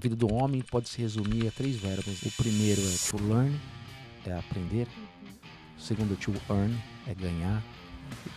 A vida do homem pode se resumir a 3 verbos. O primeiro é to learn, é aprender. O segundo é to earn, é ganhar.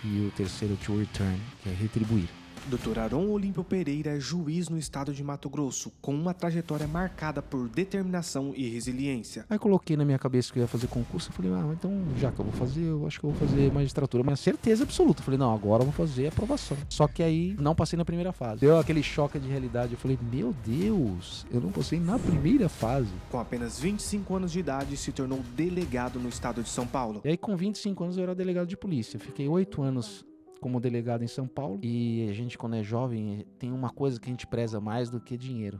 E o terceiro é to return, que é retribuir. Dr. Aron Olímpio Pereira é juiz no estado de Mato Grosso, com uma trajetória marcada por determinação e resiliência. Aí coloquei na minha cabeça que eu ia fazer concurso, eu falei, então já que eu vou fazer, eu acho que eu vou fazer magistratura. Mas certeza absoluta, eu falei, não, agora eu vou fazer aprovação. Só que aí não passei na primeira fase. Deu aquele choque de realidade, eu falei, meu Deus, eu não passei na primeira fase. Com apenas 25 anos de idade, se tornou delegado no estado de São Paulo. E aí com 25 anos eu era delegado de polícia. Fiquei 8 anos como delegado em São Paulo. E a gente, quando é jovem, tem uma coisa que a gente preza mais do que dinheiro.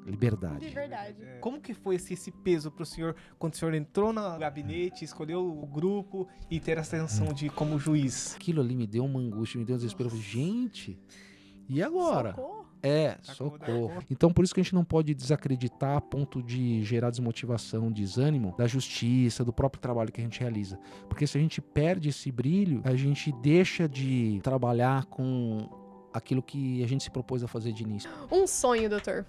Liberdade. De verdade. Como que foi esse peso pro senhor quando o senhor entrou no gabinete, escolheu o grupo e ter essa ascensão de como juiz? Aquilo ali me deu uma angústia, me deu um desespero. Eu falei, gente, e agora? Socorro. Socorro. Então por isso que a gente não pode desacreditar a ponto de gerar desmotivação, desânimo da justiça, do próprio trabalho que a gente realiza. Porque se a gente perde esse brilho, a gente deixa de trabalhar com aquilo que a gente se propôs a fazer de início. Um sonho, doutor.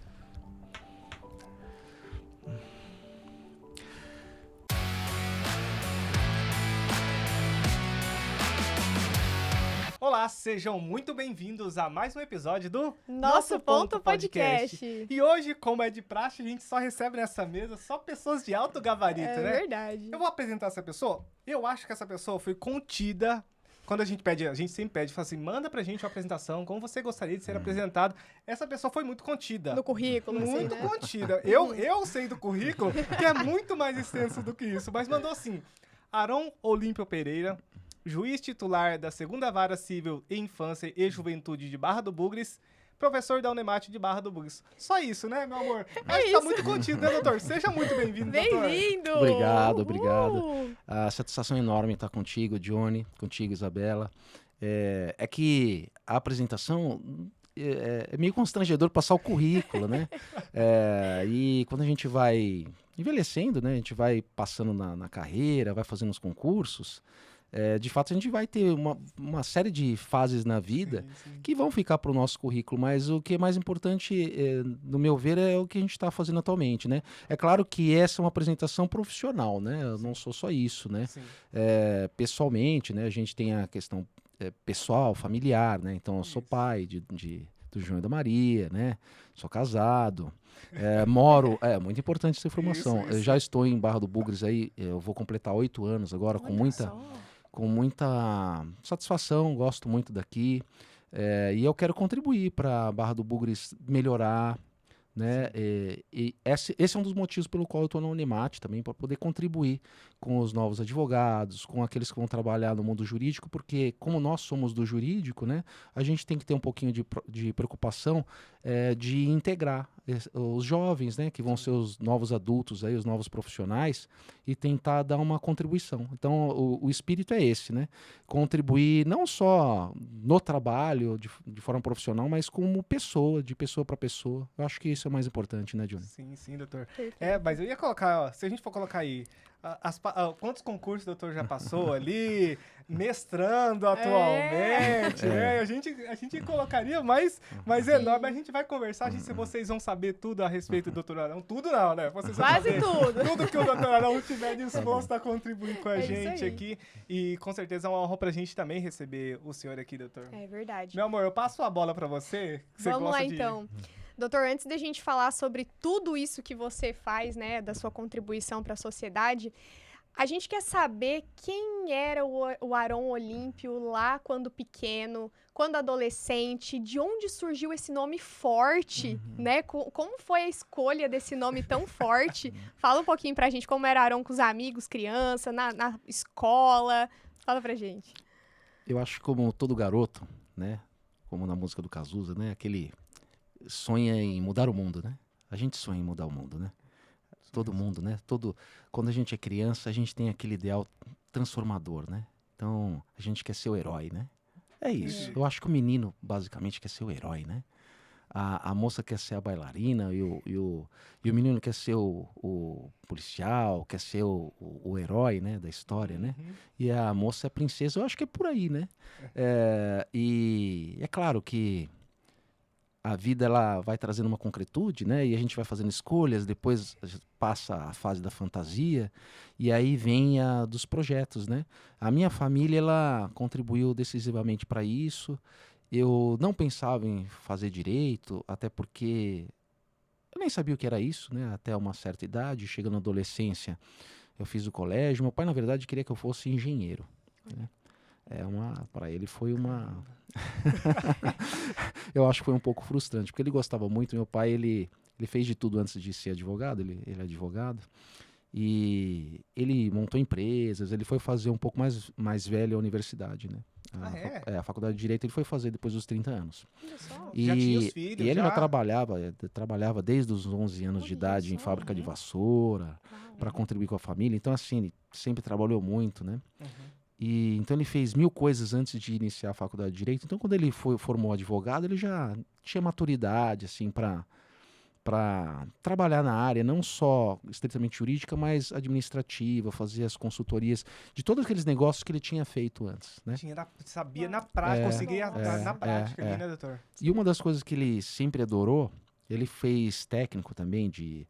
Olá, sejam muito bem-vindos a mais um episódio do Nosso Ponto Podcast. E hoje, como é de praxe, a gente só recebe nessa mesa só pessoas de alto gabarito, É né? verdade. Eu vou apresentar essa pessoa. Eu acho que essa pessoa foi contida. Quando a gente sempre pede, fala assim, manda pra gente uma apresentação, como você gostaria de ser apresentado. Essa pessoa foi muito contida. No currículo, assim, Muito né? contida. Eu sei do currículo, que é muito mais extenso do que isso, mas mandou assim, Aron Olímpio Pereira, juiz titular da 2ª Vara Civil e Infância e Juventude de Barra do Bugres, professor da Unemate de Barra do Bugres. Só isso, né, meu amor? Acho que tá muito contido, né, doutor? Seja muito bem-vindo, doutor. Bem-vindo! Obrigado. A satisfação é enorme estar contigo, Johnny, contigo, Isabela. É que a apresentação é meio constrangedor passar o currículo, né? E quando a gente vai envelhecendo, né? A gente vai passando na carreira, vai fazendo os concursos. De fato, a gente vai ter uma série de fases na vida Sim. que vão ficar para o nosso currículo, mas o que é mais importante, no meu ver, é o que a gente está fazendo atualmente, né? É claro que essa é uma apresentação profissional, né? Eu não sou só isso, né? Sim. Pessoalmente, né? A gente tem a questão pessoal, familiar, né? Então, eu sou pai do João e da Maria, né? Sou casado, moro... muito importante essa informação. Isso. Eu já estou em Barra do Bugres aí, eu vou completar 8 anos agora, com muita satisfação, gosto muito daqui. E eu quero contribuir para Barra do Bugres melhorar, né? E esse é um dos motivos pelo qual eu estou na Unemate também, para poder contribuir com os novos advogados, com aqueles que vão trabalhar no mundo jurídico, porque como nós somos do jurídico, né, a gente tem que ter um pouquinho de preocupação de integrar os jovens, né, que vão ser os novos adultos, aí, os novos profissionais, e tentar dar uma contribuição. Então, o espírito é esse, né? Contribuir não só no trabalho, de forma profissional, mas como pessoa, de pessoa para pessoa. Eu acho que isso é o mais importante, né, Johnny? Sim, doutor. Perfeito. Mas eu ia colocar, ó, se a gente for colocar aí, quantos concursos o doutor já passou ali, mestrando atualmente, né? A gente colocaria mais enorme, a gente vai conversar, vocês vão saber tudo a respeito do doutor Arão. Tudo não, né? Vocês vão Quase saber tudo. tudo que o doutor Arão estiver disposto a contribuir com a É isso gente aí. aqui. E com certeza é uma honra pra gente também receber o senhor aqui, doutor. É verdade. Meu amor, eu passo a bola pra você. Que você Vamos gosta lá, de... então. Doutor, antes da gente falar sobre tudo isso que você faz, né, da sua contribuição para a sociedade, a gente quer saber quem era o Aron Olímpio lá quando pequeno, quando adolescente, de onde surgiu esse nome forte, né? Como foi a escolha desse nome tão forte? Fala um pouquinho pra gente como era Aron com os amigos, criança, na escola. Fala pra gente. Eu acho que como todo garoto, né, como na música do Cazuza, né, aquele sonha em mudar o mundo, né? A gente sonha em mudar o mundo, né? Todo mundo, né? Quando a gente é criança, a gente tem aquele ideal transformador, né? Então, a gente quer ser o herói, né? É isso. Eu acho que o menino, basicamente, quer ser o herói, né? A moça quer ser a bailarina e o menino quer ser o policial, quer ser o herói, né, da história, né? E a moça é a princesa. Eu acho que é por aí, né? E é claro que a vida ela vai trazendo uma concretude, né? E a gente vai fazendo escolhas, depois a gente passa a fase da fantasia e aí vem a dos projetos, né? A minha família ela contribuiu decisivamente para isso. Eu não pensava em fazer direito, até porque eu nem sabia o que era isso, né? Até uma certa idade, chegando na adolescência, eu fiz o colégio. Meu pai, na verdade, queria que eu fosse engenheiro, né? Para ele foi uma eu acho que foi um pouco frustrante, porque ele gostava muito. Meu pai, ele fez de tudo antes de ser advogado, ele é advogado, e ele montou empresas, ele foi fazer um pouco mais velho a universidade, né? A faculdade de Direito ele foi fazer depois dos 30 anos. Olha só. Já tinha os filhos, e ele já já? trabalhava desde os 11 anos de Olha idade em só. fábrica de vassoura, Uau. para contribuir com a família. Então, assim, ele sempre trabalhou muito, né? Uhum. E então ele fez 1000 coisas antes de iniciar a faculdade de Direito. Então, quando ele formou advogado, ele já tinha maturidade, assim, para trabalhar na área, não só estritamente jurídica, mas administrativa, fazer as consultorias de todos aqueles negócios que ele tinha feito antes, né? Sabia na prática, conseguia na prática é. ali, né, doutor? E uma das coisas que ele sempre adorou, ele fez técnico também de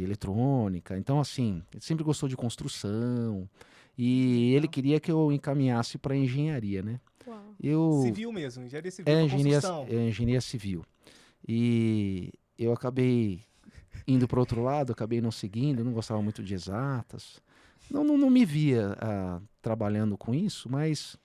eletrônica. Então, assim, ele sempre gostou de construção. E ele queria que eu encaminhasse para engenharia, né? Uau. Civil mesmo, engenharia civil, construção. Engenharia civil. E eu acabei indo para outro lado, acabei não seguindo, não gostava muito de exatas. Não me via trabalhando com isso, mas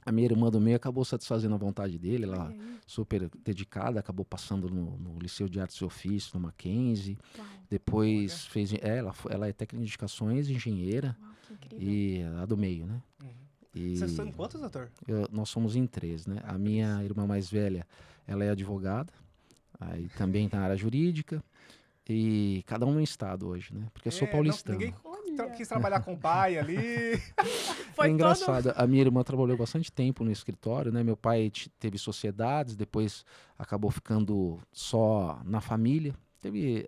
a minha irmã do meio acabou satisfazendo a vontade dele, ela Olha aí. super dedicada, acabou passando no Liceu de Artes e Ofícios, no Mackenzie. Uau. Depois fez. Ela é técnica de edificações, engenheira, Uau, que incrível. e a do meio, né? Uhum. E Vocês são em quantos, doutor? nós somos em 3, né? A minha irmã mais velha, ela é advogada, aí também está na área jurídica, e cada um no estado hoje, né? Porque eu sou paulistano. Ninguém Olha. quis trabalhar com o pai ali. Foi É todo... engraçado, a minha irmã trabalhou bastante tempo no escritório, né? Meu pai teve sociedades, depois acabou ficando só na família. Teve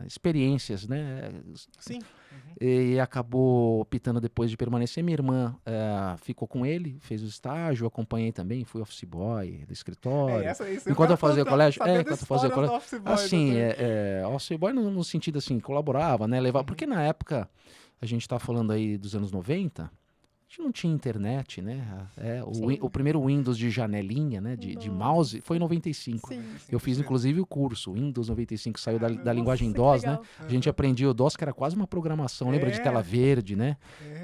experiências, né? Sim. E acabou optando depois de permanecer. Minha irmã ficou com ele, fez o estágio, eu acompanhei também, fui office boy do escritório. Enquanto eu fazia colégio, enquanto eu fazia colégio, assim, office boy no sentido assim, colaborava, né? Levava, porque na época, a gente tá falando aí dos anos 90, a gente não tinha internet, né? O primeiro Windows de janelinha, né? De mouse, foi em 95. Sim. Eu fiz inclusive o curso, Windows 95, saiu da Nossa, linguagem que DOS, né? legal. A gente aprendia o DOS, que era quase uma programação, lembra de tela verde, né?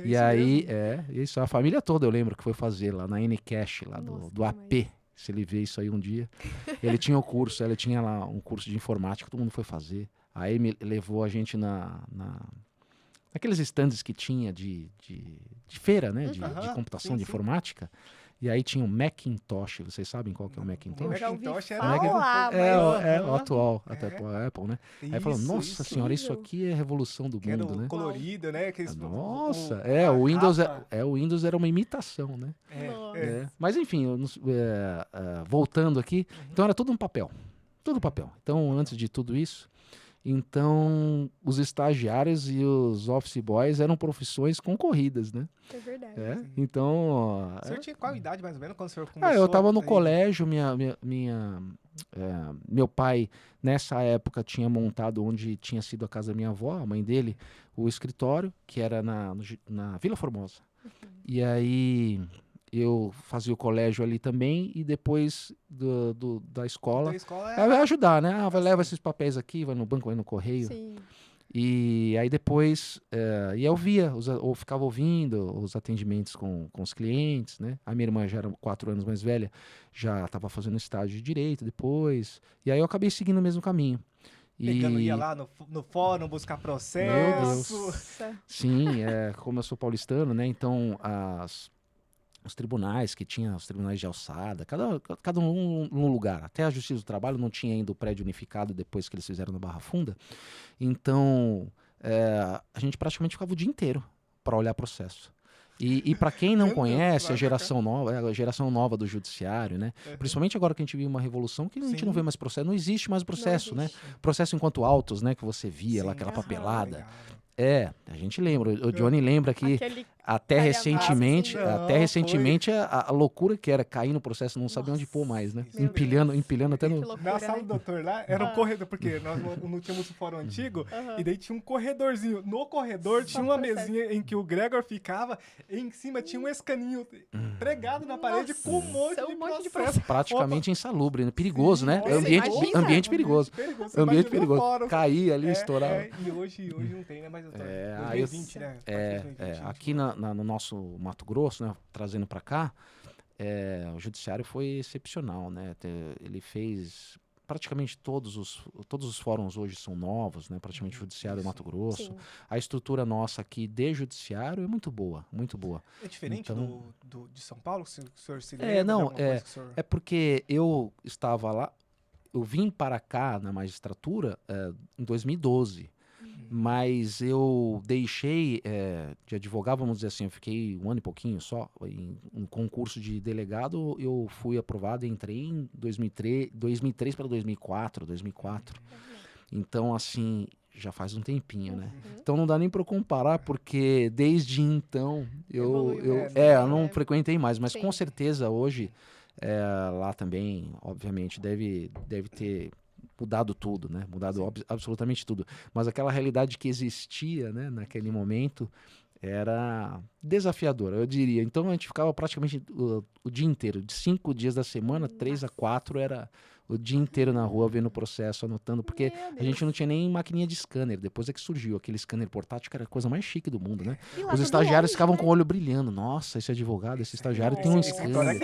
E aí, isso, a família toda eu lembro que foi fazer lá na Ncash, lá Nossa, do AP. Se ele vê isso aí um dia. Ele tinha o curso, ele tinha lá um curso de informática, todo mundo foi fazer. Aí me levou a gente naqueles stands que tinha de feira, né? De computação, de informática. E aí tinha o Macintosh, vocês sabem qual que é o Macintosh? Eu já ouvi Macintosh era falar, O atual, até a Apple, né? Aí falou, nossa senhora, isso aqui é a revolução do Que era mundo, né? colorido, né? Nossa, a o Windows capa. o Windows era uma imitação, né? Nossa. Mas enfim, voltando aqui, então era tudo um papel, tudo papel. Então, antes de tudo isso, então os estagiários e os office boys eram profissões concorridas, né? É verdade. Então, O senhor tinha qual idade, mais ou menos, quando o senhor começou? eu estava no aí? colégio, meu pai, nessa época, tinha montado onde tinha sido a casa da minha avó, a mãe dele, o escritório, que era na Vila Formosa. E aí eu fazia o colégio ali também, e depois da escola, Da escola vai ajudar, né? Leva esses papéis aqui, vai no banco, vai no correio. Sim. E aí depois, eu via, ou ficava ouvindo os atendimentos com os clientes, né? A minha irmã já era 4 anos mais velha, já estava fazendo estágio de direito depois. E aí eu acabei seguindo o mesmo caminho. ia lá no fórum buscar Meu processo. Deus. Nossa. Sim, como eu sou paulistano, né? Então os tribunais que tinha, os tribunais de alçada, cada um num lugar. Até a Justiça do Trabalho não tinha ainda o prédio unificado depois que eles fizeram na Barra Funda. Então, a gente praticamente ficava o dia inteiro para olhar processo. E para quem não conhece a geração nova do judiciário, né? Principalmente agora que a gente vive uma revolução que a gente não vê mais processo, não existe mais processo, né? Processo enquanto autos, né? Que você via lá, aquela papelada. A gente lembra, o Johnny lembra que Até Calhamaço, recentemente, sim. Não, até recentemente a loucura que era cair no processo, não sabia onde pôr mais, né? Meu Empilhando até Que no... loucura, Na sala né? do doutor lá, era um Ah. corredor, porque nós não tínhamos o fórum antigo, Aham. e daí tinha um corredorzinho. No corredor Só tinha uma processo. mesinha em que o Gregor ficava, e em cima tinha um escaninho pregado na parede com um monte Nossa, de um monte de processo. Praticamente insalubre, né? Perigoso, né? Nossa, imagina. Ambiente perigoso. Você Ambiente imagina o perigoso. fórum. Cair ali, estourar. E hoje não tem, né? Mas doutor, É, 2020, né? A partir de 2020, Aqui no nosso Mato Grosso, né, trazendo para cá, o judiciário foi excepcional, né? Ele fez praticamente todos os fóruns hoje são novos, né? Praticamente o judiciário do Mato Grosso. Sim. A estrutura nossa aqui de judiciário é muito boa, muito boa. É diferente Então- de São Paulo? Se o senhor se É, lembra de não, alguma coisa que o senhor... É porque eu estava lá, eu vim para cá na magistratura em 2012. Mas eu deixei de advogar, vamos dizer assim, eu fiquei um ano e pouquinho só. Em um concurso de delegado, eu fui aprovado e entrei em 2003 para 2004. Então, assim, já faz um tempinho, né? Então não dá nem para eu comparar, porque desde então Evoluiu eu não né? frequentei mais. Mas Sim. com certeza hoje, lá também, obviamente, deve ter mudado tudo, né? Mudado absolutamente tudo. Mas aquela realidade que existia, né, naquele momento era desafiadora, eu diria. Então a gente ficava praticamente o dia inteiro, de 5 dias da semana, 3 a 4 era o dia inteiro na rua vendo o processo, anotando, porque Meu a Deus. gente não tinha nem maquininha de scanner. Depois é que surgiu aquele scanner portátil, que era a coisa mais chique do mundo, né? E lá Os tudo estagiários longe, ficavam né? com o olho brilhando. Nossa, esse advogado, esse estagiário tem um Nossa. Esse escritório é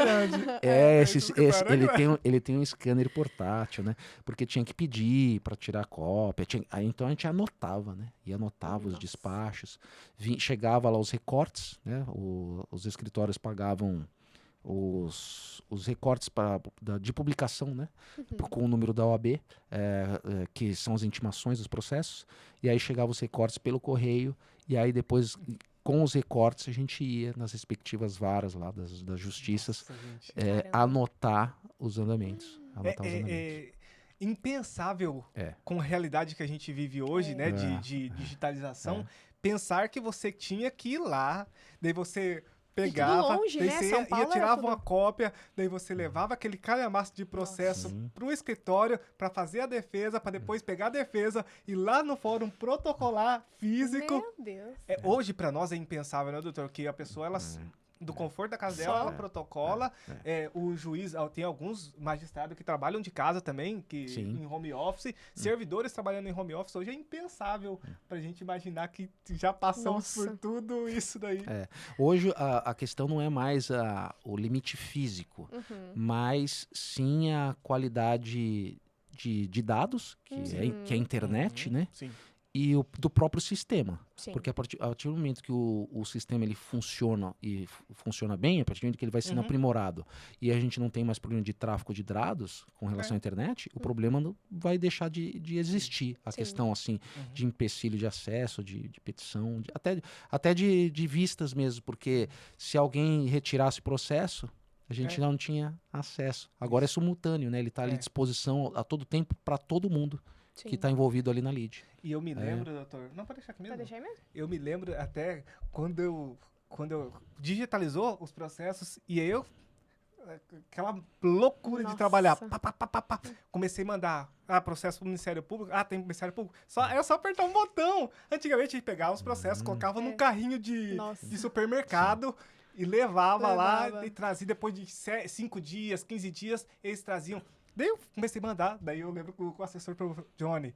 scanner. grande. Ele tem um scanner portátil, né? Porque tinha que pedir para tirar cópia. Aí, então a gente anotava, né? E anotava os despachos. Chegava lá os recortes, né? Os escritórios pagavam os recortes de publicação, né? Com o número da OAB, que são as intimações dos processos. E aí chegavam os recortes pelo correio. E aí depois, com os recortes, a gente ia nas respectivas varas lá das justiças. Nossa, gente. Caramba. Anotar os andamentos. Anotar os andamentos. É impensável É. com a realidade que a gente vive hoje, né? De digitalização. Pensar que você tinha que ir lá, daí você pegava, longe, daí né? você São Paulo ia era tirava tudo- uma cópia, daí você levava aquele calhamaço de processo Sim. pro escritório para fazer a defesa, para depois pegar a defesa e lá no fórum protocolar físico. Meu Deus. Hoje, para nós, é impensável, né, doutor? Que a pessoa, ela, do conforto da casa dela, Só. ela protocola. O juiz, tem alguns magistrados que trabalham de casa também, que Sim. em home office. Servidores trabalhando em home office. Hoje é impensável pra gente imaginar que já passamos Nossa. por tudo isso daí. Hoje a questão não é mais o limite físico, mas sim a qualidade de dados, que é a internet, né? Sim. E do próprio sistema. Sim. Porque a partir do momento que o sistema ele funciona e funciona bem, a partir do momento que ele vai sendo aprimorado e a gente não tem mais problema de tráfego de dados com relação à internet, o problema vai deixar de existir. A Sim. questão assim de empecilho de acesso, de petição, até de vistas mesmo, porque se alguém retirasse o processo, a gente não tinha acesso. Agora é simultâneo, né? Ele está ali à disposição a todo tempo para todo mundo Sim. que está envolvido ali na lide. E eu me lembro, doutor... Não, pode deixar aqui mesmo. Pode deixar aí mesmo? Eu me lembro até quando eu digitalizou os processos e aí eu... Aquela loucura de Nossa. trabalhar. Pá, pá, pá, pá, pá. Comecei a mandar processo pro Ministério Público. Tem Ministério Público. Era só apertar um botão. Antigamente a gente pegava os processos, colocava num carrinho de Nossa. supermercado e levava lá Levava. e trazia depois de 5 dias, 15 dias, eles traziam. Daí eu comecei a mandar, daí eu lembro que o assessor pro Johnny,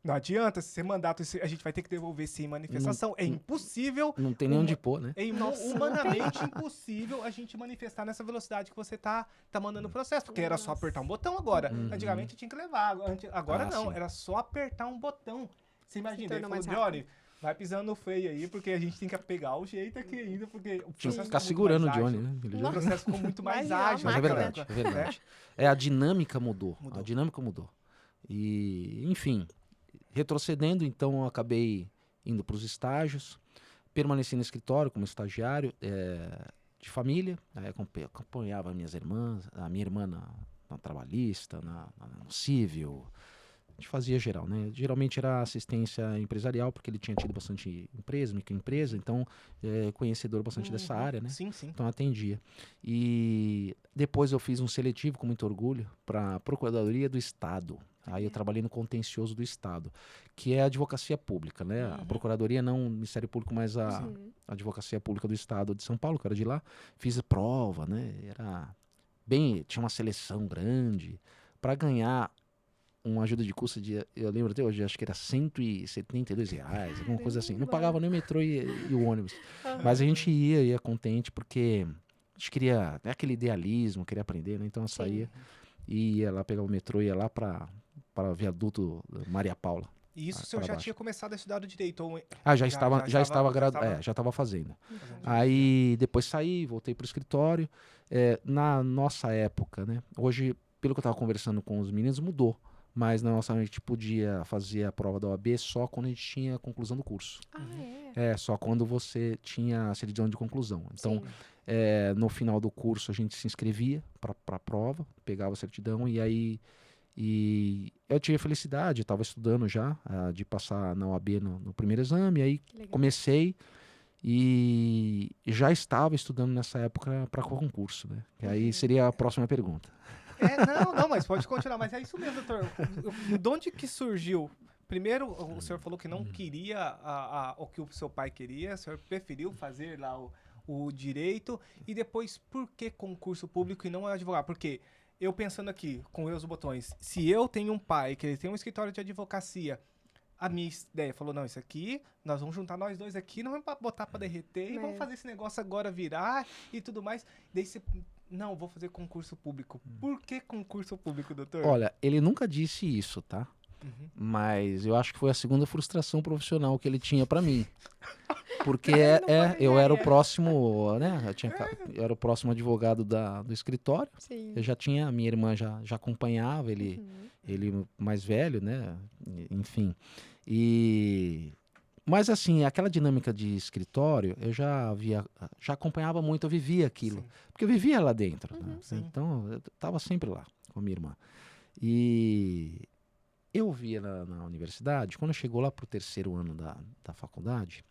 não adianta, se você mandar, a gente vai ter que devolver sem manifestação. É impossível. Não tem nem onde pôr, né? É humanamente impossível a gente manifestar nessa velocidade que você tá mandando o processo. Porque era só apertar um botão agora. Antigamente tinha que levar. Agora não, sim. era só apertar um botão. Você imagina, ele tornou falou, mais Johnny, vai pisando no freio aí, porque a gente tem que pegar o jeito aqui ainda, porque o Tinha que processo ficar ficou segurando o muito mais Johnny, ágil. né? Ele O já- processo ficou muito mais Imagina, ágil. Mas é máquina. verdade, é verdade. A dinâmica mudou. A dinâmica mudou. E, enfim, retrocedendo, então eu acabei indo para os estágios, permaneci no escritório como estagiário de família, aí acompanhava minhas irmãs, a minha irmã na trabalhista, no civil, gente fazia geral, né? Geralmente era assistência empresarial, porque ele tinha tido bastante empresa, microempresa, então conhecedor bastante dessa área, né? Sim, sim. Então atendia. E depois eu fiz um seletivo com muito orgulho para a Procuradoria do Estado. Aí eu trabalhei no contencioso do Estado, que é a advocacia pública, né? A Procuradoria não o Ministério Público, mas a Advocacia Pública do Estado de São Paulo, que era de lá. Fiz a prova, né? Tinha uma seleção grande para ganhar uma ajuda de custo eu lembro até hoje, acho que era R$ 172, alguma coisa assim. Não pagava nem o metrô e o ônibus. Mas a gente ia contente porque a gente queria, aquele idealismo, queria aprender, né? Então eu saía e ia lá, pegava o metrô e ia lá para viaduto Maria Paula. E isso o senhor já tinha começado a estudar o direito? Já estava fazendo. Aí depois saí, voltei para o escritório. Na nossa época, né? Hoje, pelo que eu estava conversando com os meninos, mudou. Mas na nossa época a gente podia fazer a prova da OAB só quando a gente tinha a conclusão do curso. Só quando você tinha a certidão de conclusão. Então, no final do curso a gente se inscrevia para a prova, pegava a certidão e eu tive a felicidade, estava estudando já, de passar na OAB no primeiro exame, aí comecei e já estava estudando nessa época para concurso, né? Que aí seria a próxima pergunta. Não, mas pode continuar, mas é isso mesmo, doutor. De onde que surgiu? Primeiro, o senhor falou que não queria o que o seu pai queria, o senhor preferiu fazer lá o direito, e depois, por que concurso público e não advogado? Porque eu pensando aqui, com os botões, se eu tenho um pai que ele tem um escritório de advocacia, a minha ideia falou, não, isso aqui, nós vamos juntar nós dois aqui, não vamos botar pra derreter e vamos fazer esse negócio agora virar e tudo mais. Daí você, não, vou fazer concurso público. Por que concurso público, doutor? Olha, ele nunca disse isso, tá? Mas eu acho que foi a segunda frustração profissional que ele tinha pra mim. Porque eu era o próximo, né? Eu era o próximo advogado do escritório. Sim. Eu já tinha, minha irmã já acompanhava, ele mais velho, né? Enfim. Mas assim, aquela dinâmica de escritório, eu já acompanhava muito, eu vivia aquilo. Sim. Porque eu vivia lá dentro, né? Sim. Então, eu estava sempre lá com a minha irmã. E eu via na universidade, quando chegou lá para o terceiro ano da faculdade,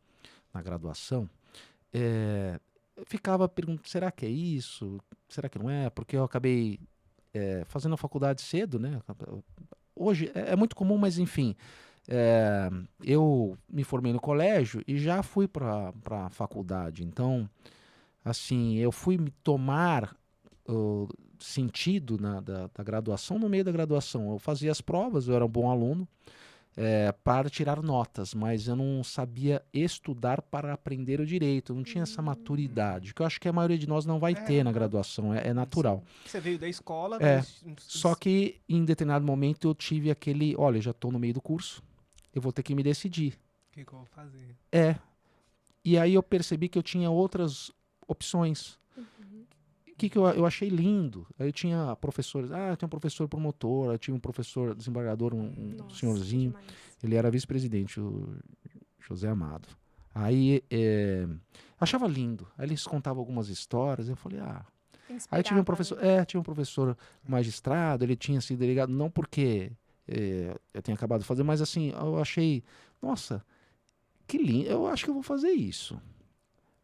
na graduação, eu ficava perguntando, será que é isso? Será que não é? Porque eu acabei fazendo a faculdade cedo, né? Hoje é muito comum, mas enfim, eu me formei no colégio e já fui para a faculdade. Então, assim, eu fui me tomar sentido da graduação no meio da graduação. Eu fazia as provas, eu era um bom aluno para tirar notas, mas eu não sabia estudar para aprender o direito. Eu não tinha essa maturidade, que eu acho que a maioria de nós não vai ter na graduação, é natural. Você veio da escola, Só que em determinado momento eu tive aquele, olha, eu já estou no meio do curso, eu vou ter que me decidir. O que eu vou fazer? E aí eu percebi que eu tinha outras opções. Que eu achei lindo. Aí eu tinha professores, eu tinha um professor promotor, eu tinha um professor desembargador, um senhorzinho, demais. ele era vice-presidente, o José Amado. Aí achava lindo. Aí eles contavam algumas histórias, eu falei, Aí tive um professor magistrado, ele tinha sido delegado, não porque eu tenha acabado de fazer, mas assim, eu achei, nossa, que lindo, eu acho que eu vou fazer isso.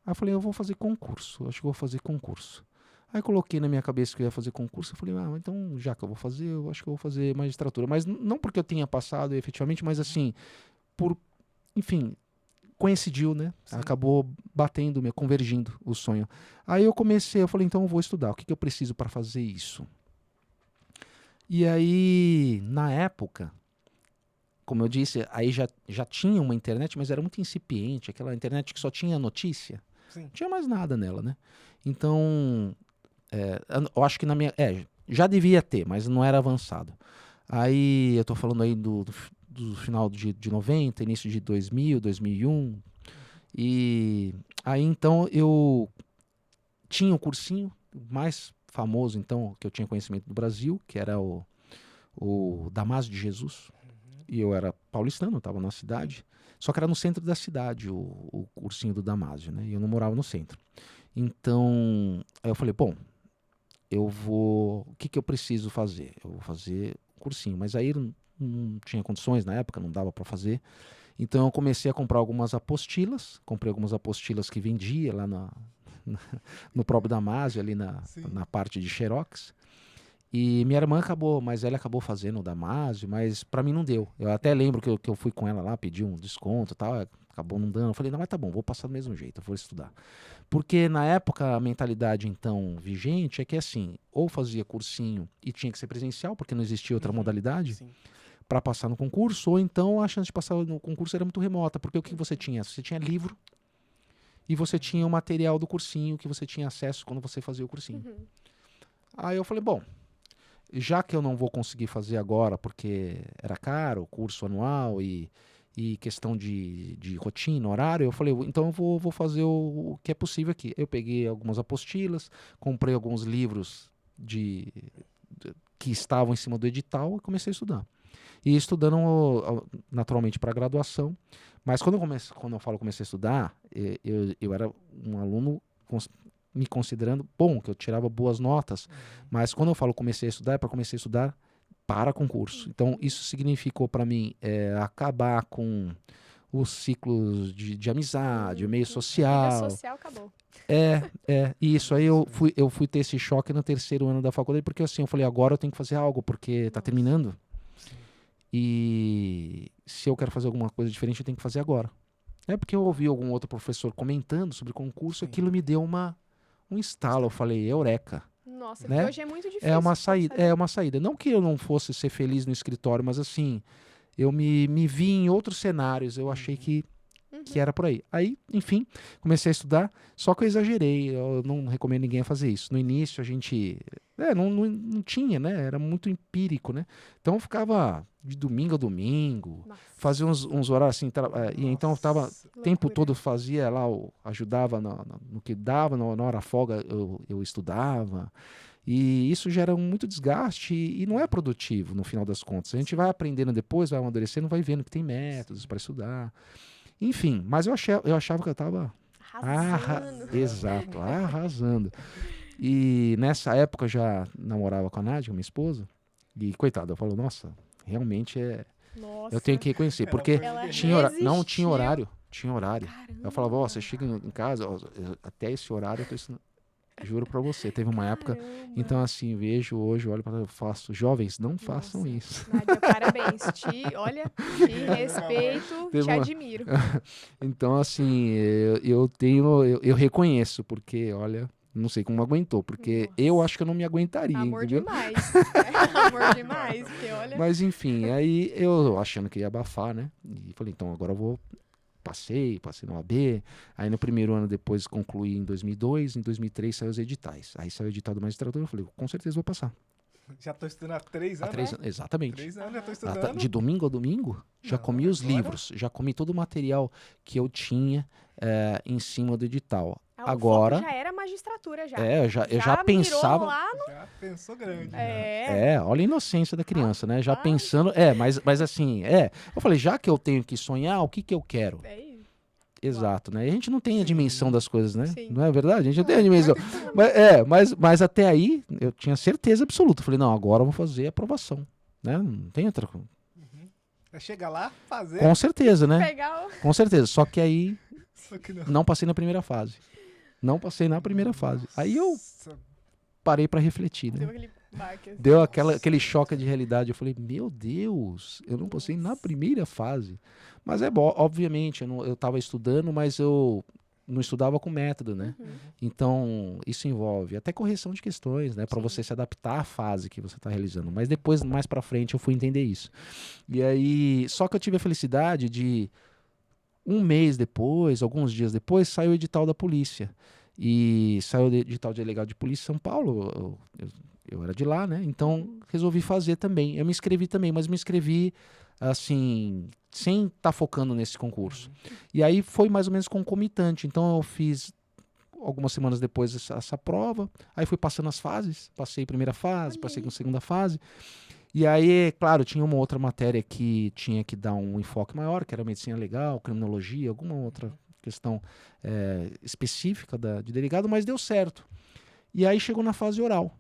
Aí eu falei, eu vou fazer concurso, acho que eu vou fazer concurso. Aí coloquei na minha cabeça que eu ia fazer concurso, eu falei, então já que eu vou fazer, eu acho que eu vou fazer magistratura. Mas não porque eu tenha passado efetivamente, mas assim, enfim, coincidiu, né? Sim. Acabou convergindo o sonho. Aí eu falei, então eu vou estudar, o que eu preciso para fazer isso? E aí, na época, como eu disse, aí já tinha uma internet, mas era muito incipiente, aquela internet que só tinha notícia. Sim. Não tinha mais nada nela, né? Então, eu acho que já devia ter, mas não era avançado. Aí, eu tô falando aí do final de 90, início de 2000, 2001. E aí, então, eu tinha um cursinho mais famoso, então, que eu tinha conhecimento do Brasil, que era o Damásio de Jesus. E eu era paulistano, estava na cidade. Só que era no centro da cidade, o cursinho do Damásio, né? E eu não morava no centro. Então, aí eu falei, bom, o que eu preciso fazer? Eu vou fazer cursinho. Mas aí não tinha condições na época, não dava para fazer. Então eu comecei a comprar algumas apostilas, comprei algumas apostilas que vendia lá no próprio Damásio, ali na parte de Xerox. E minha irmã mais velha acabou fazendo o Damásio, mas para mim não deu. Eu até lembro que eu fui com ela lá, pedi um desconto e tal, acabou não dando. Eu falei, não, mas tá bom, vou passar do mesmo jeito, eu vou estudar. Porque na época a mentalidade então vigente é que assim, ou fazia cursinho e tinha que ser presencial, porque não existia outra modalidade, para passar no concurso, ou então a chance de passar no concurso era muito remota, porque o que você tinha? Você tinha livro e você tinha o material do cursinho que você tinha acesso quando você fazia o cursinho. Aí eu falei, bom, já que eu não vou conseguir fazer agora, porque era caro, curso anual e questão de rotina, horário, eu falei, então eu vou fazer o que é possível aqui. Eu peguei algumas apostilas, comprei alguns livros que estavam em cima do edital e comecei a estudar. E estudando naturalmente para graduação, mas quando eu falo comecei a estudar, eu era um aluno me considerando bom, que eu tirava boas notas, mas quando eu falo comecei a estudar, é para comecei a estudar para concurso. Então isso significou para mim acabar com os ciclos de amizade, o meio social. Vida social acabou. E isso aí eu fui ter esse choque no terceiro ano da faculdade, porque assim, eu falei, agora eu tenho que fazer algo, porque tá terminando. E se eu quero fazer alguma coisa diferente, eu tenho que fazer agora. É porque eu ouvi algum outro professor comentando sobre concurso, aquilo me deu um estalo. Eu falei, eureka. Nossa, né? porque hoje é muito difícil. É uma saída. Não que eu não fosse ser feliz no escritório, mas assim, eu me vi em outros cenários. Eu achei que era por aí. Aí, enfim, comecei a estudar, só que eu exagerei. Eu não recomendo ninguém a fazer isso. No início a gente não tinha, né? Era muito empírico, né? Então eu ficava de domingo a domingo, fazia uns horários assim, e então eu tava o tempo todo fazia lá, ajudava no que dava, na hora folga eu estudava. E isso gera muito desgaste e não é produtivo no final das contas. A gente vai aprendendo depois, vai amadurecendo, vai vendo que tem métodos para estudar. Enfim, mas eu achava que eu estava arrasando. E nessa época eu já namorava com a Nádia, minha esposa, e coitada, eu falo, nossa, realmente eu tenho que reconhecer, porque não tinha horário. Tinha horário. Caramba. Eu falava, você chega em casa, até esse horário eu tô ensinando. Juro pra você, teve uma época. Então, assim, vejo hoje, olho para eu faço. Jovens, não façam isso. Nádia, parabéns. Te respeito, te admiro. Então, assim, eu reconheço, porque, olha, não sei como aguentou, porque eu acho que eu não me aguentaria. Amor entendeu? demais. Amor demais, porque olha. Mas, enfim, aí eu achando que ia abafar, né? E falei, então agora eu vou. Passei no AB, aí no primeiro ano depois concluí em 2002, em 2003 saiu os editais. Aí saiu o edital do magistratura, eu falei, com certeza vou passar. Já estou estudando há 3 anos, né? Exatamente. 3 anos já estou estudando. De domingo a domingo, já comi os livros, já comi todo o material que eu tinha em cima do edital. Agora o foco já era magistratura, já. Eu já pensava. Já pensou grande. Olha a inocência da criança, né? Já pensando. Mas assim, eu falei, já que eu tenho que sonhar, o que eu quero? Exato, né? E a gente não tem a dimensão das coisas, né? Sim. Não é verdade? A gente não tem a dimensão. Mas até aí, eu tinha certeza absoluta. Eu falei, não, agora eu vou fazer a aprovação, né? Não tem outra coisa. Chega lá, fazer. Com certeza, né? Pegar o... Com certeza. Só que aí, que não passei na primeira fase. Aí eu parei para refletir, né? Deu aquele baque, assim. Deu aquele choque de realidade. Eu falei, meu Deus, eu não passei na primeira fase. Mas é bom, obviamente, eu estava estudando, mas eu não estudava com método, né? Então, isso envolve até correção de questões, né? Para você se adaptar à fase que você está realizando. Mas depois, mais para frente, eu fui entender isso. E aí, só que eu tive a felicidade de... Um mês depois, alguns dias depois, saiu o edital da polícia. E saiu o edital de delegado de polícia em São Paulo. Eu era de lá, né? Então, resolvi fazer também. Eu me inscrevi também, mas me inscrevi, assim, sem estar focando nesse concurso. E aí foi mais ou menos concomitante. Então, eu fiz algumas semanas depois essa prova. Aí fui passando as fases. Passei primeira fase, passei com segunda fase. E aí, claro, tinha uma outra matéria que tinha que dar um enfoque maior, que era medicina legal, criminologia, alguma outra questão específica de delegado, mas deu certo. E aí chegou na fase oral.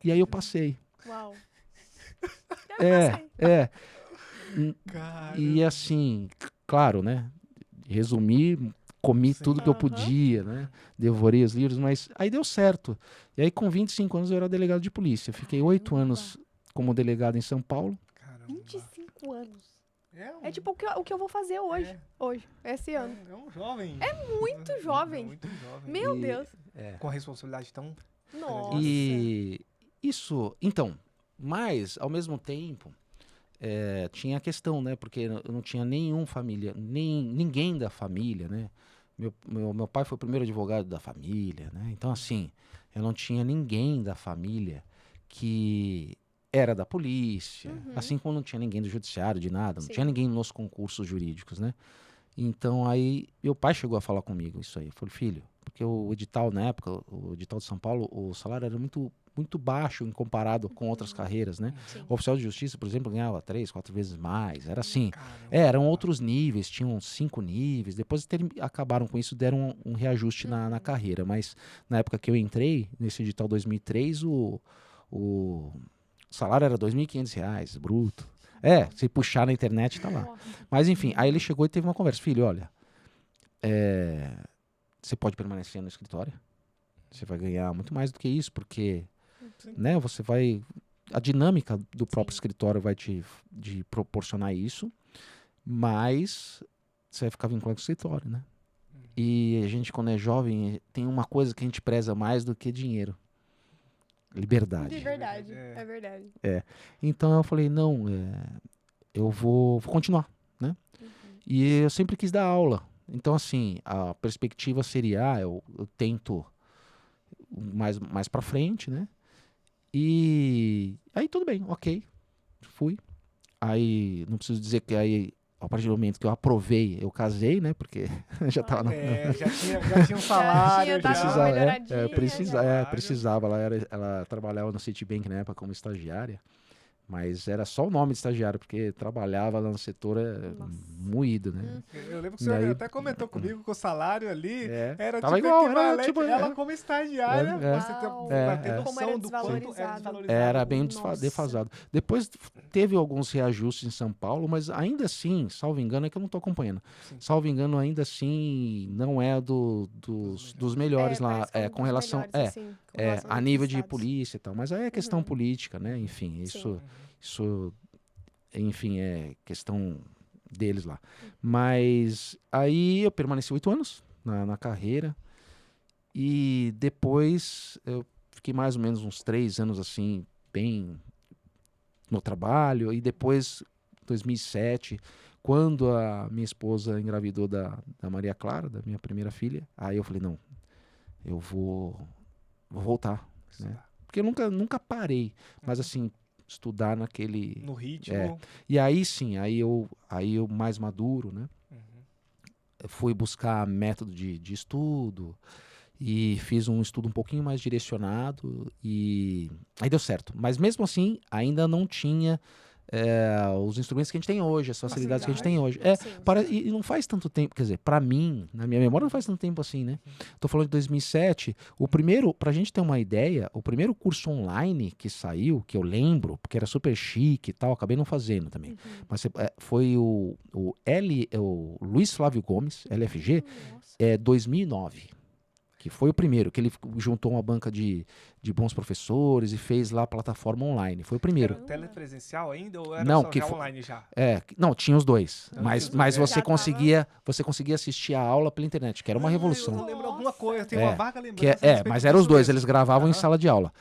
E aí eu passei. Uau. Cara, E assim, claro, né? Resumi, comi Sim. tudo que eu Aham. podia, né? Devorei os livros, mas aí deu certo. E aí com 25 anos eu era delegado de polícia. Fiquei 8 Caramba. anos como delegado em São Paulo. caramba. 25 anos. É É tipo o que eu vou fazer hoje. É. Hoje, esse ano. É um jovem. Muito jovem. Muito jovem. Meu E- Deus. Com a responsabilidade tão... Nossa. E isso, então, mas ao mesmo tempo tinha a questão, né? Porque eu não tinha nenhum família, ninguém da família, né? Meu pai foi o primeiro advogado da família, né? Então, assim, eu não tinha ninguém da família que era da polícia, Uhum. assim como não tinha ninguém do judiciário, de nada, não Sim. tinha ninguém nos concursos jurídicos, né? Então aí meu pai chegou a falar comigo isso aí. Falei, filho, porque o edital na época, o edital de São Paulo, o salário era muito baixo em comparado com outras carreiras, né? Sim. O oficial de justiça, por exemplo, ganhava 3, 4 vezes mais. Era assim. Caramba. Eram outros níveis, tinham 5 níveis. Depois acabaram com isso, deram um reajuste na carreira. Mas na época que eu entrei, nesse edital 2003, o salário era R$ 2.500, bruto. Se puxar na internet, tá lá. Nossa. Mas enfim, aí ele chegou e teve uma conversa. Filho, olha, você pode permanecer no escritório. Você vai ganhar muito mais do que isso, porque, né, você vai... A dinâmica do próprio Sim. escritório vai te proporcionar isso, mas você vai ficar vinculado com o escritório, né? E a gente, quando é jovem, tem uma coisa que a gente preza mais do que dinheiro. Liberdade. De verdade. É. É verdade. Então eu falei, não, eu vou continuar, né? E eu sempre quis dar aula. Então, assim, a perspectiva seria, eu tento mais pra frente, né? E aí tudo bem, ok, fui. Aí, não preciso dizer que aí, a partir do momento que eu aprovei, eu casei, né? Porque já tava no... Já tinha um salário. tinha dado Precisava, uma melhoradinha, já. precisava. Ela trabalhava no Citibank na época como estagiária, mas era só o nome de estagiário, porque trabalhava lá no setor Nossa. moído, né? Eu lembro que o senhor Daí- até comentou comigo que o salário ali era Tava tipo igual, era equivalente tipo, ela como estagiária. Você Uau. vai ter Como noção era do quanto era desvalorizado. desvalorizado. Era bem Nossa. defasado. Depois teve alguns reajustes em São Paulo, mas ainda assim, salvo engano, é que eu não estou acompanhando. Sim. Salvo engano, ainda assim, não é dos melhores lá, parece que é um com dos relação, melhores, assim, com relação a aos nível de estados. polícia e tal. Mas aí é questão política, né? Enfim, isso, enfim, é questão deles lá. Mas aí eu permaneci 8 anos na carreira e depois eu fiquei mais ou menos uns 3 anos assim, bem no trabalho. E depois, 2007, quando a minha esposa engravidou da Maria Clara, da minha primeira filha, aí eu falei, não, eu vou voltar, né? Porque eu nunca parei, mas assim, estudar naquele... No ritmo. E aí sim, aí eu mais maduro, né? Fui buscar método de estudo e fiz um estudo um pouquinho mais direcionado e aí deu certo. Mas mesmo assim, ainda não tinha os instrumentos que a gente tem hoje, as facilidades que a gente tem hoje. Sim. E não faz tanto tempo, quer dizer, pra mim, na minha memória, não faz tanto tempo assim, né? Tô falando de 2007. Pra gente ter uma ideia, o primeiro curso online que saiu, que eu lembro, porque era super chique e tal, acabei não fazendo também. Mas foi o Luiz Flávio Gomes, LFG, Nossa. 2009. Que foi o primeiro, que ele juntou uma banca de bons professores e fez lá a plataforma online. Foi o primeiro. Era telepresencial ainda ou era Não, só que já foi- online já? Não, tinha os dois. Então, Mas, tinha os dois, mas é. você Já tava- conseguia assistir a aula pela internet, que era uma Eu revolução. lembro Nossa. alguma coisa, eu tenho uma vaga Que lembrança. a respeito mas eram os disso dois, mesmo. eles gravavam em Aham. sala de aula.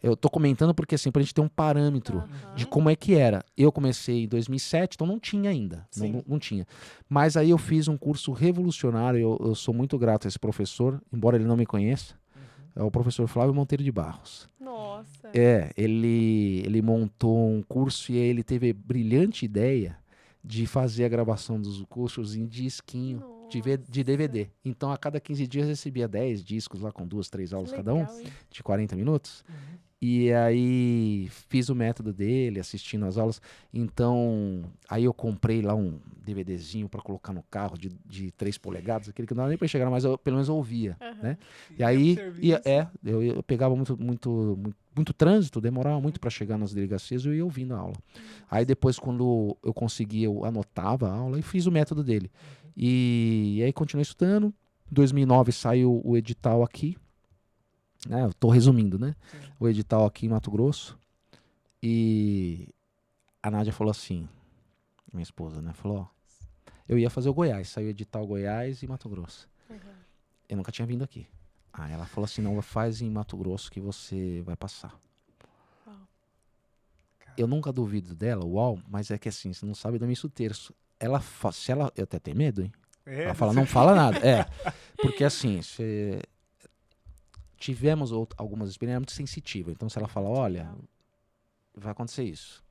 Eu tô comentando porque assim, pra gente ter um parâmetro de como é que era. Eu comecei em 2007, então não tinha ainda. Sim. Não tinha. Mas aí eu fiz um curso revolucionário, eu sou muito grato a esse professor, embora ele não me conheça. É o professor Flávio Monteiro de Barros. Nossa. Ele montou um curso e aí ele teve a brilhante ideia de fazer a gravação dos cursos em disquinho de DVD. Então, a cada 15 dias, eu recebia 10 discos lá com 2, 3 aulas cada um, Legal, hein? de 40 minutos. E aí fiz o método dele, assistindo as aulas. Então, aí eu comprei lá um DVDzinho para colocar no carro de 3 polegadas, aquele que não dava nem para enxergar, mas eu pelo menos eu ouvia, né? E aí, eu pegava muito trânsito, demorava muito para chegar nas delegacias, eu ia ouvindo a aula. Aí depois, quando eu conseguia, eu anotava a aula e fiz o método dele. E aí continuei estudando. Em 2009 saiu o edital aqui. Eu tô resumindo, né? Sim. O edital aqui em Mato Grosso. E a Nádia falou assim, minha esposa, né? Falou, ó, eu ia fazer o Goiás. Saiu o edital Goiás e Mato Grosso. Eu nunca tinha vindo aqui. Aí ela falou assim, não, faz em Mato Grosso que você vai passar. Uau. Eu nunca duvido dela, mas é que assim, você não sabe da minha solteira. Eu até tenho medo, hein? Ela fala, não fala nada. Porque assim, tivemos algumas experiências muito sensitivas. Então, se ela fala, olha, vai acontecer isso.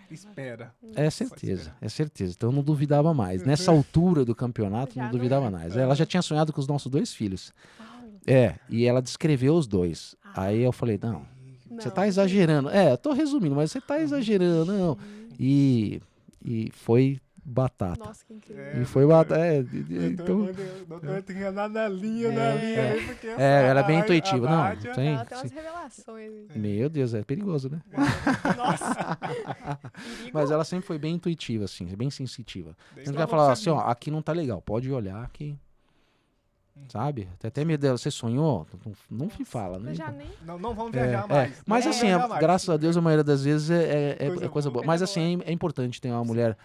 Espera. É certeza. Então, eu não duvidava mais. Nessa altura do campeonato, Já não não duvidava é. mais. Ela já tinha sonhado com os nossos 2 filhos. Uau. E ela descreveu os 2. Aí eu falei, não, você Não, tá exagerando. Eu tô resumindo, mas você tá exagerando, não. E foi batata. Nossa, que incrível. E foi batata. Então, doutor tinha nada na linha, aí, porque Ela é bem intuitiva. Não, Ela tem umas revelações. Meu Deus, é perigoso, né? Nossa. Mas ela sempre foi bem intuitiva, assim, bem sensitiva. Desde Sempre lá ela falava você assim, ó, aqui não tá legal, pode olhar que... Sabe? Tem até medo dela. Você sonhou? Não me fala, né? Eu já nem... Não vamos viajar mais. Mas Não assim, vamos viajar mais. graças a Deus, a maioria das vezes é coisa boa. Coisa Mas boa. assim, é importante ter uma mulher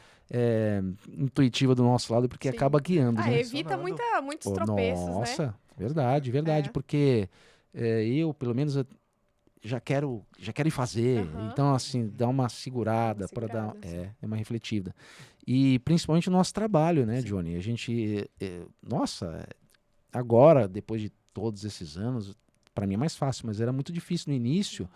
intuitiva do nosso lado, porque Sim. acaba guiando, né? Evita muitos Pô, tropeços, né? nossa, verdade, porque eu, pelo menos, eu já quero ir fazer. Aham. Então, assim, dá uma segurada para dar uma refletida. E principalmente o nosso trabalho, né, Johnny? A gente, nossa, agora, depois de todos esses anos, para mim é mais fácil, mas era muito difícil no início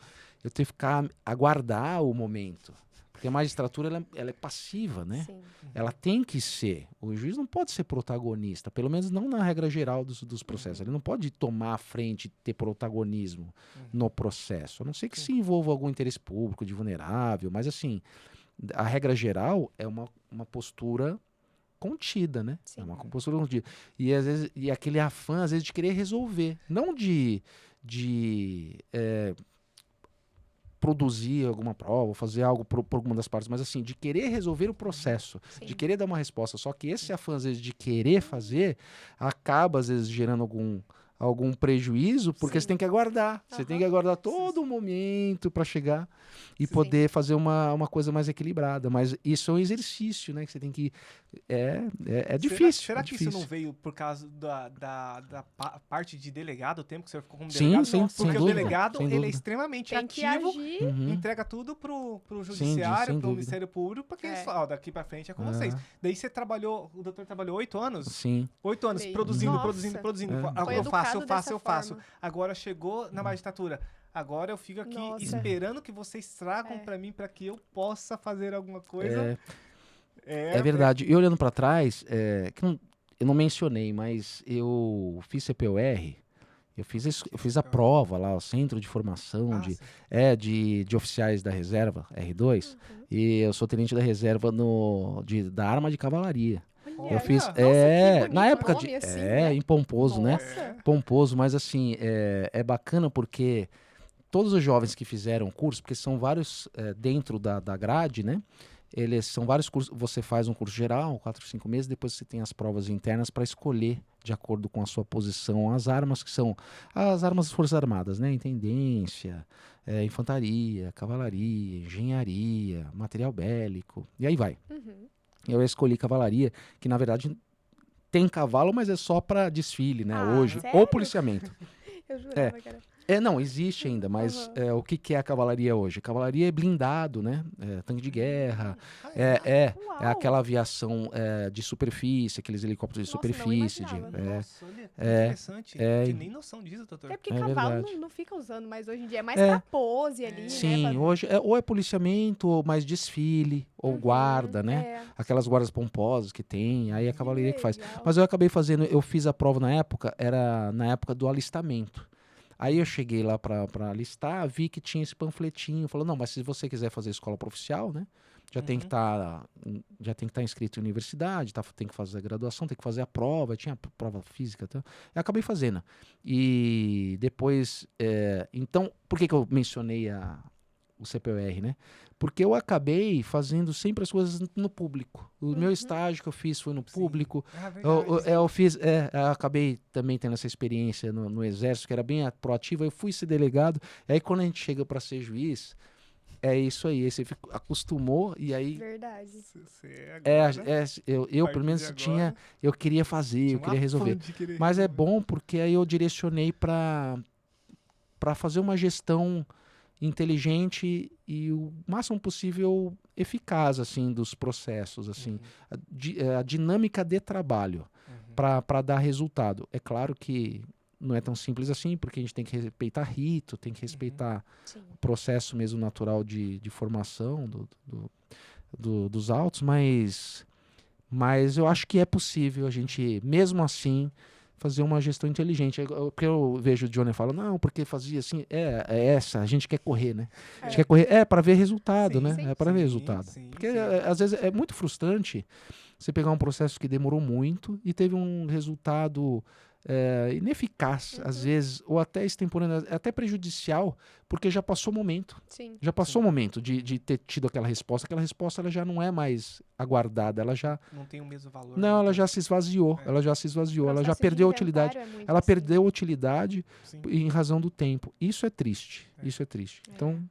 eu ter que ficar, aguardar o momento. Porque a magistratura, ela é passiva, né? Sim. Ela tem que ser. O juiz não pode ser protagonista, pelo menos não na regra geral dos processos. Ele não pode tomar a frente e ter protagonismo no processo. A não ser que se envolva algum interesse público de vulnerável, mas assim, a regra geral é uma postura contida, né? Sim. É uma postura contida. E às vezes, aquele afã, às vezes, de querer resolver. Não de produzir alguma prova, fazer algo por alguma das partes, mas assim, de querer resolver o processo, Sim. de querer dar uma resposta. Só que esse afã, às vezes, de querer fazer, acaba, às vezes, gerando algum prejuízo, porque Sim. você tem que aguardar. Você tem que aguardar todo o momento para chegar e poder fazer uma coisa mais equilibrada. Mas isso é um exercício, né? Que você tem que... É difícil. Será é que difícil. isso não veio por causa da parte de delegado, o tempo que você ficou como Sim, delegado? sim, Porque sem o dúvida, delegado, sem ele é dúvida. extremamente Tem que ativo, agir. Uhum. entrega tudo pro sem judiciário, pro dúvida. Ministério Público, porque eles falam, ó, daqui pra frente é com É. vocês. Daí você trabalhou, o doutor trabalhou 8 anos? Sim. 8 anos, Meio. produzindo. Nossa. Foi Eu faço. educado dessa forma. Agora chegou na magistratura. Agora eu fico aqui Nossa. esperando que vocês tragam pra mim, pra que eu possa fazer alguma coisa. É verdade. E olhando para trás, eu não mencionei, mas eu fiz CPOR, eu fiz a prova lá, o Centro de Formação de Oficiais da Reserva, R2, e eu sou tenente da reserva da Arma de Cavalaria. Olha, Eu fiz, nossa, que bonito na época nome, de, assim, né? em Pomposo, né? Nossa. Pomposo, mas assim, é bacana porque todos os jovens que fizeram curso, porque são vários dentro da grade, né? Eles são vários cursos. Você faz um curso geral, 4, 5 meses, depois você tem as provas internas para escolher, de acordo com a sua posição, as armas que são as armas das Forças Armadas, né? Intendência, infantaria, cavalaria, engenharia, material bélico, e aí vai. Uhum. Eu escolhi cavalaria, que na verdade tem cavalo, mas é só para desfile, né? Hoje, sério? ou policiamento. Eu jurava que era... Não, existe ainda, mas o que é a cavalaria hoje? Cavalaria é blindado, né? Tanque de guerra, é aquela aviação de superfície, aqueles helicópteros de Nossa, não superfície. imaginava. Nossa, olha, que interessante. Não tinha nem noção disso, doutor. É porque É cavalo verdade. não fica usando mais hoje em dia. É mais pra pose ali, Sim, né? hoje ou é policiamento, ou mais desfile, ou guarda, né? É. Aquelas guardas pomposas que tem, aí a cavalaria que faz. legal. Mas eu acabei fazendo, eu fiz a prova na época, era na época do alistamento. Aí eu cheguei lá para alistar, vi que tinha esse panfletinho, falou, não, mas se você quiser fazer escola profissional, né? Já tem que estar inscrito em universidade, tem que fazer a graduação, tem que fazer a prova, tinha prova física, tá? Eu acabei fazendo. E depois, então, por que eu mencionei o CPUR, né? Porque eu acabei fazendo sempre as coisas no público. O meu estágio que eu fiz foi no público. Eu fiz, eu acabei também tendo essa experiência no Exército, que era bem proativa. Eu fui ser delegado. E aí, quando a gente chega para ser juiz, é isso aí. Aí você acostumou e aí. Verdade. Eu pelo menos tinha. Eu queria fazer, eu queria resolver. Mas é bom porque aí eu direcionei para fazer uma gestão inteligente e o máximo possível eficaz assim dos processos, assim, a dinâmica de trabalho para dar resultado. É claro que não é tão simples assim, porque a gente tem que respeitar rito, tem que respeitar o processo mesmo natural de formação dos autos, mas eu acho que é possível a gente, mesmo assim, fazer uma gestão inteligente. Porque eu vejo o Johnny falando, não, porque fazia assim, a gente quer correr, né? A gente quer correr, para ver resultado, né? É para ver resultado. Porque às vezes é muito frustrante você pegar um processo que demorou muito e teve um resultado ineficaz, às vezes, ou até extemporâneo, até prejudicial, porque já passou o momento. Já passou o momento de ter tido aquela resposta. Aquela resposta ela já não é mais aguardada, ela já... Não tem o mesmo valor. Não, ela já se esvaziou, ela já perdeu a utilidade. Ela perdeu a utilidade em razão do tempo. Isso é triste, isso é triste. Então...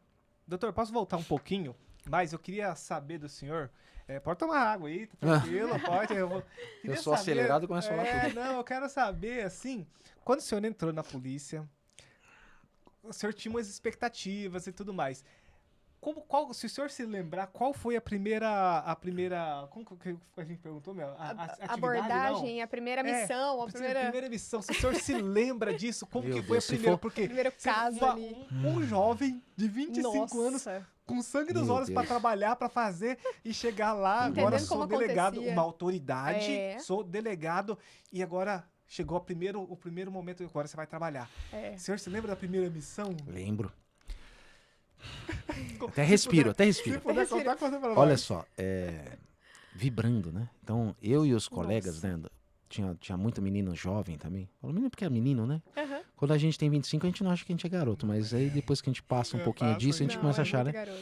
Doutor, posso voltar um pouquinho? Mas eu queria saber do senhor... pode tomar água aí, tá tranquilo, pode. Eu sou acelerado e começo a falar tudo. Não, eu quero saber, assim, quando o senhor entrou na polícia, o senhor tinha umas expectativas e tudo mais. Se o senhor se lembrar, qual foi a primeira como que a gente perguntou, meu? A abordagem, não? A primeira missão, a primeira missão. Se o senhor se lembra disso, como que foi a primeira? Porque primeiro caso ali. Um jovem de 25 anos... com sangue nos olhos para trabalhar, para fazer e chegar lá. Entendendo agora sou delegado, acontecia. Uma autoridade, sou delegado e agora chegou o primeiro momento, agora você vai trabalhar. O senhor se lembra da primeira missão? Lembro. Até respiro. Se puder contar, conta pra nós. Olha só, vibrando, né? Então, eu e os colegas, né? Tinha muito menino jovem também. Falo menino porque é menino, né? Quando a gente tem 25, a gente não acha que a gente é garoto. Mas aí, depois que a gente passa um pouquinho disso, a gente começa a achar, né? Garoto.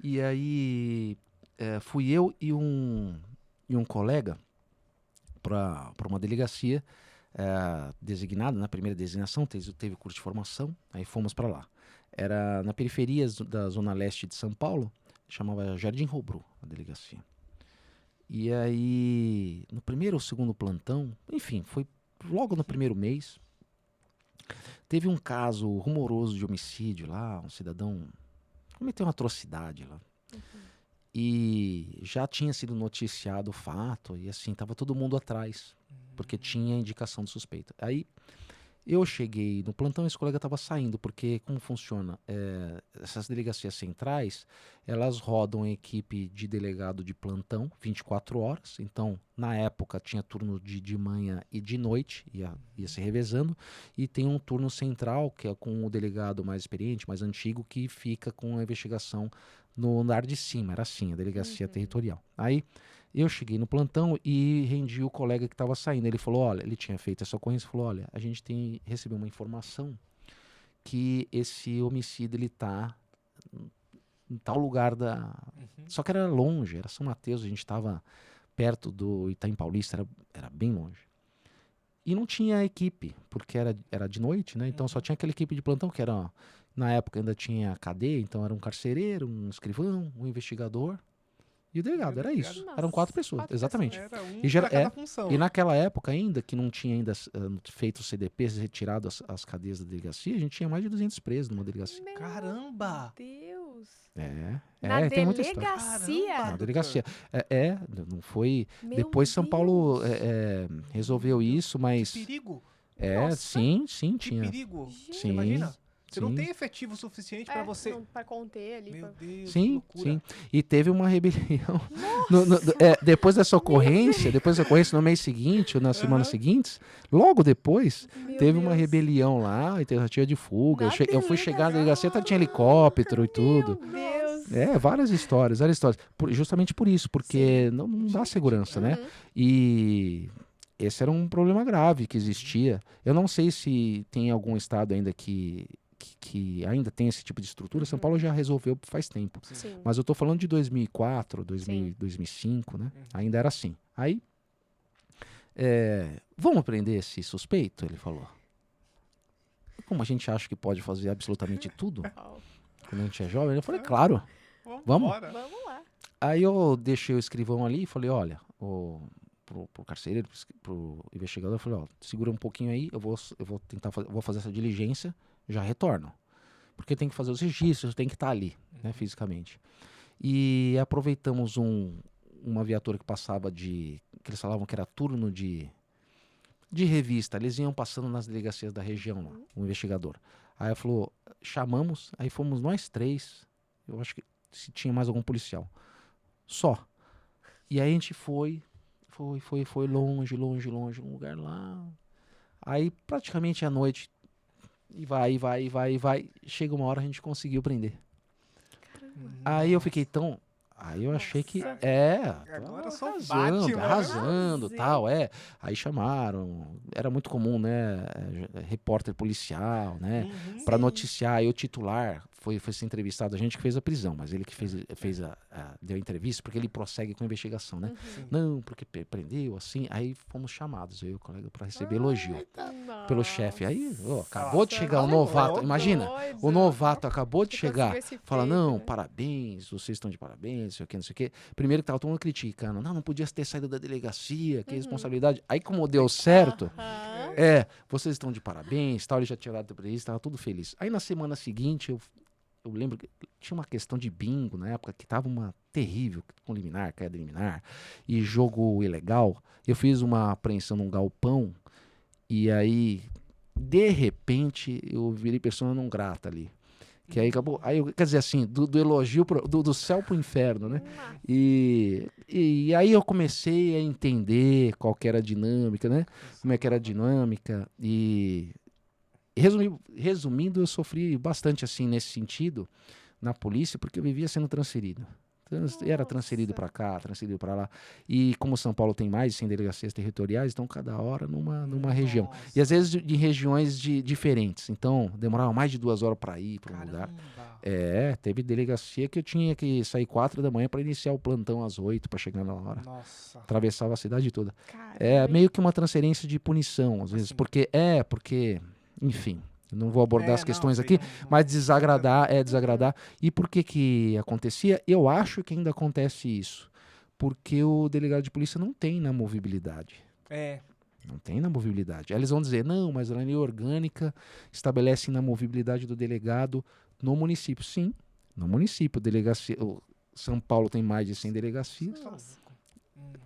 E aí, fui eu e um colega para uma delegacia designada, na primeira designação, teve curso de formação, aí fomos para lá. Era na periferia da zona leste de São Paulo, chamava Jardim Robru, a delegacia. E aí, no primeiro ou segundo plantão, enfim, foi logo no primeiro mês, teve um caso rumoroso de homicídio lá, um cidadão cometeu uma atrocidade lá. E já tinha sido noticiado o fato, e assim, tava todo mundo atrás, porque tinha indicação de suspeita. Aí, eu cheguei no plantão e esse colega estava saindo, porque como funciona? Essas delegacias centrais, elas rodam a equipe de delegado de plantão 24 horas. Então, na época, tinha turno de manhã e de noite, ia se revezando. E tem um turno central, que é com o delegado mais experiente, mais antigo, que fica com a investigação no andar de cima. Era assim, a delegacia territorial. Aí, eu cheguei no plantão e rendi o colega que estava saindo. Ele falou, olha, ele tinha feito essa ocorrência, falou, olha, a gente recebeu uma informação que esse homicídio, ele tá em tal lugar Só que era longe, era São Mateus, a gente estava perto do Itaim Paulista, era bem longe. E não tinha equipe, porque era de noite, né? Então só tinha aquela equipe de plantão, que era, na época ainda tinha cadeia, então era um carcereiro, um escrivão, um investigador. E o delegado, era isso. Nossa, Eram 4 pessoas, exatamente. Era um E pra cada função. E naquela época ainda, que não tinha ainda feito os CDPs, retirado as cadeias da delegacia, a gente tinha mais de 200 presos numa delegacia. Caramba! Deus! Na tem muita história. delegacia? Na delegacia. Não foi... Meu Depois São Deus. Paulo resolveu isso, mas... Que perigo! Sim, Que tinha. perigo! Sim. Imagina? Você não sim. tem efetivo suficiente pra você... Pra conter ali. Meu Deus, que Sim, loucura. sim. E teve uma rebelião. Depois dessa ocorrência, no mês seguinte, ou nas semanas seguintes, logo depois, Meu teve uma Deus. rebelião lá, e tentativa de fuga. Na Eu fui chegar na delegacia. delegacia, tinha helicóptero e tudo. Meu Deus. Várias histórias, várias histórias. Justamente por isso, porque não dá segurança, né? Uhum. E esse era um problema grave que existia. Eu não sei se tem algum estado ainda que ainda tem esse tipo de estrutura. São Paulo já resolveu faz tempo. Sim. Mas eu tô falando de 2004, 2005, né? Ainda era assim. Aí, vamos prender esse suspeito? Ele falou. Como a gente acha que pode fazer absolutamente tudo quando a gente é jovem? Eu falei, claro, vamos. Vambora. Vamos lá. Aí eu deixei o escrivão ali e falei, olha, pro carcereiro, pro investigador, eu falei, ó, segura um pouquinho aí, eu vou tentar vou fazer essa diligência, já retorno. Porque tem que fazer os registros, tem que estar ali, né, fisicamente. E aproveitamos uma viatura que passava que eles falavam que era turno de revista. Eles iam passando nas delegacias da região, lá, o investigador. Aí falou, chamamos, aí fomos nós 3, eu acho que se tinha mais algum policial. Só. E aí a gente foi longe, um lugar lá. Aí praticamente à noite, e vai. Chega uma hora a gente conseguiu prender. Aí eu fiquei tão... Aí eu achei que... Agora eu sou arrasando, Batman, né? arrasando, tal, Aí chamaram, era muito comum, né, repórter policial, né, pra noticiar. Aí o titular foi ser entrevistado, a gente que fez a prisão, mas ele que deu a entrevista, porque ele prossegue com a investigação, né. Não, porque prendeu, assim, aí fomos chamados, eu e o colega, pra receber elogio pelo chefe. Aí, acabou de chegar o novato, imagina, o novato acabou de chegar, fala, não, parabéns, vocês estão de parabéns, não sei o quê. Primeiro que tava todo mundo criticando, não podia ter saído da delegacia, que responsabilidade. Aí como deu certo, vocês estão de parabéns, tal, ele já tinha dado pra eles, tava tudo feliz. Aí na semana seguinte, eu lembro que tinha uma questão de bingo na época, que tava uma terrível, com liminar, queda liminar, e jogo ilegal. Eu fiz uma apreensão num galpão, e aí, de repente, eu virei pessoa não grata ali. Que aí acabou. Aí, quer dizer assim, do elogio, do céu pro inferno, né? E aí eu comecei a entender qual que era a dinâmica, né? Como é que era a dinâmica. E resumindo, eu sofri bastante assim nesse sentido na polícia, porque eu vivia sendo transferido. Era transferido para cá, transferido para lá. E como São Paulo tem mais de 100 delegacias territoriais, então cada hora numa região. E às vezes de regiões diferentes. Então demorava mais de 2 horas para ir para um lugar. Teve delegacia que eu tinha que sair 4 da manhã para iniciar o plantão às 8 para chegar na hora. Nossa. Atravessava a cidade toda. Caramba. Meio que uma transferência de punição, às vezes. Porque, enfim... Eu não vou abordar as questões aqui, mas desagradar. E por que acontecia? Eu acho que ainda acontece isso. Porque o delegado de polícia não tem inamovibilidade. Não tem inamovibilidade. Aí eles vão dizer, não, mas a lei orgânica estabelece inamovibilidade do delegado no município. Sim, no município. São Paulo tem mais de 100 delegacias. Nossa.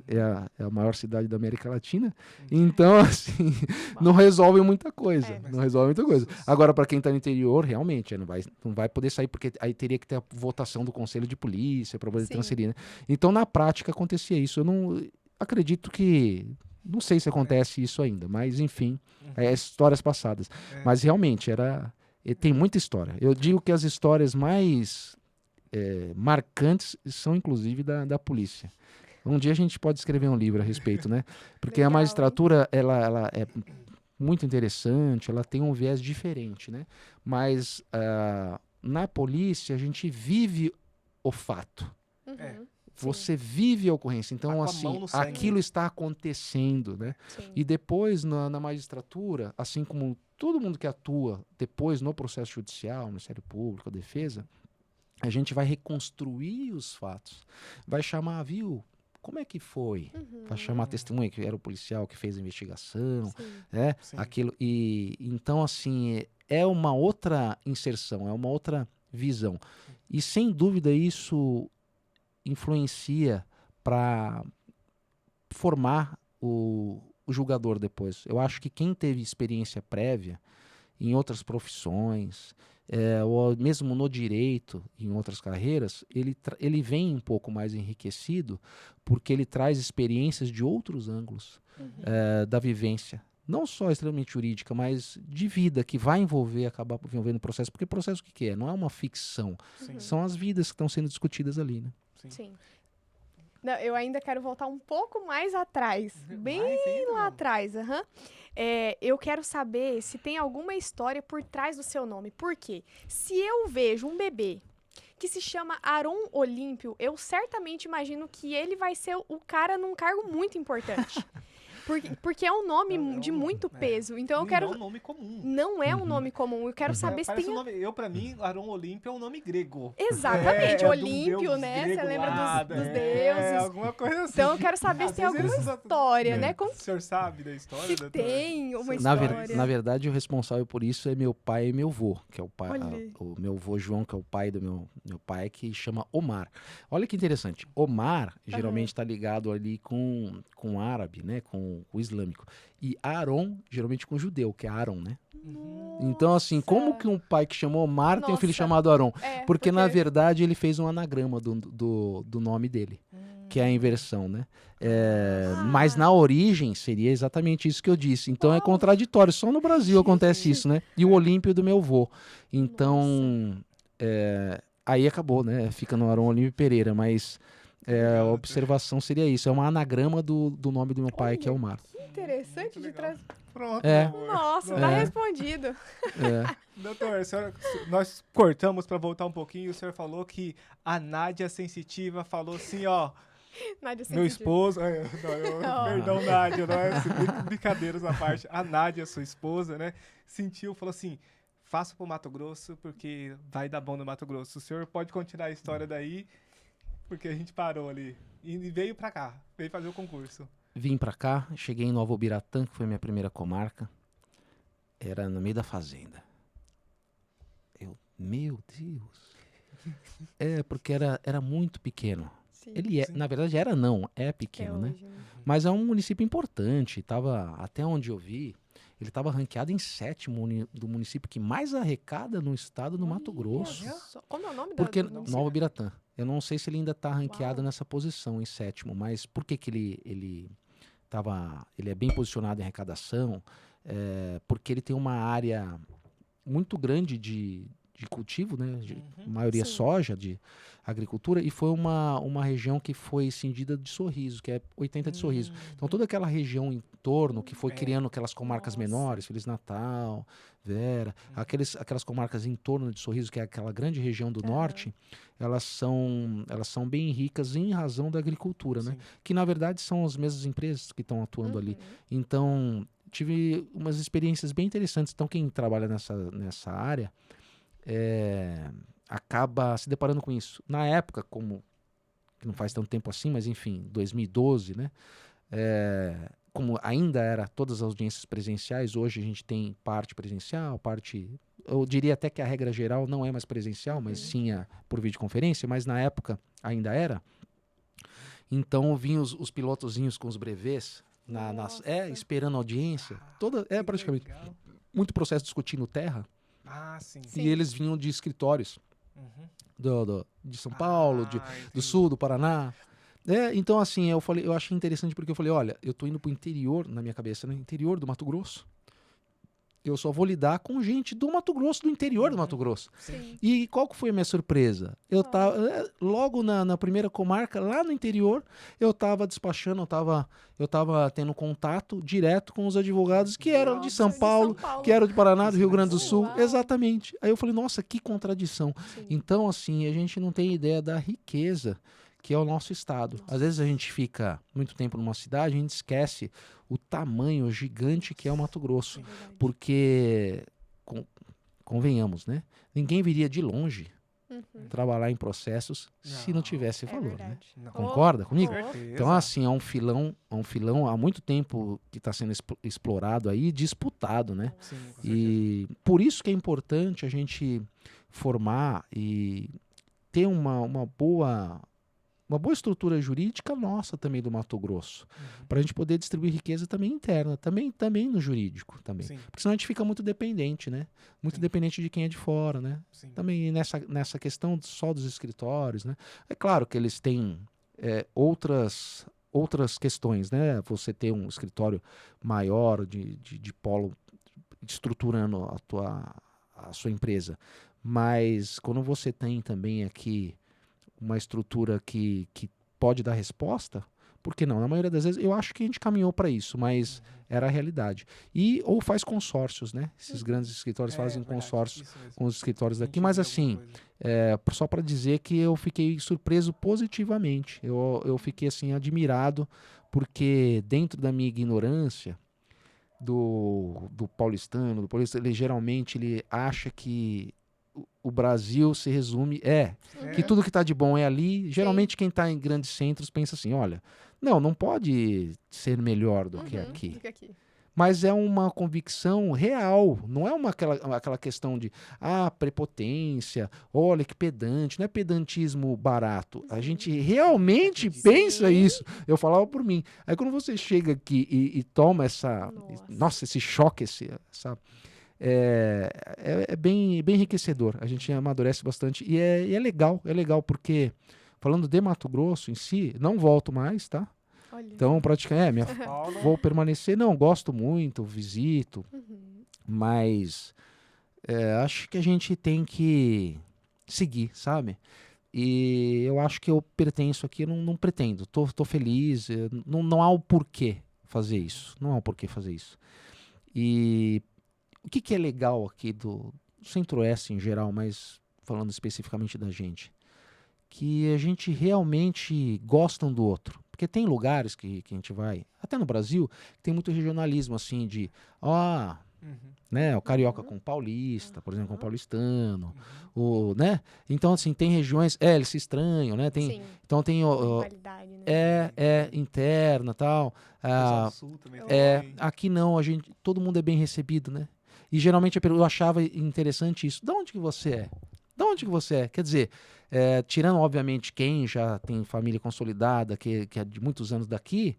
É a maior cidade da América Latina. Então, assim, não resolve muita coisa. Não resolve muita coisa. Agora, para quem está no interior, realmente, não vai poder sair, porque aí teria que ter a votação do Conselho de Polícia para poder transferir, né? Então, na prática, acontecia isso. Eu não acredito que... Não sei se acontece isso ainda, mas, enfim, histórias passadas. Mas, realmente, tem muita história. Eu digo que as histórias mais marcantes são, inclusive, da polícia. Um dia a gente pode escrever um livro a respeito, né? Porque a magistratura, ela é muito interessante, ela tem um viés diferente, né? Mas na polícia a gente vive o fato. Você vive a ocorrência. Então, assim, aquilo está acontecendo, né? E depois, na magistratura, assim como todo mundo que atua depois no processo judicial, Ministério Público, a defesa, a gente vai reconstruir os fatos. Vai chamar, viu? Como é que foi? Vai chamar a testemunha, que era o policial que fez a investigação, né? Aquilo. E então, assim, é uma outra inserção, é uma outra visão. E sem dúvida isso influencia para formar o julgador depois. Eu acho que quem teve experiência prévia em outras profissões, ou mesmo no direito, em outras carreiras, ele vem um pouco mais enriquecido porque ele traz experiências de outros ângulos da vivência. Não só extremamente jurídica, mas de vida, que vai acabar envolvendo o processo. Porque processo o que é? Não é uma ficção. Sim. São as vidas que estão sendo discutidas ali, né? Sim. Não, eu ainda quero voltar um pouco mais atrás. Bem ainda, lá não? atrás. Eu quero saber se tem alguma história por trás do seu nome. Por quê? Se eu vejo um bebê que se chama Aron Olímpio, eu certamente imagino que ele vai ser o cara num cargo muito importante. Porque é um nome de muito peso. Então eu quero... Não é um nome comum. Não é um nome comum. Eu quero saber se Parece tem... um nome, pra mim, Aron Olímpio é um nome grego. Exatamente, de um Olímpio, deus né? grego Você lembra lá, dos né? deuses. Alguma coisa assim. Então eu quero saber se tem Às alguma vezes eles- história, né? O senhor sabe da história? Se tem uma Na, história. na verdade, o responsável por isso é meu pai e meu avô, que é o pai, Olha. o meu avô João, que é o pai do meu pai, que chama Omar. Olha que interessante. Omar geralmente está ligado ali com árabe, né? Com o islâmico. E Aaron, geralmente com judeu, que é Aaron, né? Então, assim, como que um pai que chamou Omar tem um filho Nossa. chamado Aaron? É, Porque, na verdade, ele fez um anagrama do nome dele, que é a inversão, né? Mas na origem seria exatamente isso que eu disse. Então é contraditório. Só no Brasil acontece isso, né? E o Olímpio do meu avô. Então, aí acabou, né? Fica no Aron Olímpio Pereira, mas a observação seria isso. É um anagrama do nome do meu pai, que é Omar. Que interessante de trazer. Pronto, É. meu amor. Nossa, tá respondido. É. Doutor, nós cortamos pra voltar um pouquinho. O senhor falou que a Nádia Sensitiva falou assim, ó. Nádia Meu sensitiva. esposo. Oh. Perdão, Nádia, não é brincadeiras à parte. A Nádia, sua esposa, né? Falou assim: faça pro Mato Grosso, porque vai dar bom no Mato Grosso. O senhor pode continuar a história daí, porque a gente parou ali. E veio pra cá, veio fazer o concurso. Vim pra cá, cheguei em Nova Ubiratã, que foi minha primeira comarca. Era no meio da fazenda. Meu Deus. Porque era muito pequeno. Sim. Na verdade é pequeno, né? Hoje, Mas é um município importante. Até onde eu vi, ele estava ranqueado em 7º do município que mais arrecada no estado do Mato Grosso. Como é o nome Porque do município? Nova Ubiratã. Eu não sei se ele ainda está ranqueado Uau. nessa posição, em 7º, mas por que ele é bem posicionado em arrecadação? Porque ele tem uma área muito grande de cultivo, né? Maioria Sim. soja, de agricultura, e foi uma região que foi cindida de Sorriso, que é 80 de Sorriso. Então toda aquela região em torno que foi criando aquelas comarcas Nossa. menores, Feliz Natal, Vera, aquelas comarcas em torno de Sorriso, que é aquela grande região do norte, elas são bem ricas em razão da agricultura, né? Sim. Que na verdade são as mesmas empresas que estão atuando ali. Então tive umas experiências bem interessantes. Então quem trabalha nessa área acaba se deparando com isso. Na época, que não faz tanto tempo assim, mas enfim, 2012, né? Como ainda era todas as audiências presenciais, hoje a gente tem parte presencial, eu diria até que a regra geral não é mais presencial, mas sim por videoconferência, mas na época ainda era. Então vinham os pilotozinhos com os brevês, esperando a audiência, praticamente Legal. muito processo discutindo terra. Ah, sim. E eles vinham de escritórios de São Paulo, do entendi. Sul, do Paraná. Então, assim, eu achei interessante porque eu falei, olha, eu tô indo pro interior, na minha cabeça, né? Interior do Mato Grosso. Eu só vou lidar com gente do Mato Grosso, do interior do Mato Grosso. Sim. E qual que foi a minha surpresa? Eu tava, logo na primeira comarca, lá no interior, eu tava despachando, eu tava tendo contato direto com os advogados que eram de São Paulo, que eram de Paraná, do Rio Grande do Sul. Uau. Exatamente. Aí eu falei, nossa, que contradição. Sim. Então, assim, a gente não tem ideia da riqueza que é o nosso estado. Às vezes a gente fica muito tempo numa cidade, a gente esquece o tamanho gigante que é o Mato Grosso. Verdade. Porque, convenhamos, né? Ninguém viria de longe trabalhar em processos se não tivesse valor, né? verdade. Não. Concorda comigo? Certeza. Então, assim, é um filão há muito tempo que está sendo explorado aí, disputado, né? Sim, com certeza. E por isso que é importante a gente formar e ter uma boa uma boa estrutura jurídica nossa também do Mato Grosso, para a gente poder distribuir riqueza também interna, também no jurídico também. Sim. Porque senão a gente fica muito dependente, né? Muito Sim. dependente de quem é de fora, né? Sim. Também nessa questão só dos escritórios, né? É claro que eles têm outras questões, né? Você ter um escritório maior de polo estruturando a sua empresa. Mas quando você tem também aqui uma estrutura que pode dar resposta, por que não? Na maioria das vezes, eu acho que a gente caminhou para isso, mas era a realidade. Ou faz consórcios, né? Esses grandes escritórios fazem verdade, consórcios isso mesmo. com os escritórios A daqui, gente mas vê assim, alguma coisa. só para dizer que eu fiquei surpreso positivamente. Eu fiquei assim admirado, porque dentro da minha ignorância do paulistano, ele geralmente ele acha que o Brasil se resume que tudo que está de bom é ali. Geralmente quem está em grandes centros pensa assim, olha, não pode ser melhor do que aqui. Do que aqui. Mas é uma convicção real, não é aquela questão de prepotência, olha que pedante, não é pedantismo barato. A gente realmente pensa isso. Eu falava por mim. Aí quando você chega aqui e toma esse choque, é bem enriquecedor. A gente amadurece bastante e é legal porque falando de Mato Grosso em si, não volto mais, tá? Olha. Então, praticamente, vou permanecer. Não, gosto muito, visito, mas acho que a gente tem que seguir, sabe? E eu acho que eu pertenço aqui, não pretendo. Tô feliz, não há o porquê fazer isso. Não há o porquê fazer isso. E o que é legal aqui do Centro-Oeste em geral, mas falando especificamente da gente? Que a gente realmente gosta um do outro. Porque tem lugares que a gente vai, até no Brasil, que tem muito regionalismo, assim, né, o carioca com o paulista, por exemplo, com o paulistano, né? Então, assim, tem regiões, eles se estranham, né? Sim. Então tem Rivalidade, né? interna, tal. Pessoal do Sul também Aqui não, todo mundo é bem recebido, né? E geralmente eu achava interessante isso. De onde que você é? De onde que você é? Quer dizer, tirando, obviamente, quem já tem família consolidada, que é de muitos anos daqui,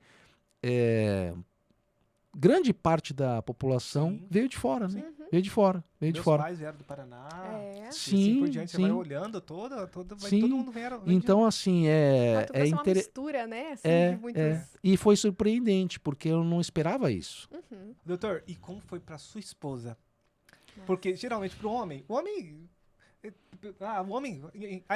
grande parte da população veio de fora, né? Veio de fora. Meus pais vieram do Paraná. Sim, e assim por diante, sim. você vai olhando todo mundo vem Então, assim, Mato Grosso é uma mistura, né? Assim, de muitos... E foi surpreendente, porque eu não esperava isso. Doutor, e como foi pra sua esposa? Porque, geralmente, pro homem, o homem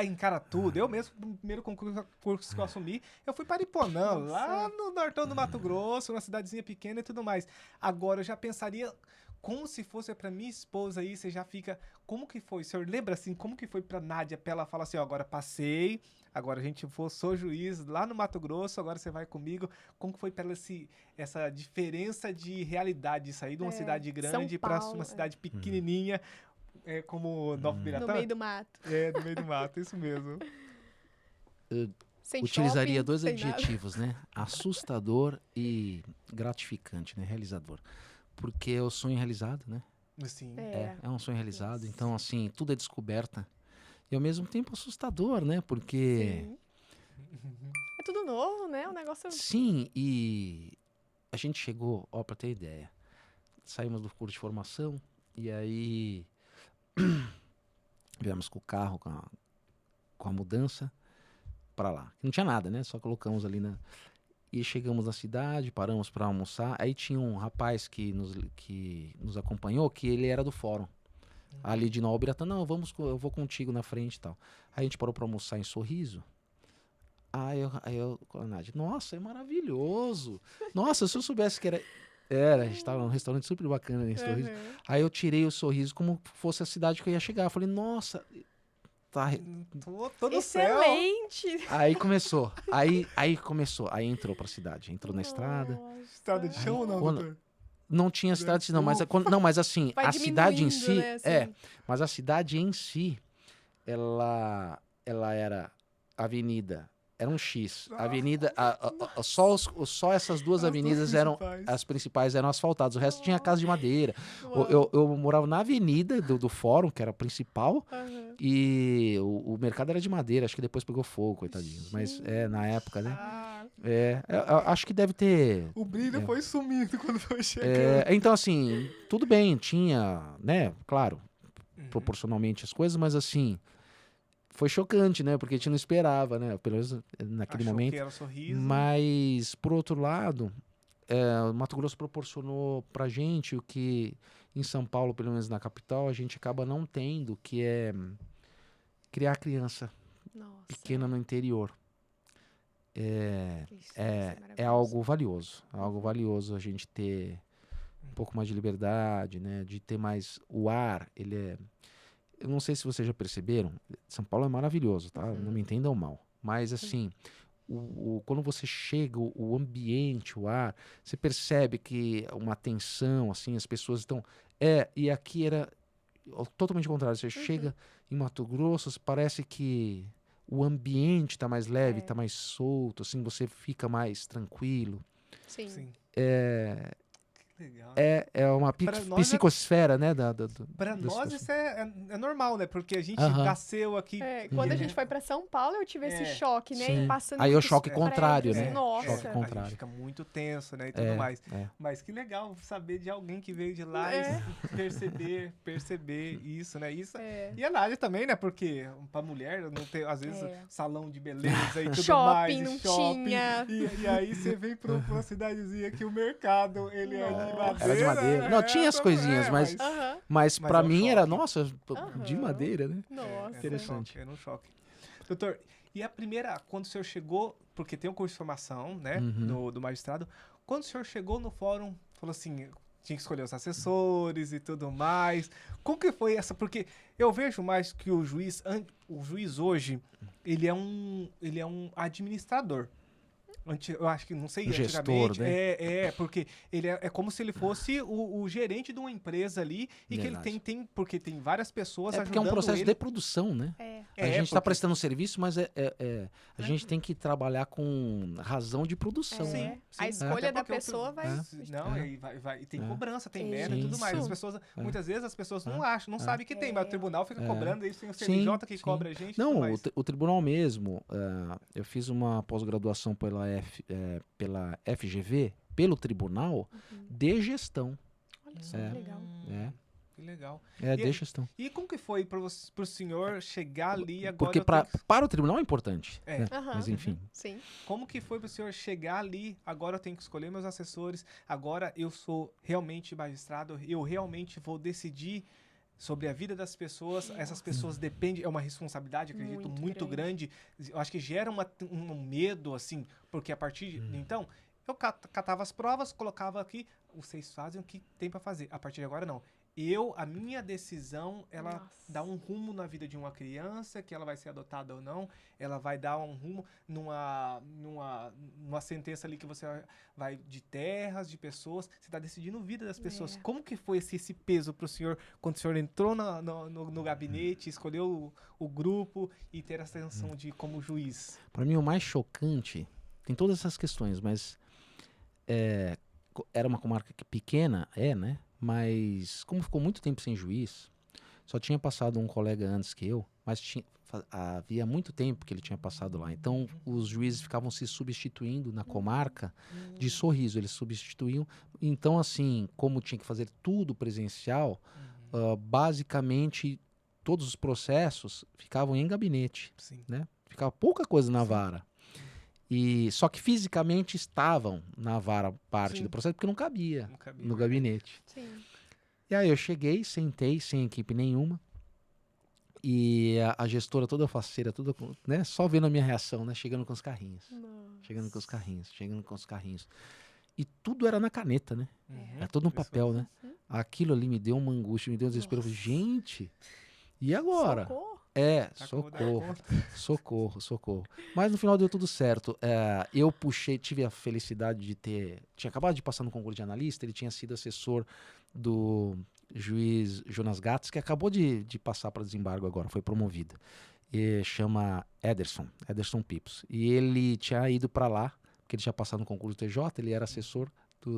encara tudo. Eu mesmo, no primeiro concurso que eu assumi, eu fui para Iponã, lá no nortão do Mato Grosso, uma cidadezinha pequena e tudo mais. Agora, eu já pensaria como se fosse pra minha esposa aí, você já fica... Como que foi? O senhor lembra, assim, como que foi pra Nádia, pra ela falar assim, agora passei, agora sou juiz lá no Mato Grosso, agora você vai comigo. Como que foi pra ela essa diferença de realidade, sair de uma cidade grande pra uma cidade pequenininha, como Nova Biratã? No meio do mato. No meio do mato, isso mesmo. Sem Utilizaria shopping, dois sem adjetivos, né? Assustador e gratificante, né? Realizador. Porque é o sonho realizado, né? Sim. É um sonho realizado. Então, assim, tudo é descoberta. E ao mesmo tempo assustador, né? Porque... Sim. É tudo novo, né? O negócio... Sim, e a gente chegou, pra ter ideia, saímos do curso de formação e aí viemos com o carro, com a mudança pra lá. Não tinha nada, né? Só colocamos ali E chegamos na cidade, paramos para almoçar. Aí tinha um rapaz que nos acompanhou, que ele era do fórum. Ali de Nova Biratã, não, eu vou contigo na frente e tal. Aí a gente parou para almoçar em Sorriso. Aí eu com a Nádia, nossa, é maravilhoso. Nossa, se eu soubesse que a gente estava num restaurante super bacana em Sorriso. Aí eu tirei o Sorriso como fosse a cidade que eu ia chegar. Eu falei, nossa... Tô no céu. Excelente! Aí começou. Aí entrou pra cidade. Entrou na estrada. Estrada de chão ou não, doutor? Não tinha cidade, não. Mas assim, Vai a cidade em si... diminuindo, né, assim. Mas a cidade em si, ela era avenida Era um X. Nossa. Avenida, só essas duas As avenidas duas eram principais. as principais, eram asfaltadas. O resto tinha casa de madeira. Uau. Eu morava na avenida do fórum, que era a principal, Aham. e o mercado era de madeira. Acho que depois pegou fogo, coitadinhos. Mas na época, né? Ah, Eu acho que deve ter. o brilho foi sumindo quando foi chegando. Então, assim, tudo bem, tinha, né? Claro, Uhum. proporcionalmente as coisas, mas assim. Foi chocante, né? Porque a gente não esperava, né? Pelo menos naquele Achou momento. que era um sorriso. Mas, por outro lado, o Mato Grosso proporcionou pra gente o que em São Paulo, pelo menos na capital, a gente acaba não tendo, que é criar criança Nossa. pequena no interior. Isso deve ser É maravilhoso. algo valioso. É algo valioso a gente ter um pouco mais de liberdade, né? De ter mais o ar, ele é... Eu não sei se vocês já perceberam, São Paulo é maravilhoso, tá? Não me entendam mal. Mas, assim, quando você chega, o ambiente, o ar, você percebe que uma tensão, assim, as pessoas estão... E aqui era totalmente contrário. Você chega em Mato Grosso, parece que o ambiente está mais leve, está mais solto, assim, você fica mais tranquilo. Sim. Sim. Que legal. É uma Pra nós psicosfera, né? Pra da nós situação. isso é normal, né? Porque a gente Aham. nasceu aqui. Quando a gente foi pra São Paulo, eu tive esse choque, né? Sim. E passando Aí é o muitos choque prédios, contrário, né? Nossa. Choque A contrário. gente fica muito tenso, né? E tudo mais. Mas que legal saber de alguém que veio de lá e perceber isso, né? Isso. E a Nádia também, né? Porque pra mulher não tem, às vezes, salão de beleza e tudo Shopping, mais. não Shopping. tinha. E aí você vem pra uma cidadezinha que o mercado, ele é de madeira. Era de madeira. Não, tinha as coisinhas, mas Aham. Mas Mas pra é um mim era, choque. nossa, de Aham. madeira, né? Nossa. Interessante. Era um choque. Doutor, e a primeira, quando o senhor chegou, porque tem um curso de formação, né, do magistrado, quando o senhor chegou no fórum, falou assim, tinha que escolher os assessores e tudo mais, como que foi essa? Porque eu vejo mais que o juiz hoje, ele é um administrador. Eu acho que, não sei, O gestor, antigamente, né? porque ele é como se ele fosse o gerente de uma empresa ali e Verdade. que ele tem, porque tem várias pessoas É porque é ajudando um processo ele. de produção, né? A gente está porque- prestando serviço, mas a gente tem que trabalhar com razão de produção. É. Né? A escolha Até da porque pessoa vai... Não, e tem cobrança, tem meta e Isso. tudo mais. As pessoas, muitas vezes as pessoas não acham, não sabem que tem, É. mas o tribunal fica cobrando, isso tem o Sim, CNJ que sim. cobra a gente e tudo Não, mais. o tribunal mesmo, eu fiz uma pós-graduação pela FGV, pelo tribunal, de gestão. Olha só, É. que legal. Que legal. De gestão. E como que foi pro senhor chegar ali agora? Porque para o tribunal é importante. É. Né? Aham. Mas enfim. Sim. Como que foi pro senhor chegar ali, agora eu tenho que escolher meus assessores, agora eu sou realmente magistrado, eu realmente vou decidir sobre a vida das pessoas, essas pessoas dependem, é uma responsabilidade, acredito, muito grande. Eu acho que gera um medo, assim, porque a partir de... Então, eu catava as provas, colocava aqui, vocês fazem o que tem pra fazer. A partir de agora, não. A minha decisão, ela Nossa. dá um rumo na vida de uma criança, que ela vai ser adotada ou não, ela vai dar um rumo numa sentença ali que você vai de terras, de pessoas, você está decidindo a vida das pessoas. Como que foi esse peso para o senhor, quando o senhor entrou no gabinete, escolheu o grupo e ter essa atenção de como juiz? Para mim, o mais chocante, tem todas essas questões, mas era uma comarca pequena, né? Mas como ficou muito tempo sem juiz, só tinha passado um colega antes que eu, mas havia muito tempo que ele tinha passado lá. Então, os juízes ficavam se substituindo na comarca de Sorriso. Eles substituíam. Então, assim, como tinha que fazer tudo presencial, basicamente todos os processos ficavam em gabinete. Sim. Né? Ficava pouca coisa na vara. Só que fisicamente estavam na vara parte do processo, porque não cabia no gabinete. Sim. E aí eu cheguei, sentei, sem equipe nenhuma. E a gestora toda faceira, toda, né, só vendo a minha reação, né? Chegando com os carrinhos. Chegando com os carrinhos. E tudo era na caneta, né? Era tudo no papel, né? Aquilo ali me deu uma angústia, me deu um desespero. Eu falei, gente, e agora? Socorro. Socorro. Mas no final deu tudo certo. Eu tive a felicidade de tinha acabado de passar no concurso de analista, ele tinha sido assessor do juiz Jonas Gattes, que acabou de passar para desembargo agora, foi promovido. chama Ederson Pipos. E ele tinha ido para lá, porque ele tinha passado no concurso do TJ, ele era assessor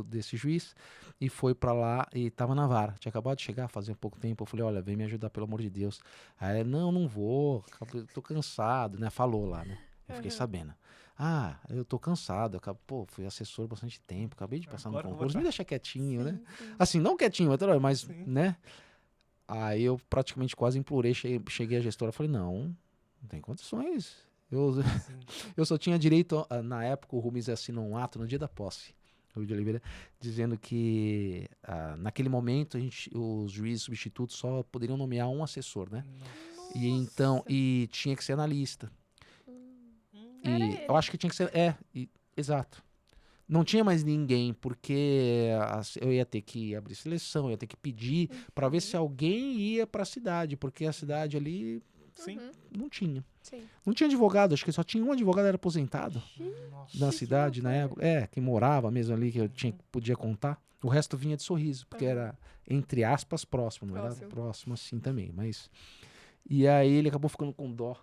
desse juiz, e foi para lá e estava na vara. Tinha acabado de chegar, fazia pouco tempo. Eu falei, olha, vem me ajudar, pelo amor de Deus. Aí ele, não vou, tô cansado, né? Falou lá, né? Eu fiquei sabendo. Eu tô cansado, fui assessor bastante tempo, acabei de passar no concurso, me deixa quietinho, né? Sim. Assim, não quietinho, mas, Sim. né? Aí eu praticamente quase implorei, cheguei à gestora, falei, não tem condições. Eu só tinha direito, na época o Rubens assinou um ato no dia da posse, Rui de Oliveira, dizendo que naquele momento os juízes substitutos só poderiam nomear um assessor, né? E tinha que ser analista. Era E ele. eu acho que tinha que ser. Exato. Não tinha mais ninguém, porque eu ia ter que abrir seleção, eu ia ter que pedir para ver se alguém ia para a cidade, porque a cidade ali Sim. não tinha. Sim. Não tinha advogado, acho que só tinha um advogado, era aposentado Nossa. na cidade na época. Que morava mesmo ali, que eu podia contar. O resto vinha de Sorriso, porque era, entre aspas, próximo, não era próximo assim também. Mas. E aí ele acabou ficando com dó.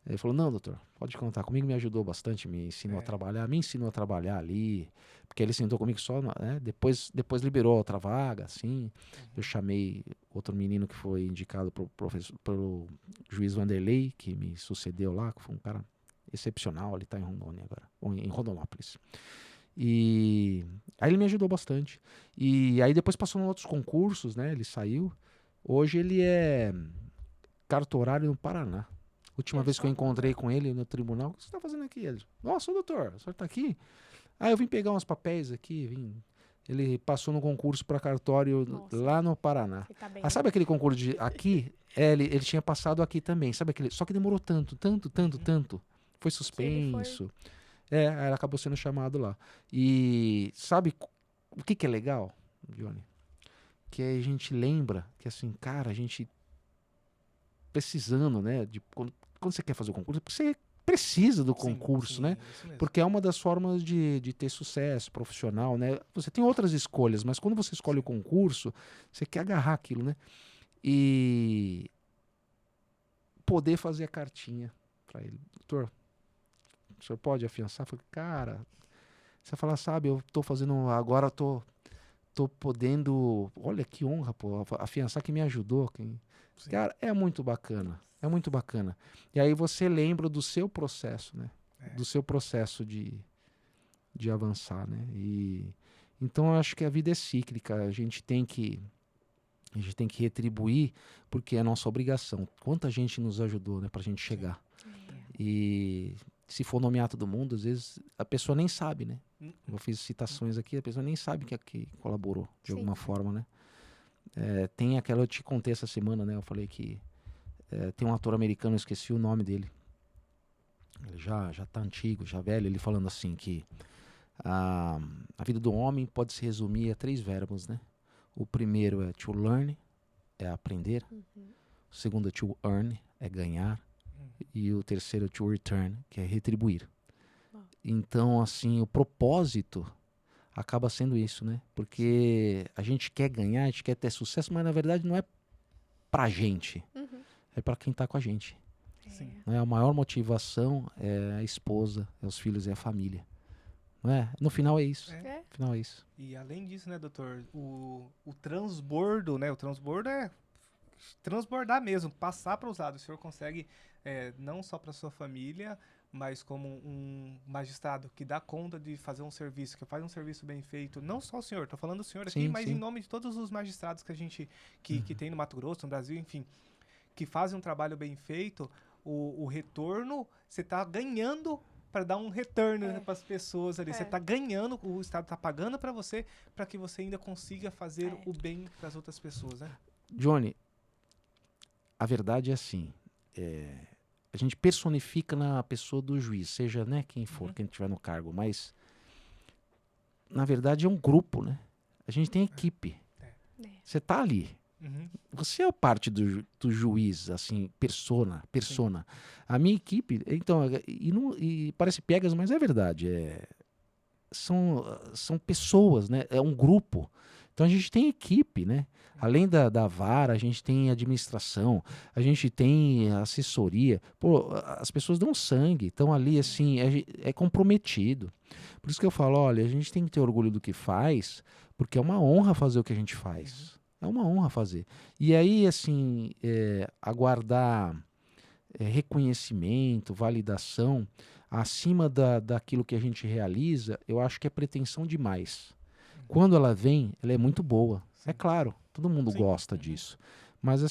Ele falou, não, doutor, pode contar comigo, me ajudou bastante, me ensinou a trabalhar, ali, porque ele sentou comigo só, né? Depois liberou outra vaga, assim. Eu chamei outro menino que foi indicado pelo juiz Vanderlei, que me sucedeu lá, que foi um cara excepcional, ele está em Rondônia agora, ou em Rondonópolis. E aí ele me ajudou bastante. E aí depois passou em outros concursos, né? Ele saiu. Hoje ele é cartorário no Paraná. Última vez que eu encontrei com ele no tribunal, o que você está fazendo aqui? Ele, nossa, doutor, o senhor está aqui? Eu vim pegar uns papéis aqui, Ele passou no concurso para cartório lá no Paraná. Sabe aquele concurso de aqui? Ele tinha passado aqui também, sabe aquele? Só que demorou tanto. Foi suspenso. Aí acabou sendo chamado lá. E sabe o que é legal, Johnny? Que a gente lembra que assim, cara, a gente precisando, né, de quando você quer fazer o concurso, você precisa do concurso, né? Porque é uma das formas de ter sucesso profissional, né? Você tem outras escolhas, mas quando você escolhe o concurso, você quer agarrar aquilo, né? E poder fazer a cartinha para ele. Doutor, o senhor pode afiançar? Eu falei, cara, você fala, sabe, eu tô fazendo, agora tô podendo, olha que honra, pô, afiançar que me ajudou. Cara, é muito bacana. É muito bacana. E aí você lembra do seu processo, né? Do seu processo de avançar, né? E então eu acho que a vida é cíclica. A gente tem que retribuir, porque é nossa obrigação. Quanta gente nos ajudou, né, pra gente chegar. E se for nomear todo mundo, às vezes a pessoa nem sabe, né? Eu fiz citações aqui, a pessoa nem sabe que colaborou de alguma forma, né? Tem aquela, eu te contei essa semana, né? Eu falei que tem um ator americano, eu esqueci o nome dele. Ele já tá antigo, já velho, ele falando assim que a vida do homem pode se resumir a 3 verbos, né? O primeiro é to learn, é aprender. O segundo é to earn, é ganhar. E o terceiro é to return, que é retribuir. Então, assim, o propósito acaba sendo isso, né? Porque a gente quer ganhar, a gente quer ter sucesso, mas na verdade não é pra gente. É pra quem tá com a gente. Né? A maior motivação é a esposa, é os filhos, é a família. Não é? No final é isso. No final é isso. E além disso, né, doutor, o transbordo, né? O transbordo é transbordar mesmo, passar para os lados. O senhor consegue, não só para sua família, mas como um magistrado que dá conta de fazer um serviço, que faz um serviço bem feito, não só o senhor, tô falando do senhor aqui, mas em nome de todos os magistrados que a gente, que tem no Mato Grosso, no Brasil, enfim, que fazem um trabalho bem feito, o retorno, você tá ganhando para dar um retorno para as pessoas ali. Você tá ganhando, o Estado tá pagando para você, para que você ainda consiga fazer o bem para as outras pessoas, né? Johnny, a verdade é assim, a gente personifica na pessoa do juiz, seja, né, quem for, quem estiver no cargo, mas na verdade é um grupo, né? A gente tem equipe. Você tá ali. Você é parte do juiz, assim, persona. A minha equipe, então, e parece piegas, mas é verdade. São pessoas, né? É um grupo. Então a gente tem equipe, né? Além da vara, a gente tem administração, a gente tem assessoria. Pô, as pessoas dão sangue, estão ali assim, é comprometido. Por isso que eu falo, olha, a gente tem que ter orgulho do que faz, porque é uma honra fazer o que a gente faz. É uma honra fazer. E aí, assim, aguardar reconhecimento, validação, acima daquilo que a gente realiza, eu acho que é pretensão demais. Quando ela vem, ela é muito boa. Sim. É claro, todo mundo Sim. gosta disso. Mas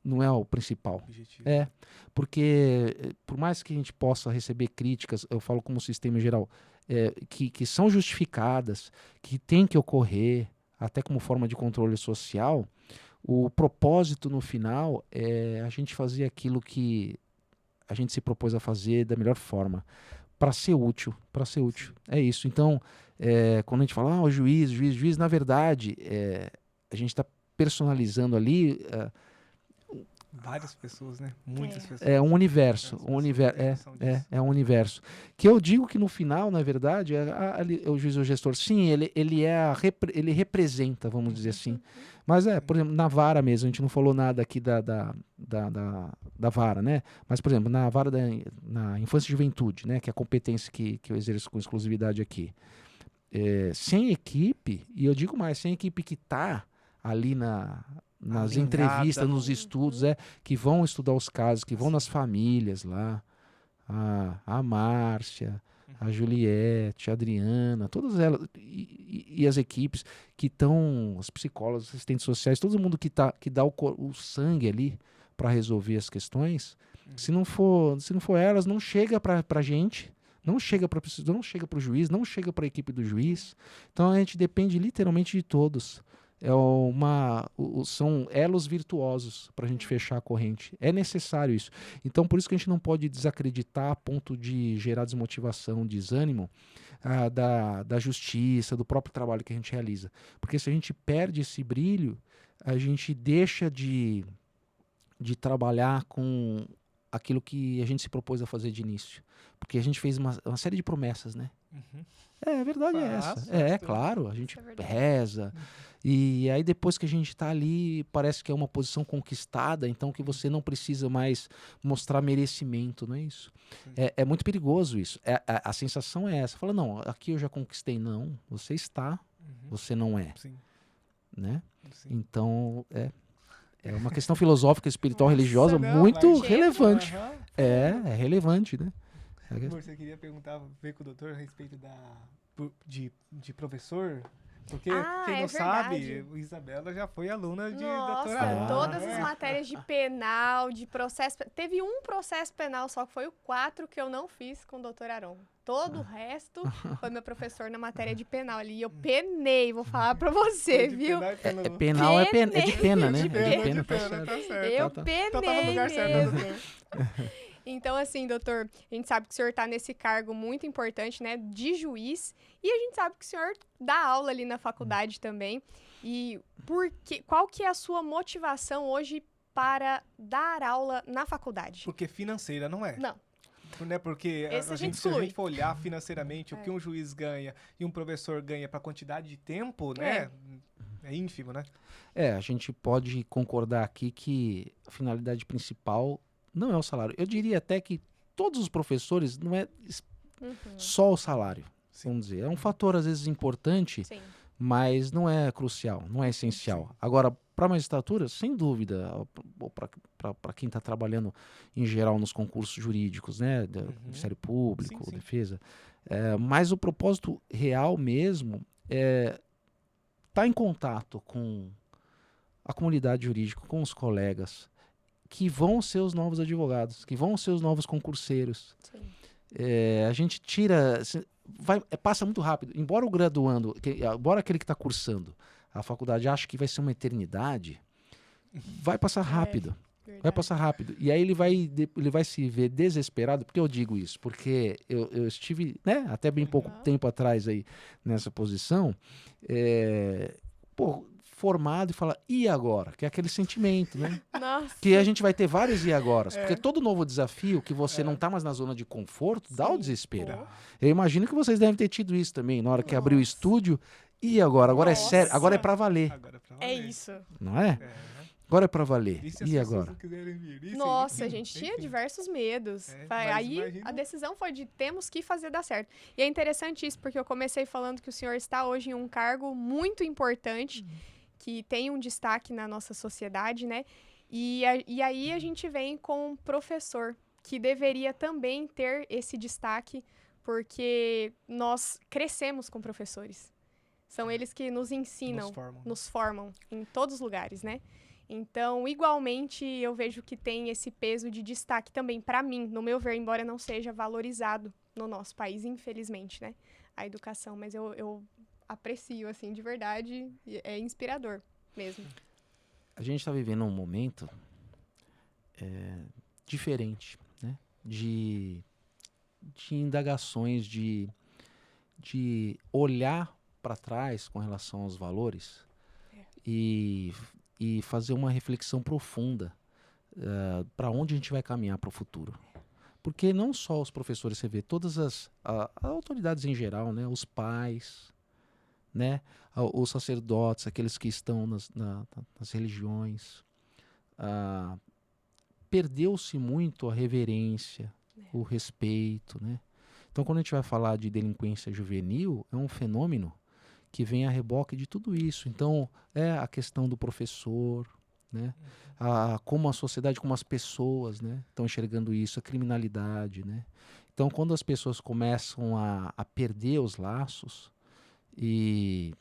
não é o principal. Objetivo. Porque por mais que a gente possa receber críticas, eu falo como sistema geral, que são justificadas, que tem que ocorrer, até como forma de controle social, o propósito no final é a gente fazer aquilo que a gente se propôs a fazer da melhor forma, para ser útil, É isso. Então, quando a gente fala, o juiz, na verdade, a gente está personalizando ali Várias pessoas, né? Muitas pessoas. é um universo, As pessoas têm noção disso. é um universo. Que eu digo que no final, na verdade, o juiz ou gestor, sim, ele representa, vamos dizer assim. Mas por exemplo, na vara mesmo, a gente não falou nada aqui da vara, né? Mas, por exemplo, na vara na infância e juventude, né? Que é a competência que eu exerço com exclusividade aqui. Sem equipe, e eu digo mais, sem equipe que está ali nas Alinhada entrevistas, nos no- estudos, que vão estudar os casos, que vão nas famílias lá, a Márcia, a Juliette, a Adriana, todas elas, e as equipes que estão, os psicólogos, assistentes sociais, todo mundo que dá o sangue ali para resolver as questões, se não for elas, não chega para a gente, não chega para o juiz, não chega para a equipe do juiz. Então a gente depende literalmente de todos. São elos virtuosos para a gente fechar a corrente. É necessário isso. Então, por isso que a gente não pode desacreditar a ponto de gerar desmotivação, desânimo da justiça, do próprio trabalho que a gente realiza. Porque se a gente perde esse brilho, a gente deixa de trabalhar com aquilo que a gente se propôs a fazer de início. Porque a gente fez uma série de promessas, né? Uhum. A verdade é essa. Faz Claro, a gente Isso é verdade. reza. E aí depois que a gente tá ali, parece que é uma posição conquistada, então que você não precisa mais mostrar merecimento, não é isso? É muito perigoso isso. A sensação é essa. Fala, não, aqui eu já conquistei. Não, você está, você não é, Sim, né? sim. Então, é uma questão filosófica, espiritual, religiosa não, muito mas- relevante. Aham. É relevante, né? Amor, você queria ver com o doutor a respeito de professor? Porque quem é não sabe, verdade. o Isabela já foi aluna de Nossa, doutorado. todas as matérias de penal, de processo. Teve um processo penal só, que foi o 4 que eu não fiz com o doutor Aron. Todo o resto foi meu professor na matéria de penal ali. E eu penei, vou falar pra você, De viu? penal e pena no- Penal é de pena, né? De É de pena, pena, tá certo. tá certo. Eu tá. penei Então tá no lugar certo, mesmo. doutor. Então, assim, doutor, a gente sabe que o senhor está nesse cargo muito importante, né, de juiz, e a gente sabe que o senhor dá aula ali na faculdade também. E qual que é a sua motivação hoje para dar aula na faculdade? Porque financeira não é. Não. Né? Porque Esse a gente se a exclui. gente for olhar financeiramente o que um juiz ganha e um professor ganha para quantidade de tempo, né? É ínfimo, né? A gente pode concordar aqui que a finalidade principal não é o salário. Eu diria até que todos os professores não é só o salário, vamos dizer. É um fator, às vezes, importante, Sim. mas não é crucial, não é essencial. Agora, para a magistratura, sem dúvida, ou para quem está trabalhando em geral nos concursos jurídicos, né, do Ministério Público, Sim. Defesa, mas o propósito real mesmo é estar em contato com a comunidade jurídica, com os colegas, que vão ser os novos advogados, que vão ser os novos concurseiros. Sim. A gente tira... passa muito rápido. Embora o graduando, embora aquele que está cursando a faculdade ache que vai ser uma eternidade, vai passar rápido. Verdade. Vai passar rápido. E aí ele vai se ver desesperado. Por que eu digo isso? Porque eu estive, né, até bem pouco tempo atrás aí nessa posição, formado e fala, e agora? Que é aquele sentimento, né? Nossa. Que a gente vai ter vários e agoras. Porque todo novo desafio que você não tá mais na zona de conforto, dá o desespero. Pô. Eu imagino que vocês devem ter tido isso também, na hora que abriu o estúdio E agora? Agora é Nossa. sério, agora é pra valer, Agora é pra É valer. isso. não é? É. Agora é pra valer. E se as E pessoas agora? não quiserem vir? Isso, Nossa, a enfim, gente tinha enfim. diversos medos. É, Vai- mas Aí imagina- a decisão foi de temos que fazer dar certo. E é interessante isso, porque eu comecei falando que o senhor está hoje em um cargo muito importante, que tem um destaque na nossa sociedade, né? E aí a gente vem com um professor, que deveria também ter esse destaque, porque nós crescemos com professores. São eles que nos ensinam, Nos formam. nos formam em todos os lugares, né? Então, igualmente, eu vejo que tem esse peso de destaque também para mim, no meu ver, embora não seja valorizado no nosso país, infelizmente, né? A educação, mas eu aprecio, assim, de verdade, e é inspirador mesmo. A gente está vivendo um momento diferente, né? De indagações, de olhar para trás com relação aos valores e fazer uma reflexão profunda para onde a gente vai caminhar para o futuro. Porque não só os professores, você vê, todas as autoridades em geral, né? Os pais, né? Os sacerdotes, aqueles que estão nas religiões, perdeu-se muito a reverência, o respeito, né? Então, quando a gente vai falar de delinquência juvenil, é um fenômeno que vem a reboque de tudo isso. Então, é a questão do professor, né? Como a sociedade, como as pessoas, né, estão enxergando isso, a criminalidade, né? Então, quando as pessoas começam a perder os laços e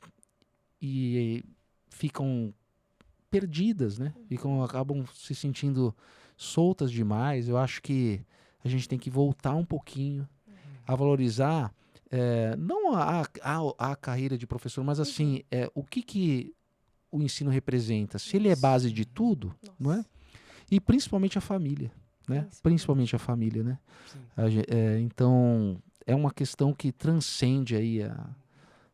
ficam perdidas, né? Acabam se sentindo soltas demais. Eu acho que a gente tem que voltar um pouquinho a valorizar não a carreira de professor, mas assim, o que o ensino representa. Se ele é base de tudo, não é? E principalmente a família, né? Principalmente a família, né? Sim. Então, é uma questão que transcende aí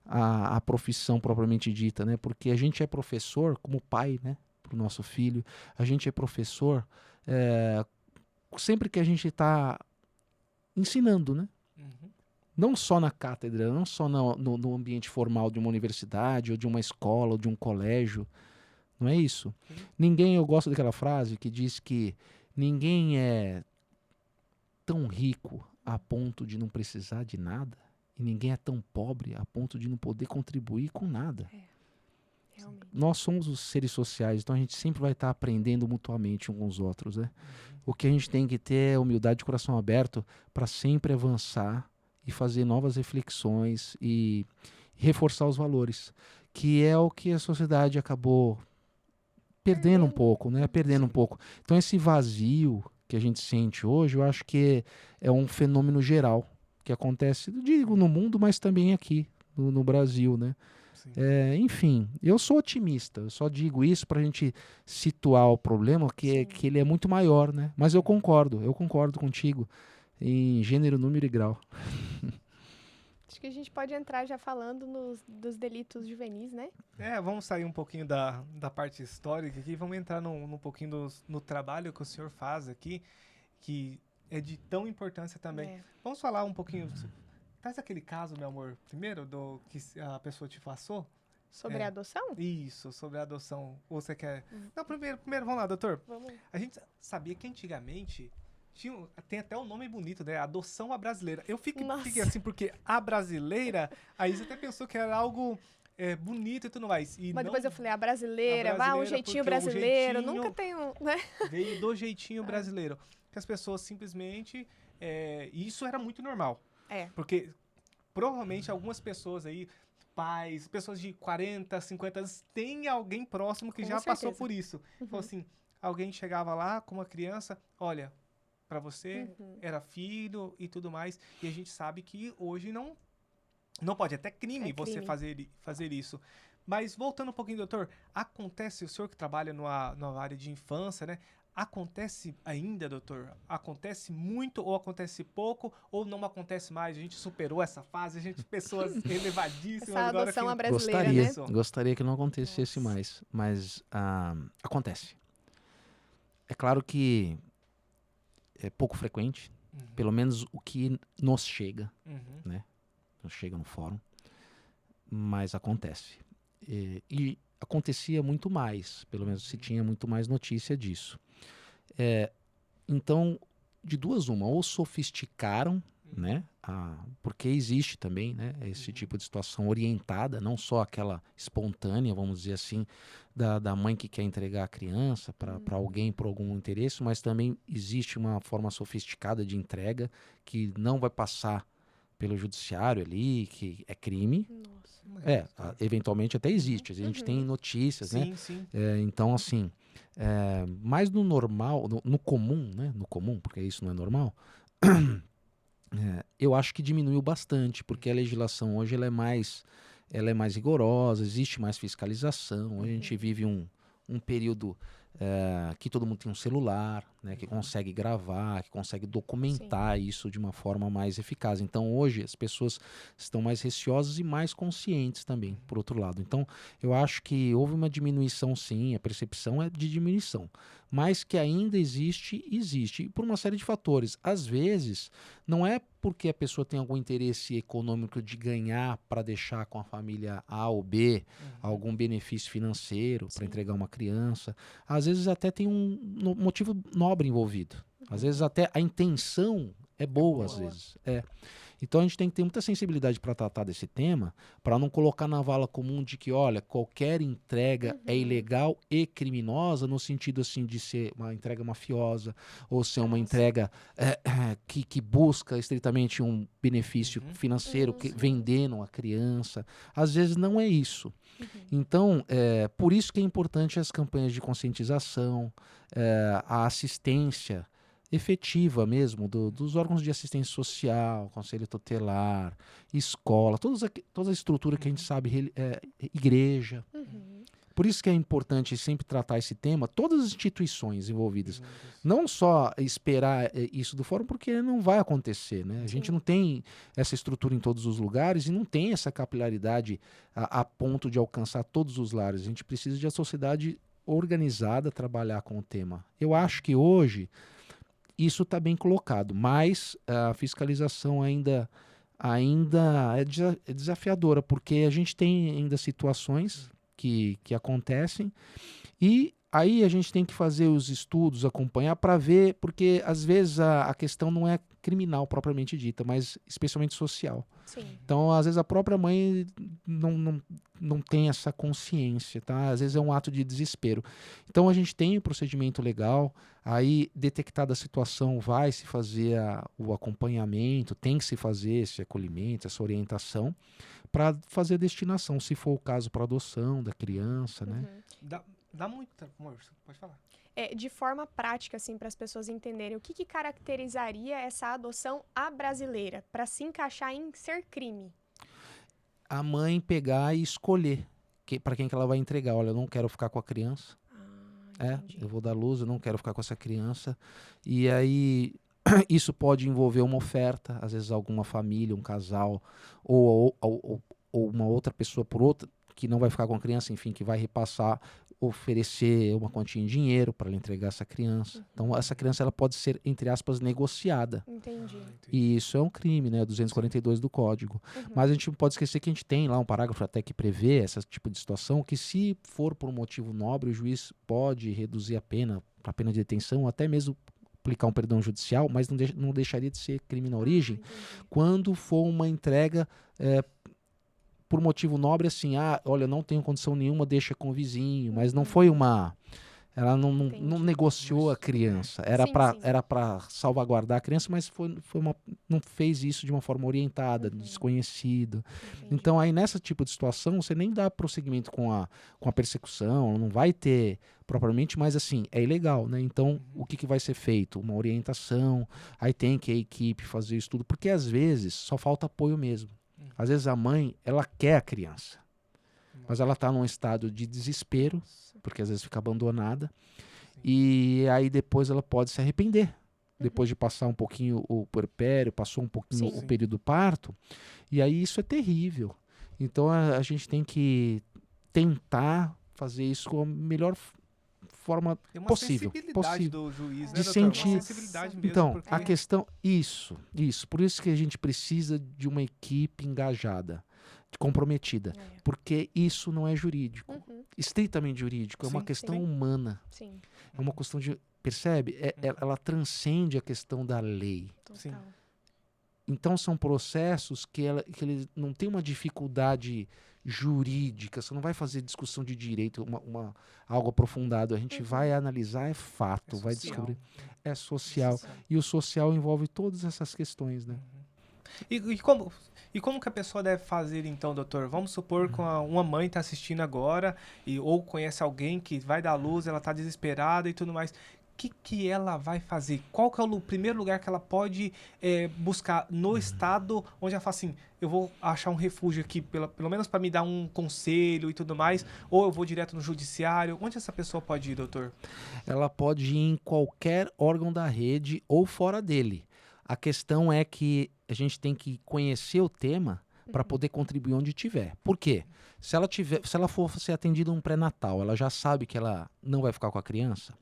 a profissão propriamente dita, né? Porque a gente é professor como pai, né? Para o nosso filho. A gente é professor sempre que a gente está ensinando, né? Uhum. Não só na cátedra, não só no ambiente formal de uma universidade, ou de uma escola, ou de um colégio. Não é isso? Eu gosto daquela frase que diz que ninguém é tão rico a ponto de não precisar de nada, e ninguém é tão pobre a ponto de não poder contribuir com nada. Realmente. Nós somos os seres sociais, então a gente sempre vai estar aprendendo mutuamente uns com os outros, né? O que a gente tem que ter é humildade de coração aberto para sempre avançar e fazer novas reflexões e reforçar os valores, que é o que a sociedade acabou perdendo um pouco, né? Perdendo um pouco. Então esse vazio que a gente sente hoje, eu acho que é um fenômeno geral que acontece, digo, no mundo, mas também aqui no Brasil, né? Sim. Enfim, eu sou otimista, eu só digo isso para a gente situar o problema, que ele é muito maior, né? Mas eu concordo contigo em gênero, número e grau. Acho que a gente pode entrar já falando dos delitos juvenis, né? Vamos sair um pouquinho da parte histórica aqui, vamos entrar num pouquinho no trabalho que o senhor faz aqui, que é de tão importância também. Vamos falar um pouquinho, traz aquele caso, meu amor, primeiro, do que a pessoa te passou? Sobre a adoção? Isso, sobre a adoção. Ou você quer... Não, primeiro, vamos lá, doutor. Vamos. A gente sabia que antigamente tem até um nome bonito, né? Adoção à brasileira. Eu fiquei assim, porque a brasileira, aí você até pensou que era algo bonito e tudo mais. Mas depois eu falei, a brasileira, o jeitinho brasileiro, nunca tem um, né? Veio do jeitinho brasileiro. Que as pessoas simplesmente... E isso era muito normal. Porque provavelmente algumas pessoas aí, pais, pessoas de 40, 50 anos, tem alguém próximo que já passou por isso. Então, assim, alguém chegava lá com uma criança, olha... Para você, era filho e tudo mais. E a gente sabe que hoje não pode. É até crime você fazer isso. Mas voltando um pouquinho, doutor, acontece, o senhor que trabalha numa área de infância, né? Acontece ainda, doutor? Acontece muito ou acontece pouco? Ou não acontece mais? A gente superou essa fase, pessoas elevadíssimas. Essa adoção à brasileira, né? Gostaria que não acontecesse mais. Mas acontece. É claro que é pouco frequente, pelo menos o que nos chega, né? Nos chega no fórum. mas acontece. E acontecia muito mais, pelo menos se tinha muito mais notícia disso. Então, de duas uma, ou sofisticaram, né? Porque existe também, né, esse tipo de situação orientada, não só aquela espontânea, vamos dizer assim, da mãe que quer entregar a criança para alguém por algum interesse, mas também existe uma forma sofisticada de entrega que não vai passar pelo judiciário ali, que é crime. Nossa. Eventualmente até existe, a gente tem notícias, né? Sim. Então, assim, mais no normal, no comum, né? No comum, porque isso não é normal, eu acho que diminuiu bastante, porque a legislação hoje ela é mais rigorosa, existe mais fiscalização, a gente vive um período que todo mundo tem um celular, né, que consegue gravar, que consegue documentar isso de uma forma mais eficaz. Então hoje as pessoas estão mais receosas e mais conscientes também, por outro lado. Então eu acho que houve uma diminuição sim, a percepção é de diminuição, mas que ainda existe, e por uma série de fatores. Às vezes não é porque a pessoa tem algum interesse econômico de ganhar para deixar com a família A ou B algum benefício financeiro para entregar uma criança. Às vezes até tem um motivo nobre envolvido. Às vezes até a intenção é boa, às vezes. Então a gente tem que ter muita sensibilidade para tratar desse tema, para não colocar na vala comum de que, olha, qualquer entrega é ilegal e criminosa, no sentido assim de ser uma entrega mafiosa, ou ser uma entrega que busca estritamente um benefício financeiro, vendendo a criança. Às vezes não é isso. Então, por isso que é importante as campanhas de conscientização, a assistência efetiva mesmo dos órgãos de assistência social, conselho tutelar, escola, toda a estrutura que a gente sabe, igreja. Por isso que é importante sempre tratar esse tema, todas as instituições envolvidas. Não só esperar isso do fórum, porque não vai acontecer, né? A gente não tem essa estrutura em todos os lugares e não tem essa capilaridade a ponto de alcançar todos os lares. A gente precisa de a sociedade organizada trabalhar com o tema. Eu acho que hoje isso está bem colocado, mas a fiscalização ainda é desafiadora, porque a gente tem ainda situações que acontecem e aí a gente tem que fazer os estudos, acompanhar para ver, porque às vezes a questão não é criminal propriamente dita, mas especialmente social. Então, às vezes a própria mãe não tem essa consciência, tá? Às vezes é um ato de desespero. Então, a gente tem um procedimento legal, aí detectada a situação, vai se fazer o acompanhamento, tem que se fazer esse acolhimento, essa orientação, para fazer a destinação, se for o caso, para adoção da criança, né? Dá muito tempo, amor, pode falar. De forma prática, assim, para as pessoas entenderem, o que caracterizaria essa adoção à brasileira, para se encaixar em ser crime? A mãe pegar e escolher para quem que ela vai entregar. Olha, eu não quero ficar com a criança. Eu vou dar luz, eu não quero ficar com essa criança. E aí isso pode envolver uma oferta, às vezes alguma família, um casal, ou uma outra pessoa por outra, que não vai ficar com a criança, enfim, que vai repassar, oferecer uma quantia em dinheiro para ela entregar essa criança. Então, essa criança ela pode ser, entre aspas, negociada. Entendi. E isso é um crime, né? 242 do Código. Mas a gente não pode esquecer que a gente tem lá um parágrafo até que prevê esse tipo de situação, que se for por um motivo nobre, o juiz pode reduzir a pena para a pena de detenção, ou até mesmo aplicar um perdão judicial, mas não deixaria de ser crime na origem, quando for uma entrega por motivo nobre, assim, olha, não tenho condição nenhuma, deixa com o vizinho, mas não foi ela não negociou a criança, era para salvaguardar a criança, mas não fez isso de uma forma orientada, desconhecido. Então aí nesse tipo de situação, você nem dá prosseguimento com a persecução, não vai ter propriamente, mas assim, é ilegal, né? Então o que vai ser feito? Uma orientação, aí tem que a equipe fazer isso tudo, porque às vezes só falta apoio mesmo. Às vezes a mãe, ela quer a criança, mas ela está num estado de desespero, porque às vezes fica abandonada, e aí depois ela pode se arrepender. Depois de passar um pouquinho o puerpério, passou um pouquinho o período do parto, e aí isso é terrível. Então a gente tem que tentar fazer isso com a melhor forma possível. Sensibilidade do juiz, de né, sentir. uma sensibilidade mesmo, Então, porque... a questão... Isso. Por isso que a gente precisa de uma equipe engajada. comprometida. É. Porque isso não é jurídico. Uhum. Estritamente jurídico. É uma Sim, questão sim. humana. Sim, É uma questão de... Percebe? Ela transcende a questão da lei. total. Sim. Então são processos que eles não tem uma dificuldade jurídica. Você não vai fazer discussão de direito, algo aprofundado. A gente vai analisar, é fato, É vai social. descobrir. É social. Social. E o social envolve todas essas questões, né? E como que a pessoa deve fazer então, doutor? Vamos supor que uma mãe está assistindo agora ou conhece alguém que vai dar luz, ela está desesperada e tudo mais. O que ela vai fazer? Qual que é o primeiro lugar que ela pode buscar no estado onde ela fala assim, eu vou achar um refúgio aqui, pelo menos para me dar um conselho e tudo mais, ou eu vou direto no judiciário? Onde essa pessoa pode ir, doutor? Ela pode ir em qualquer órgão da rede ou fora dele. A questão é que a gente tem que conhecer o tema para poder contribuir onde tiver. Por quê? Se ela for ser atendida um pré-natal, ela já sabe que ela não vai ficar com a criança.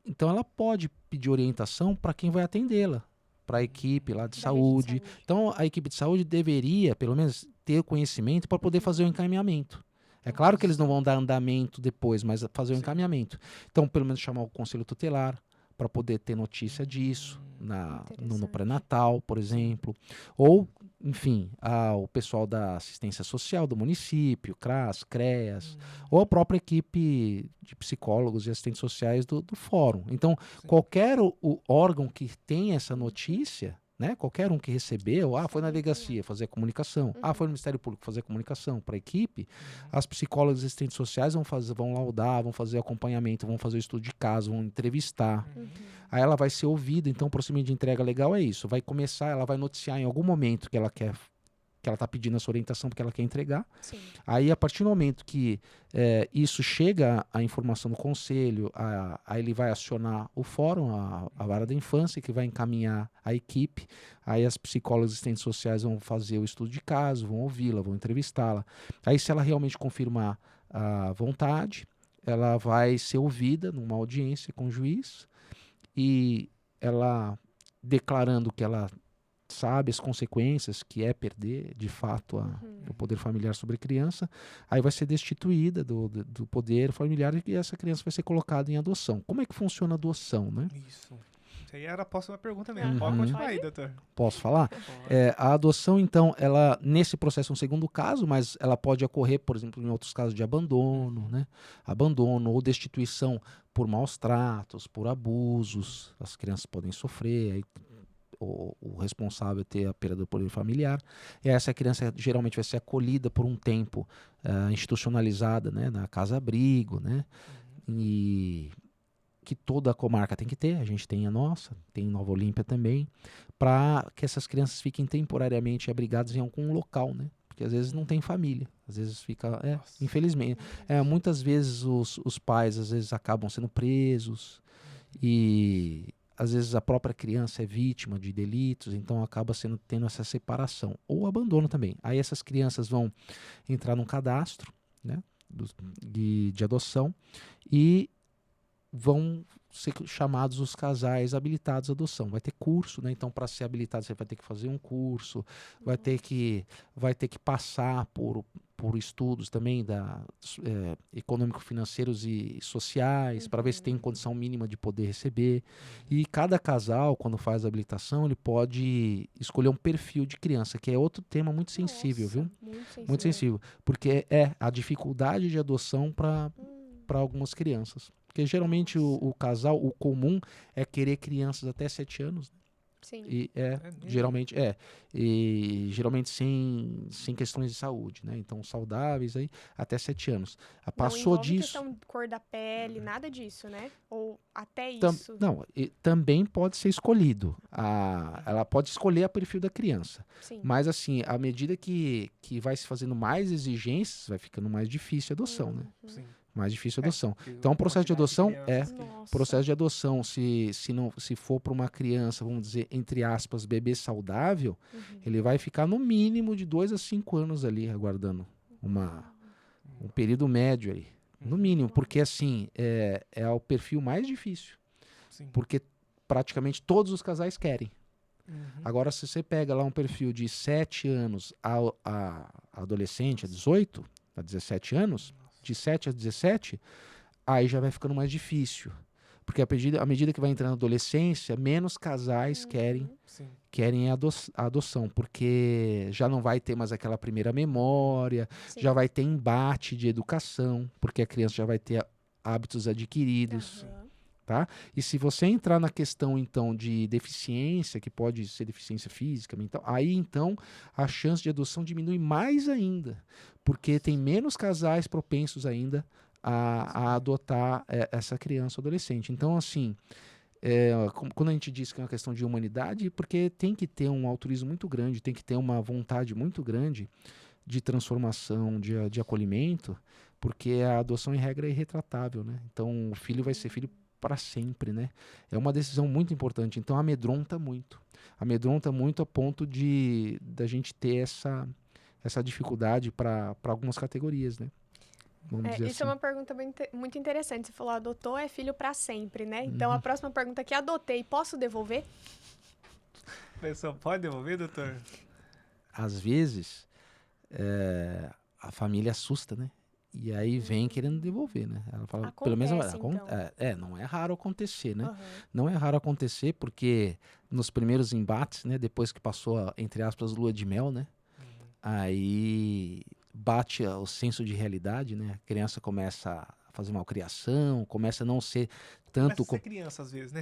Então ela pode pedir orientação para quem vai atendê-la, para a equipe lá de Da rede de saúde. Então a equipe de saúde deveria, pelo menos, ter o conhecimento para poder fazer o encaminhamento. É claro que eles não vão dar andamento depois, mas fazer o Sim. encaminhamento. Então, pelo menos chamar o conselho tutelar para poder ter notícia disso no Interessante. pré-natal, por exemplo. Ou, enfim, o pessoal da assistência social do município, CRAS, CREAS, ou a própria equipe de psicólogos e assistentes sociais do fórum. Então, qualquer o órgão que tem essa notícia, né? Qualquer um que recebeu, foi na delegacia fazer a comunicação, foi no Ministério Público fazer a comunicação para a equipe, as psicólogas e assistentes sociais vão laudar, vão fazer acompanhamento, vão fazer o estudo de caso, vão entrevistar. Aí ela vai ser ouvida, então o procedimento de entrega legal é isso. Vai começar, ela vai noticiar em algum momento que ela está pedindo essa orientação porque ela quer entregar. Sim. Aí, a partir do momento que isso chega a informação do conselho, aí ele vai acionar o fórum, a vara da infância, que vai encaminhar a equipe. Aí as psicólogas e assistentes sociais vão fazer o estudo de caso, vão ouvi-la, vão entrevistá-la. Aí, se ela realmente confirmar a vontade, ela vai ser ouvida numa audiência com o juiz e ela declarando que ela sabe as consequências que é perder, de fato, o poder familiar sobre a criança, aí vai ser destituída do poder familiar e essa criança vai ser colocada em adoção. Como é que funciona a adoção, né? Isso aí era a próxima pergunta mesmo. Uhum. Pode continuar aí, doutor. Posso falar? A adoção, então, ela, nesse processo é um segundo caso, mas ela pode ocorrer, por exemplo, em outros casos de abandono, né? Abandono ou destituição por maus tratos, por abusos, as crianças podem sofrer, aí o responsável ter a perda do poder familiar, e essa criança geralmente vai ser acolhida por um tempo institucionalizada, né, na casa-abrigo, né, e que toda a comarca tem que ter, a gente tem a nossa, tem em Nova Olímpia também, para que essas crianças fiquem temporariamente abrigadas em algum local, né, porque às vezes não tem família, às vezes fica, infelizmente, muitas vezes os pais às vezes acabam sendo presos e às vezes a própria criança é vítima de delitos, então acaba tendo essa separação. Ou abandono também. Aí essas crianças vão entrar num cadastro, né, de adoção e vão ser chamados os casais habilitados à adoção. Vai ter curso, né? Então, para ser habilitado, você vai ter que fazer um curso, vai ter que passar por estudos também econômico-financeiros e sociais, para ver se tem condição mínima de poder receber. E cada casal, quando faz a habilitação, ele pode escolher um perfil de criança, que é outro tema muito sensível, viu? Muito sensível. Porque é a dificuldade de adoção para algumas crianças. Porque geralmente o casal, o comum é querer crianças até 7 anos. Sim. E geralmente sem questões de saúde, né? Então saudáveis aí até 7 anos. Passou não disso. Questão de cor da pele, nada disso, né? Ou até isso. Não, também pode ser escolhido. Ela pode escolher o perfil da criança. Sim. Mas assim, à medida que vai se fazendo mais exigências, vai ficando mais difícil a adoção, né? Sim. Mais difícil a adoção. Então, o processo de adoção se for para uma criança, vamos dizer, entre aspas, bebê saudável, ele vai ficar no mínimo de 2 a 5 anos ali, aguardando um período médio aí. No mínimo, porque assim, é o perfil mais difícil. Sim. Porque praticamente todos os casais querem. Agora, se você pega lá um perfil de 7 anos a adolescente, a 18, a 17 anos, de 7 a 17, aí já vai ficando mais difícil. Porque à medida que vai entrando na adolescência, menos casais Sim. querem a adoção, porque já não vai ter mais aquela primeira memória, Sim. já vai ter embate de educação, porque a criança já vai ter hábitos adquiridos. Aham. Tá? E se você entrar na questão, então, de deficiência, que pode ser deficiência física, mental, aí, então, a chance de adoção diminui mais ainda, porque tem menos casais propensos ainda a adotar essa criança ou adolescente. Então, assim, quando a gente diz que é uma questão de humanidade, porque tem que ter um altruísmo muito grande, tem que ter uma vontade muito grande de transformação, de acolhimento, porque a adoção, em regra, é irretratável, né? Então, o filho vai ser filho para sempre, né? É uma decisão muito importante. Então, amedronta muito. Amedronta muito a ponto da gente ter essa dificuldade para algumas categorias, né? Vamos dizer Isso é assim. uma pergunta muito interessante. Você falou, adotou é filho pra sempre, né? Então, a próxima pergunta aqui, adotei, posso devolver? A pessoa pode devolver, doutor? Às vezes, a família assusta, né? E aí vem querendo devolver, né? Ela fala, pelo menos Acontece, não é raro acontecer, né? Aham. Não é raro acontecer porque nos primeiros embates, né, depois que passou, entre aspas, lua de mel, né? Aí bate o senso de realidade, né? A criança começa a fazer malcriação, começa a não ser tanto Começa a ser criança às vezes, né?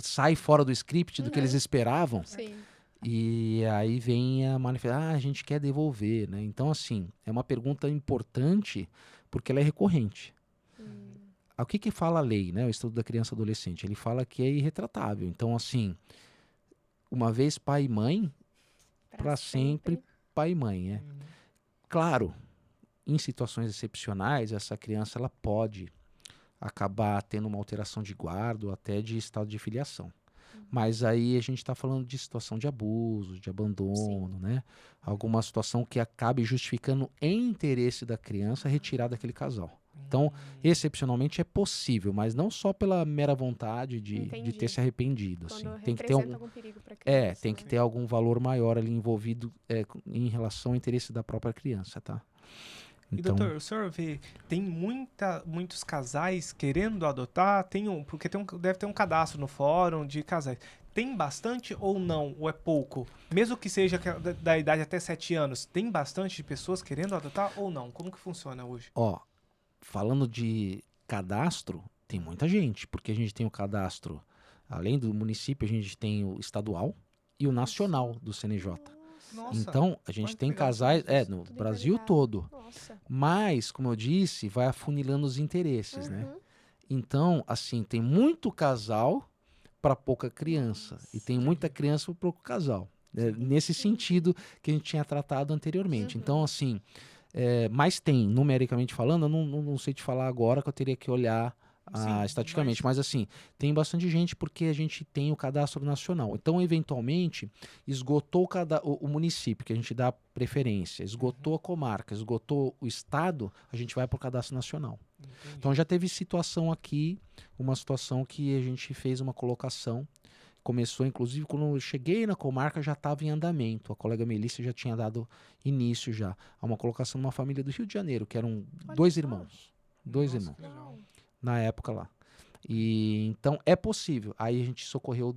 sai fora do script do que eles esperavam. Sim. E aí vem a manifestação, a gente quer devolver, né? Então, assim, é uma pergunta importante porque ela é recorrente. O que fala a lei, né? O Estatuto da Criança e Adolescente? Ele fala que é irretratável. Então, assim, uma vez pai e mãe, para sempre pai e mãe, né? Claro, em situações excepcionais, essa criança ela pode acabar tendo uma alteração de guarda ou até de estado de filiação. Mas aí a gente está falando de situação de abuso, de abandono, né? Alguma situação que acabe justificando em interesse da criança retirar daquele casal. Então, excepcionalmente é possível, mas não só pela mera vontade de ter se arrependido. Assim. Quando Tem que ter algum perigo pra criança. tem que ter algum valor maior ali envolvido em relação ao interesse da própria criança, tá? E doutor, o senhor vê, tem muitos casais querendo adotar? Porque deve ter um cadastro no fórum de casais. Tem bastante ou não? Ou é pouco? Mesmo que seja da idade até 7 anos, tem bastante pessoas querendo adotar ou não? Como que funciona hoje? Ó, falando de cadastro, tem muita gente, porque a gente tem o cadastro, além do município, a gente tem o estadual e o nacional do CNJ. Nossa, Então, a gente tem legal casais no Tudo Brasil interligado. todo. Nossa. Mas, como eu disse, vai afunilando os interesses, né? Então, assim, tem muito casal para pouca criança. E tem muita criança para pouco casal. Nesse sentido que a gente tinha tratado anteriormente. Então, assim, mas tem, numericamente falando, eu não sei te falar agora, que eu teria que olhar estaticamente, mas assim, tem bastante gente porque a gente tem o cadastro nacional. Então, eventualmente, esgotou o município, que a gente dá preferência, esgotou a comarca, esgotou o estado, a gente vai para o cadastro nacional. Entendi. Então, já teve situação aqui, uma situação que a gente fez uma colocação, começou, inclusive, quando eu cheguei na comarca, já estava em andamento. A colega Melissa já tinha dado início já a uma colocação numa família do Rio de Janeiro, que eram dois irmãos. Dois Nossa, irmãos. que legal. Na época lá. E então é possível. Aí a gente socorreu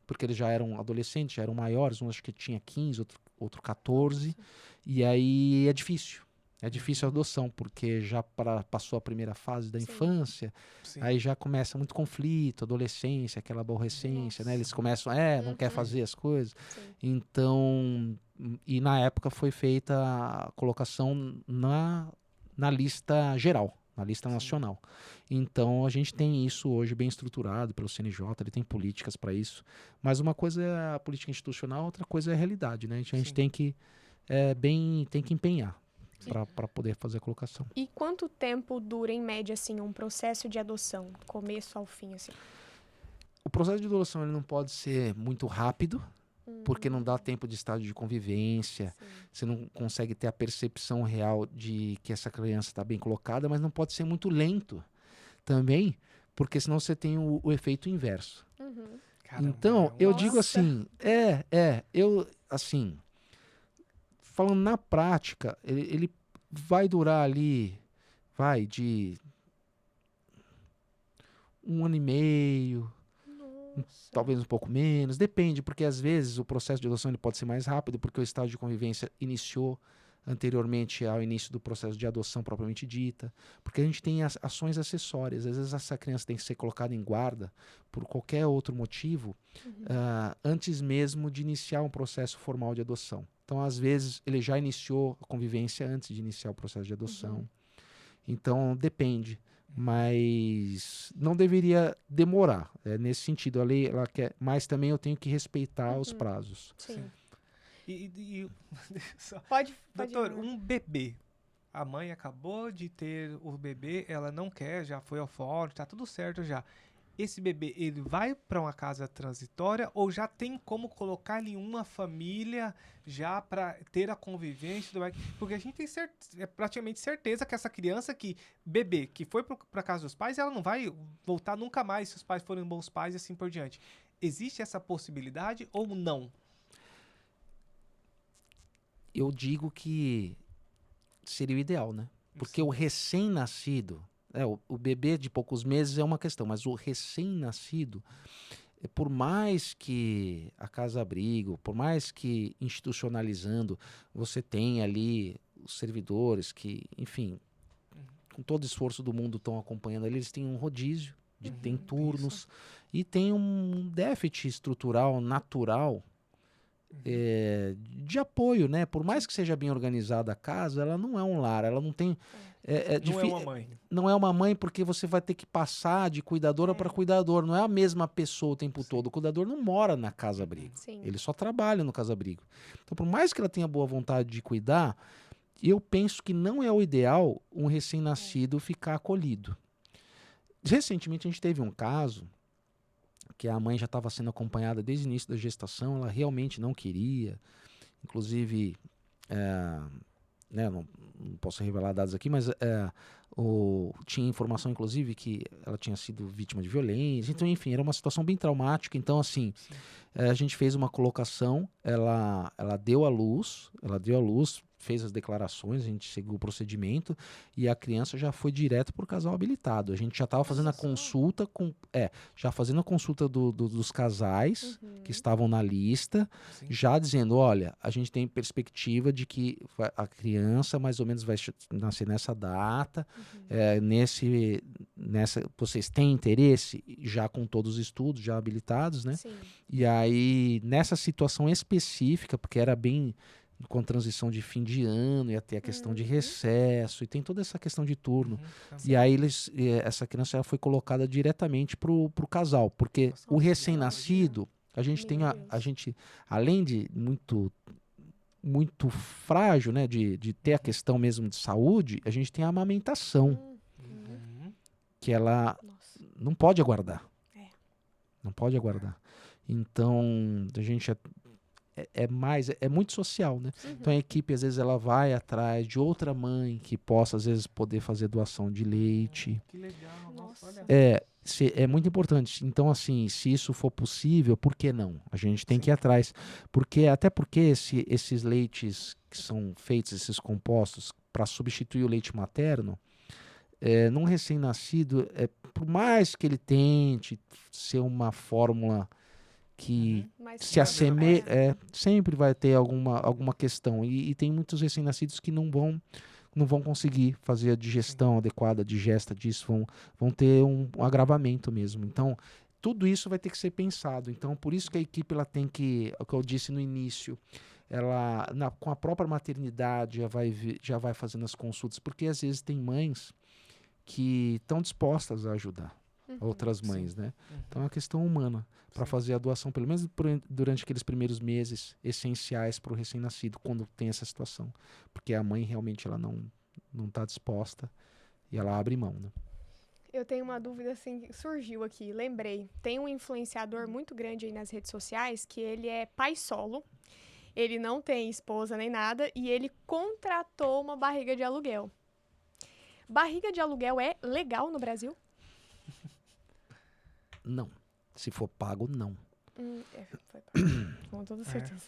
porque eles já eram adolescentes, já eram maiores, um acho que tinha 15, outro 14. E aí é difícil. É difícil a adoção, porque já passou a primeira fase da infância, Sim. aí já começa muito conflito, adolescência, aquela aborrecência, né? Eles começam, não quer fazer as coisas. Sim. Então, e na época foi feita a colocação na lista geral, na lista nacional. Então, a gente tem isso hoje bem estruturado pelo CNJ, ele tem políticas para isso. Mas uma coisa é a política institucional, outra coisa é a realidade, né? A gente tem que empenhar para poder fazer a colocação. E quanto tempo dura, em média, assim, um processo de adoção, do começo ao fim, assim? O processo de adoção ele não pode ser muito rápido, porque não dá tempo de estado de convivência, você não consegue ter a percepção real de que essa criança está bem colocada, mas não pode ser muito lento também, porque senão você tem o efeito inverso. Caramba, Então, eu digo Nossa. assim, assim, falando na prática, ele vai durar ali, de 1 ano e meio, Nossa. talvez um pouco menos, depende, porque às vezes o processo de adoção ele pode ser mais rápido, porque o estágio de convivência iniciou anteriormente ao início do processo de adoção propriamente dita, porque a gente tem ações acessórias, às vezes essa criança tem que ser colocada em guarda por qualquer outro motivo, antes mesmo de iniciar um processo formal de adoção. Então, às vezes, ele já iniciou a convivência antes de iniciar o processo de adoção. Então, depende. Mas não deveria demorar. Nesse sentido, a lei ela quer, mas também eu tenho que respeitar os prazos. Sim. E só- Pode doutor, ir. um bebê. A mãe acabou de ter o bebê, ela não quer, já foi ao fórum, tá tudo certo já. Esse bebê, ele vai para uma casa transitória ou já tem como colocar ele em uma família já para ter a convivência? Porque a gente tem praticamente certeza que essa criança bebê, que foi para casa dos pais, ela não vai voltar nunca mais se os pais forem bons pais e assim por diante. Existe essa possibilidade ou não? Eu digo que seria o ideal, né? Porque o recém-nascido, o bebê de poucos meses é uma questão, mas o recém-nascido, por mais que a casa-abrigo, por mais que institucionalizando, você tem ali os servidores que, enfim, com todo o esforço do mundo estão acompanhando ali, eles têm um rodízio, tem turnos, e tem um déficit estrutural natural de apoio, né? Por mais que seja bem organizada a casa, ela não é um lar, ela não tem... Não é uma mãe. Não é uma mãe porque você vai ter que passar de cuidadora para cuidador. Não é a mesma pessoa o tempo todo. O cuidador não mora na casa-abrigo. Sim. Ele só trabalha no casa-abrigo. Então, por mais que ela tenha boa vontade de cuidar, eu penso que não é o ideal um recém-nascido ficar acolhido. Recentemente, a gente teve um caso que a mãe já estava sendo acompanhada desde o início da gestação, ela realmente não queria. Inclusive, não posso revelar dados aqui, mas tinha informação, inclusive, que ela tinha sido vítima de violência. Então, enfim, era uma situação bem traumática. Então, assim, a gente fez uma colocação, ela deu à luz, fez as declarações, a gente seguiu o procedimento e a criança já foi direto para o casal habilitado. A gente já estava fazendo a consulta já fazendo a consulta dos casais que estavam na lista, já dizendo, olha, a gente tem perspectiva de que a criança mais ou menos vai nascer nessa data, vocês têm interesse? Já com todos os estudos já habilitados, né? Sim. E aí, nessa situação específica, porque era bem com transição de fim de ano, ia ter a questão de recesso, e tem toda essa questão de turno. E aí essa criança foi colocada diretamente pro casal, porque o recém-nascido, a gente tem a gente, além de muito frágil, né, de ter a questão mesmo de saúde, a gente tem a amamentação, que ela não pode aguardar. Não pode aguardar. Então, a gente é muito social, né? Então a equipe, às vezes, ela vai atrás de outra mãe que possa, às vezes, poder fazer doação de leite. Que legal, nossa, olha. É muito importante. Então, assim, se isso for possível, por que não? A gente tem que ir atrás. Até porque esses leites que são feitos, esses compostos, para substituir o leite materno, num recém-nascido, por mais que ele tente ser uma fórmula que se assemelha, sempre vai ter alguma questão. E tem muitos recém-nascidos que não vão conseguir fazer a digestão adequada, a digesta disso, vão ter um agravamento mesmo. Então, tudo isso vai ter que ser pensado. Então, por isso que a equipe ela tem que, o que eu disse no início, ela com a própria maternidade já vai fazendo as consultas, porque às vezes tem mães que estão dispostas a ajudar outras mães, né? Então é uma questão humana para fazer a doação, pelo menos durante aqueles primeiros meses essenciais para o recém-nascido, quando tem essa situação, porque a mãe realmente ela não está disposta e ela abre mão, né? Eu tenho uma dúvida assim que surgiu aqui, lembrei. Tem um influenciador muito grande aí nas redes sociais que ele é pai solo. Ele não tem esposa nem nada e ele contratou uma barriga de aluguel. Barriga de aluguel é legal no Brasil? Não. Se for pago, não. Com toda certeza.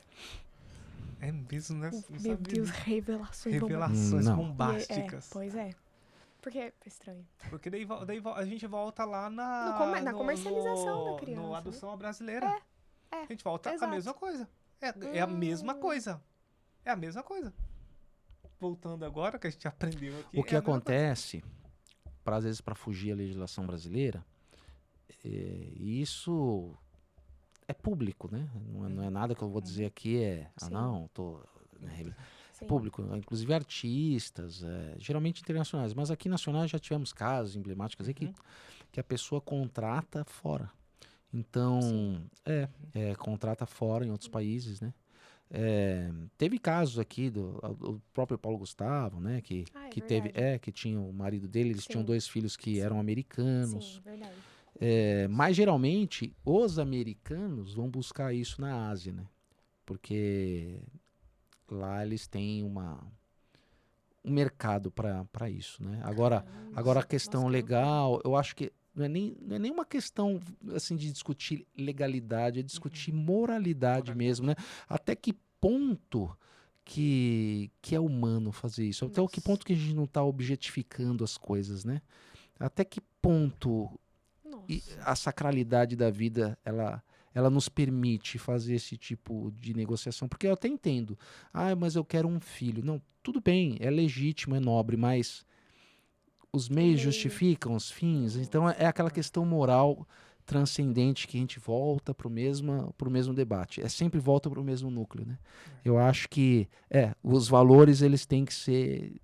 É mesmo, né? Não Meu sabia Deus, disso. revelações. Revelações Não. bombásticas. Pois é. Porque é estranho. Porque daí a gente volta lá Na comercialização da criança, No né? adoção à brasileira. É, A gente volta exato. a mesma coisa. É a mesma coisa. É a mesma coisa. Voltando agora, que a gente aprendeu aqui. O que é a mesma acontece, às vezes para fugir à legislação brasileira, isso é público, né? Não é nada que eu vou dizer aqui Sim. É Sim. público, inclusive artistas, geralmente internacionais, mas aqui nacionais já tivemos casos emblemáticos aí que a pessoa contrata fora. Então, contrata fora em outros países, né? Teve casos aqui do próprio Paulo Gustavo, né? Que teve, verdade. que tinha o marido dele, eles Sim. tinham 2 filhos que eram americanos. Sim, verdade. Mas geralmente os americanos vão buscar isso na Ásia, né? Porque lá eles têm um mercado para isso, né? Agora a questão Nossa, que legal, eu acho que não é nem uma questão assim de discutir legalidade, é discutir moralidade mesmo, né? Até que ponto que é humano fazer isso? Até que ponto que a gente não está objetificando as coisas, né? Até que ponto a sacralidade da vida ela nos permite fazer esse tipo de negociação? Porque eu até entendo. Mas eu quero um filho. Não, tudo bem, é legítimo, é nobre, mas os meios justificam os fins. Então é aquela questão moral transcendente que a gente volta pro mesmo debate. Sempre volta pro mesmo núcleo, né? Eu acho que os valores eles têm que ser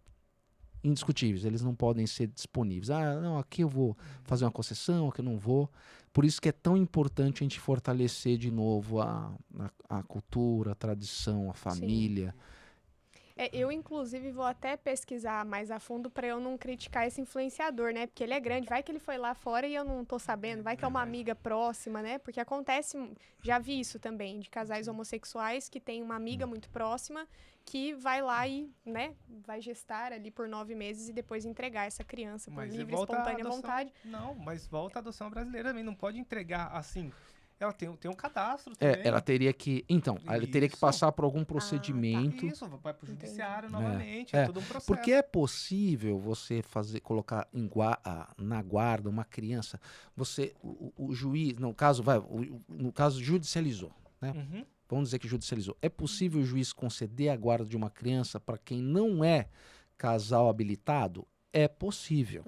indiscutíveis, eles não podem ser disponíveis. Não, aqui eu vou fazer uma concessão, aqui eu não vou. Por isso que é tão importante a gente fortalecer de novo a cultura, a tradição, a família. Eu, inclusive, vou até pesquisar mais a fundo para eu não criticar esse influenciador, né? Porque ele é grande, vai que ele foi lá fora e eu não tô sabendo, vai que é uma amiga próxima, né? Porque acontece, já vi isso também, de casais homossexuais que tem uma amiga muito próxima que vai lá e, né, vai gestar ali por 9 meses e depois entregar essa criança por livre, espontânea vontade. Não, mas volta a adoção brasileira também, não pode entregar assim. Ela tem um cadastro também. Ela teria que... Então, ela teria que passar por algum procedimento. Tá. Isso, vai pro judiciário novamente, tudo um processo. Porque é possível você colocar na guarda uma criança, o juiz, no caso judicializou, né? Vamos dizer que judicializou. É possível o juiz conceder a guarda de uma criança para quem não é casal habilitado? É possível.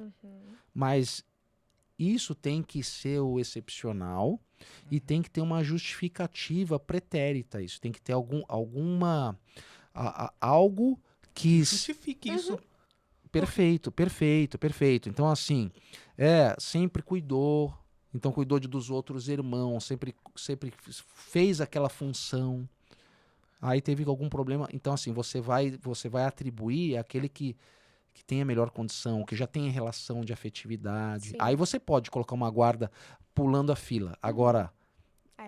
Mas isso tem que ser o excepcional e tem que ter uma justificativa pretérita. Isso tem que ter algo que justifique isso. Perfeito. Então, assim, sempre cuidou. Então, cuidou dos outros irmãos, sempre fez aquela função. Aí teve algum problema. Então, assim, você vai atribuir àquele que tem a melhor condição, que já tem relação de afetividade. Sim. Aí você pode colocar uma guarda pulando a fila. Agora,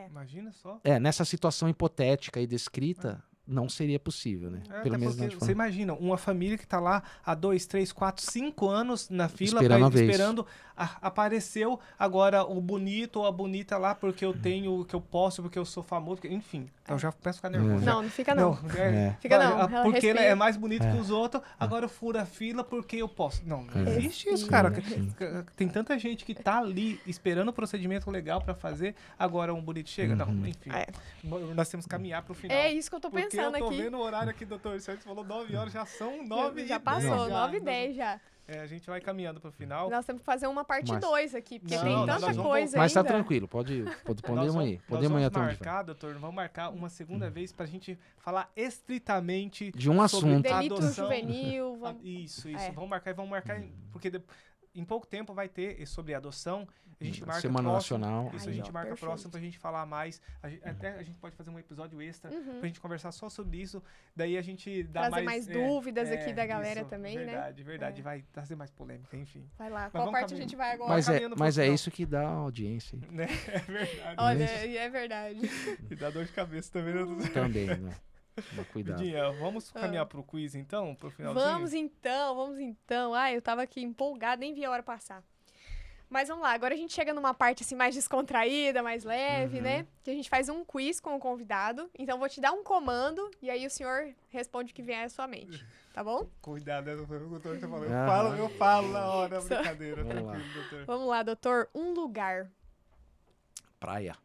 imagina só. Nessa situação hipotética e descrita, não seria possível, né? Pelo menos você imagina, uma família que tá lá há 2, 3, 4, 5 anos na fila, esperando apareceu agora o bonito ou a bonita lá porque eu tenho, que eu posso, porque eu sou famoso, enfim. Eu já começo a ficar nervoso. Não fica não. Fica não. Porque ele é mais bonito que os outros, agora eu furo a fila porque eu posso. Não existe isso, cara. Tem tanta gente que tá ali esperando o procedimento legal pra fazer, agora um bonito chega. Não, enfim. Nós temos que caminhar pro final. É isso que eu tô pensando aqui. Eu tô vendo o horário aqui, doutor Santos falou 9 horas, já são 9 Já passou, 9h10 já. A gente vai caminhando pro final. Nós temos que fazer uma parte 2 aqui, porque tem tanta coisa ainda. Mas tá tranquilo, podemos ir. Podemos marcar, doutor, vamos marcar uma segunda vez pra gente falar estritamente de um assunto. Delito juvenil. Isso. Vamos marcar, porque em pouco tempo vai ter sobre adoção. A gente marca Semana próximo, Nacional. Isso, a gente marca próximo pra gente falar mais. Até a gente pode fazer um episódio extra pra gente conversar só sobre isso. Daí a gente dá trazer mais dúvidas aqui da galera também, verdade, né? Verdade, vai trazer mais polêmica, enfim. Vai lá, qual parte a gente vai agora? Mas é isso que dá audiência. Né? É verdade. Olha, é verdade. E dá dor de cabeça também. Também, né? Cuidado. Vidinha, vamos caminhar pro quiz então, pro finalzinho? Vamos então. Eu tava aqui empolgada, nem vi a hora passar. Mas vamos lá, agora a gente chega numa parte assim mais descontraída, mais leve, né? Que a gente faz um quiz com o convidado. Então eu vou te dar um comando e aí o senhor responde o que vier à sua mente, tá bom? Cuidado, né, doutor? O doutor tá falando. Aham. Eu falo na hora, Só- brincadeira. Vamos lá. Tranquilo, doutor. Vamos lá, doutor. Um lugar. Praia.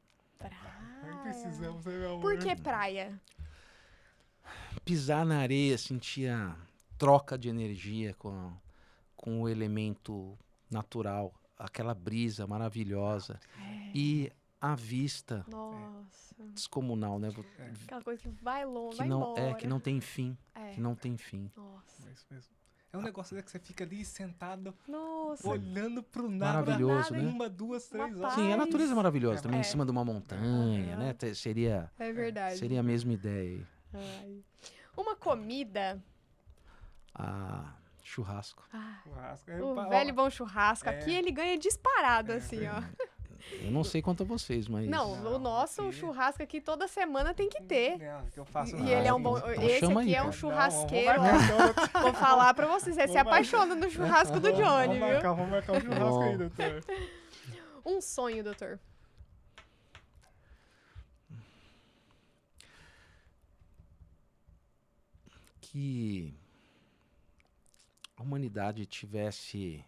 Nem precisamos, né, meu amor? Por que praia? Pisar na areia, sentir a troca de energia com o elemento natural, aquela brisa maravilhosa e a vista Nossa. descomunal, né? Aquela coisa que vai longe, Que vai não, embora. que não tem fim, É. que não tem fim. Nossa. É isso mesmo. É um negócio que você fica ali sentado, Nossa. olhando pro nada. Maravilhoso, nada, né? 1, 2, 3 Uma horas. Sim, a Paz. natureza é maravilhosa, também É. em cima de uma montanha, né? Seria É verdade. seria a mesma ideia aí. Ai. Uma comida. Ah, churrasco. Churrasco. O Ó, velho bom churrasco. É. Aqui ele ganha disparado, É, assim, ó. Eu não sei quanto a vocês, mas Não, Não, o nosso aqui- churrasco aqui toda semana tem que ter. Não, que eu faço E ele é um bom. Então Esse chama aqui aí, é um cara. churrasqueiro. Não, vamos marcar, Vou falar pra vocês, você se Vamos apaixona no churrasco do Johnny, viu? Vamos marcar um churrasco aí, doutor. Um sonho, doutor. que a humanidade tivesse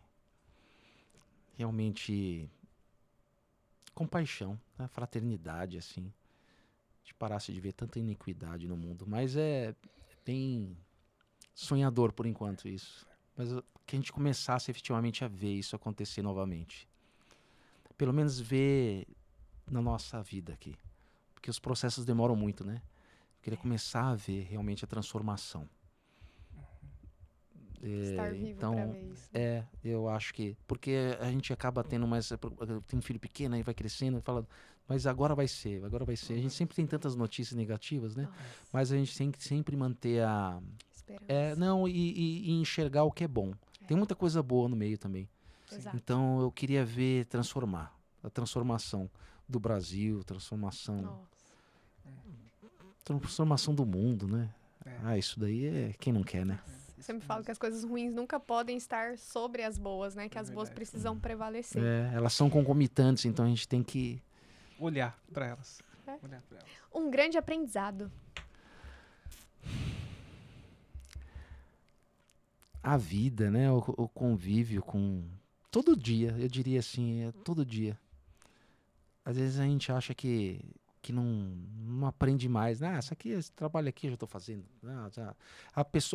realmente compaixão, né? Fraternidade, assim. A gente parasse de ver tanta iniquidade no mundo. Mas é bem sonhador por enquanto isso. Mas que a gente começasse efetivamente a ver isso acontecer novamente. Pelo menos ver na nossa vida aqui. Porque os processos demoram muito, né? Eu queria começar a ver realmente a transformação. Estar vivo então, pra ver isso. eu acho que... Porque a gente acaba tendo mais... Tem um filho pequeno, aí vai crescendo e fala... Mas agora vai ser, agora vai ser. A gente sempre tem tantas notícias negativas, né? Nossa, Mas a gente tem que sempre manter a... esperança. Não, e enxergar o que é bom. Tem muita coisa boa no meio também. Exato. Então, eu queria ver transformar. A transformação do Brasil, transformação... Nossa. Transformação do mundo, né? É. Isso daí é quem não quer, né? Eu sempre falo que as coisas ruins nunca podem estar sobre as boas, né? Que as boas verdade. precisam prevalecer. Elas são concomitantes, então a gente tem que... Olhar pra elas. É. Olhar pra elas. Um grande aprendizado. A vida, né? O convívio com... Todo dia, eu diria assim, todo dia. Às vezes a gente acha que não aprende mais. Esse trabalho aqui eu já estou fazendo.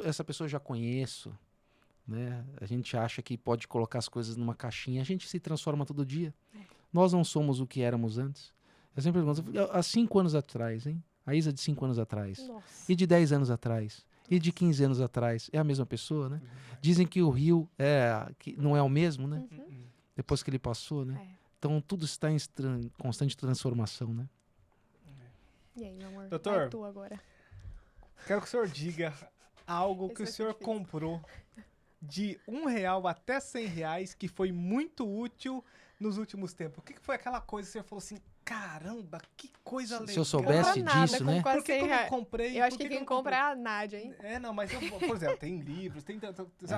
Essa pessoa eu já conheço. Né? A gente acha que pode colocar as coisas numa caixinha. A gente se transforma todo dia. Nós não somos o que éramos antes. Eu sempre pergunto, há 5 anos atrás, hein? A Isa de 5 anos atrás. Nossa. E de 10 anos atrás. E de 15 anos atrás. É a mesma pessoa, né? Dizem que o rio que não é o mesmo, né? Uhum. Depois que ele passou, né? É. Então tudo está em constante transformação, né? E aí, meu amor? Doutor. Vai tu agora. Quero que o senhor diga algo Esse que o vai ser senhor difícil. comprou de R$1 até R$100 que foi muito útil nos últimos tempos. O que foi aquela coisa que o senhor falou assim, caramba, que coisa legal. Se eu soubesse Compra nada disso, com né? quase Por que, 100 que eu não reais. comprei? Eu acho Por que eu quem não compra comprei? é a Nádia, hein? Não, mas por exemplo, tem livros, tem...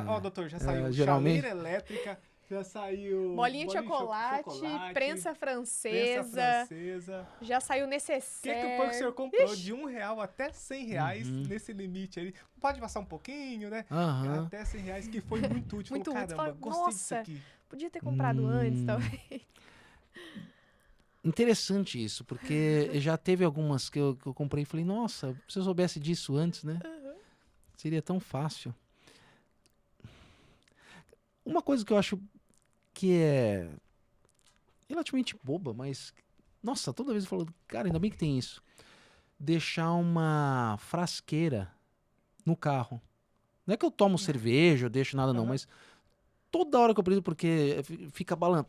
Ó, doutor, já saiu geralmente- chaleira elétrica, já saiu... Bolinha de chocolate, prensa francesa, francesa. já saiu O que necessaire. foi que o senhor comprou de R$1 até R$100 Uhum. nesse limite aí? Pode passar um pouquinho, né? Aham. Até R$100 que foi muito útil. Muito Falou, útil. caramba, Fala, gostei disso nossa. aqui. Podia ter comprado antes, talvez. Interessante isso, porque já teve algumas que eu comprei e falei, nossa, se eu soubesse disso antes, né? Seria tão fácil. Uma coisa que eu acho que é relativamente boba, mas, nossa, toda vez eu falo, cara, ainda bem que tem isso. Deixar uma frasqueira no carro. Não é que eu tomo cerveja, eu deixo nada não, Aham. mas toda hora que eu preciso, porque fica balançando,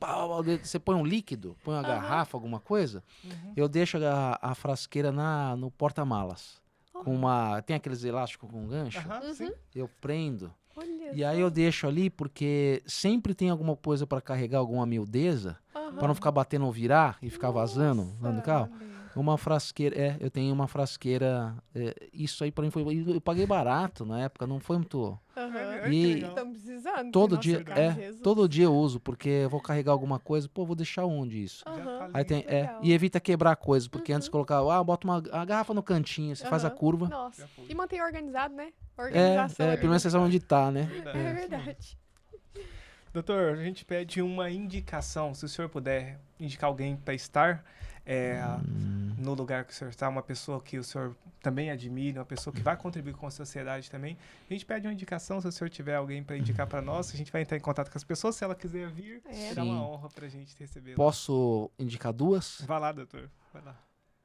você põe um líquido, põe uma Aham. garrafa, alguma coisa, Uhum. eu deixo a frasqueira no porta-malas. Tem aqueles elásticos com gancho, Aham, sim. eu prendo. Olha E aí eu deixo ali porque sempre tem alguma coisa para carregar, alguma miudeza, para não ficar batendo ou virar e ficar vazando lá no carro. Uma frasqueira, eu tenho uma frasqueira, isso aí pra mim foi, eu paguei barato na época, não foi muito... Aham. E- que legal. Estamos precisando. Todo nossa, dia, cara, Jesus. todo dia eu uso, porque eu vou carregar alguma coisa, pô, vou deixar onde isso? Já Aham. tá Aí tem, Legal. e evita quebrar coisa, porque antes de colocar, bota a garrafa no cantinho, você faz a Aham. curva. Nossa. Já foi. E mantém organizado, né? Organização. Pelo menos você sabe onde tá, né? É verdade. Doutor, a gente pede uma indicação, se o senhor puder indicar alguém para estar no lugar que o senhor está, uma pessoa que o senhor também admira, uma pessoa que vai contribuir com a sociedade também. A gente pede uma indicação, se o senhor tiver alguém para indicar para nós, a gente vai entrar em contato com as pessoas, se ela quiser vir, será Sim. uma honra para a gente receber. Posso indicar duas? Vai lá, doutor, vai lá.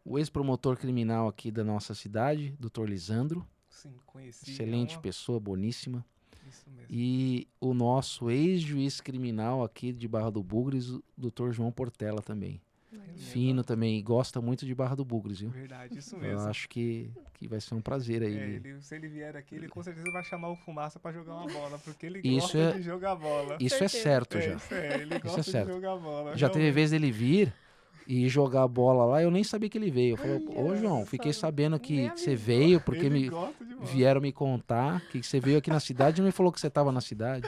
O ex-promotor criminal aqui da nossa cidade, Dr. Lisandro, Sim, conheci. excelente pessoa, boníssima. Isso mesmo. E o nosso ex-juiz criminal aqui de Barra do Bugres, o Dr. João Portela também. Fino também, e gosta muito de Barra do Bugres, viu? Verdade, isso Eu mesmo. acho que vai ser um prazer aí. Se ele vier aqui, ele com certeza vai chamar o Fumaça para jogar uma bola, porque ele Isso gosta é- de jogar bola. Isso é certeza. certo já. Ele gosta de certo. jogar bola. Já teve realmente. vez dele vir e jogar a bola lá, eu nem sabia que ele veio. Eu falei, ô Olha João, só, fiquei sabendo que nem você avisou. veio, porque Ele gosta de bola. vieram me contar que você veio aqui na cidade e não me falou que você estava na cidade.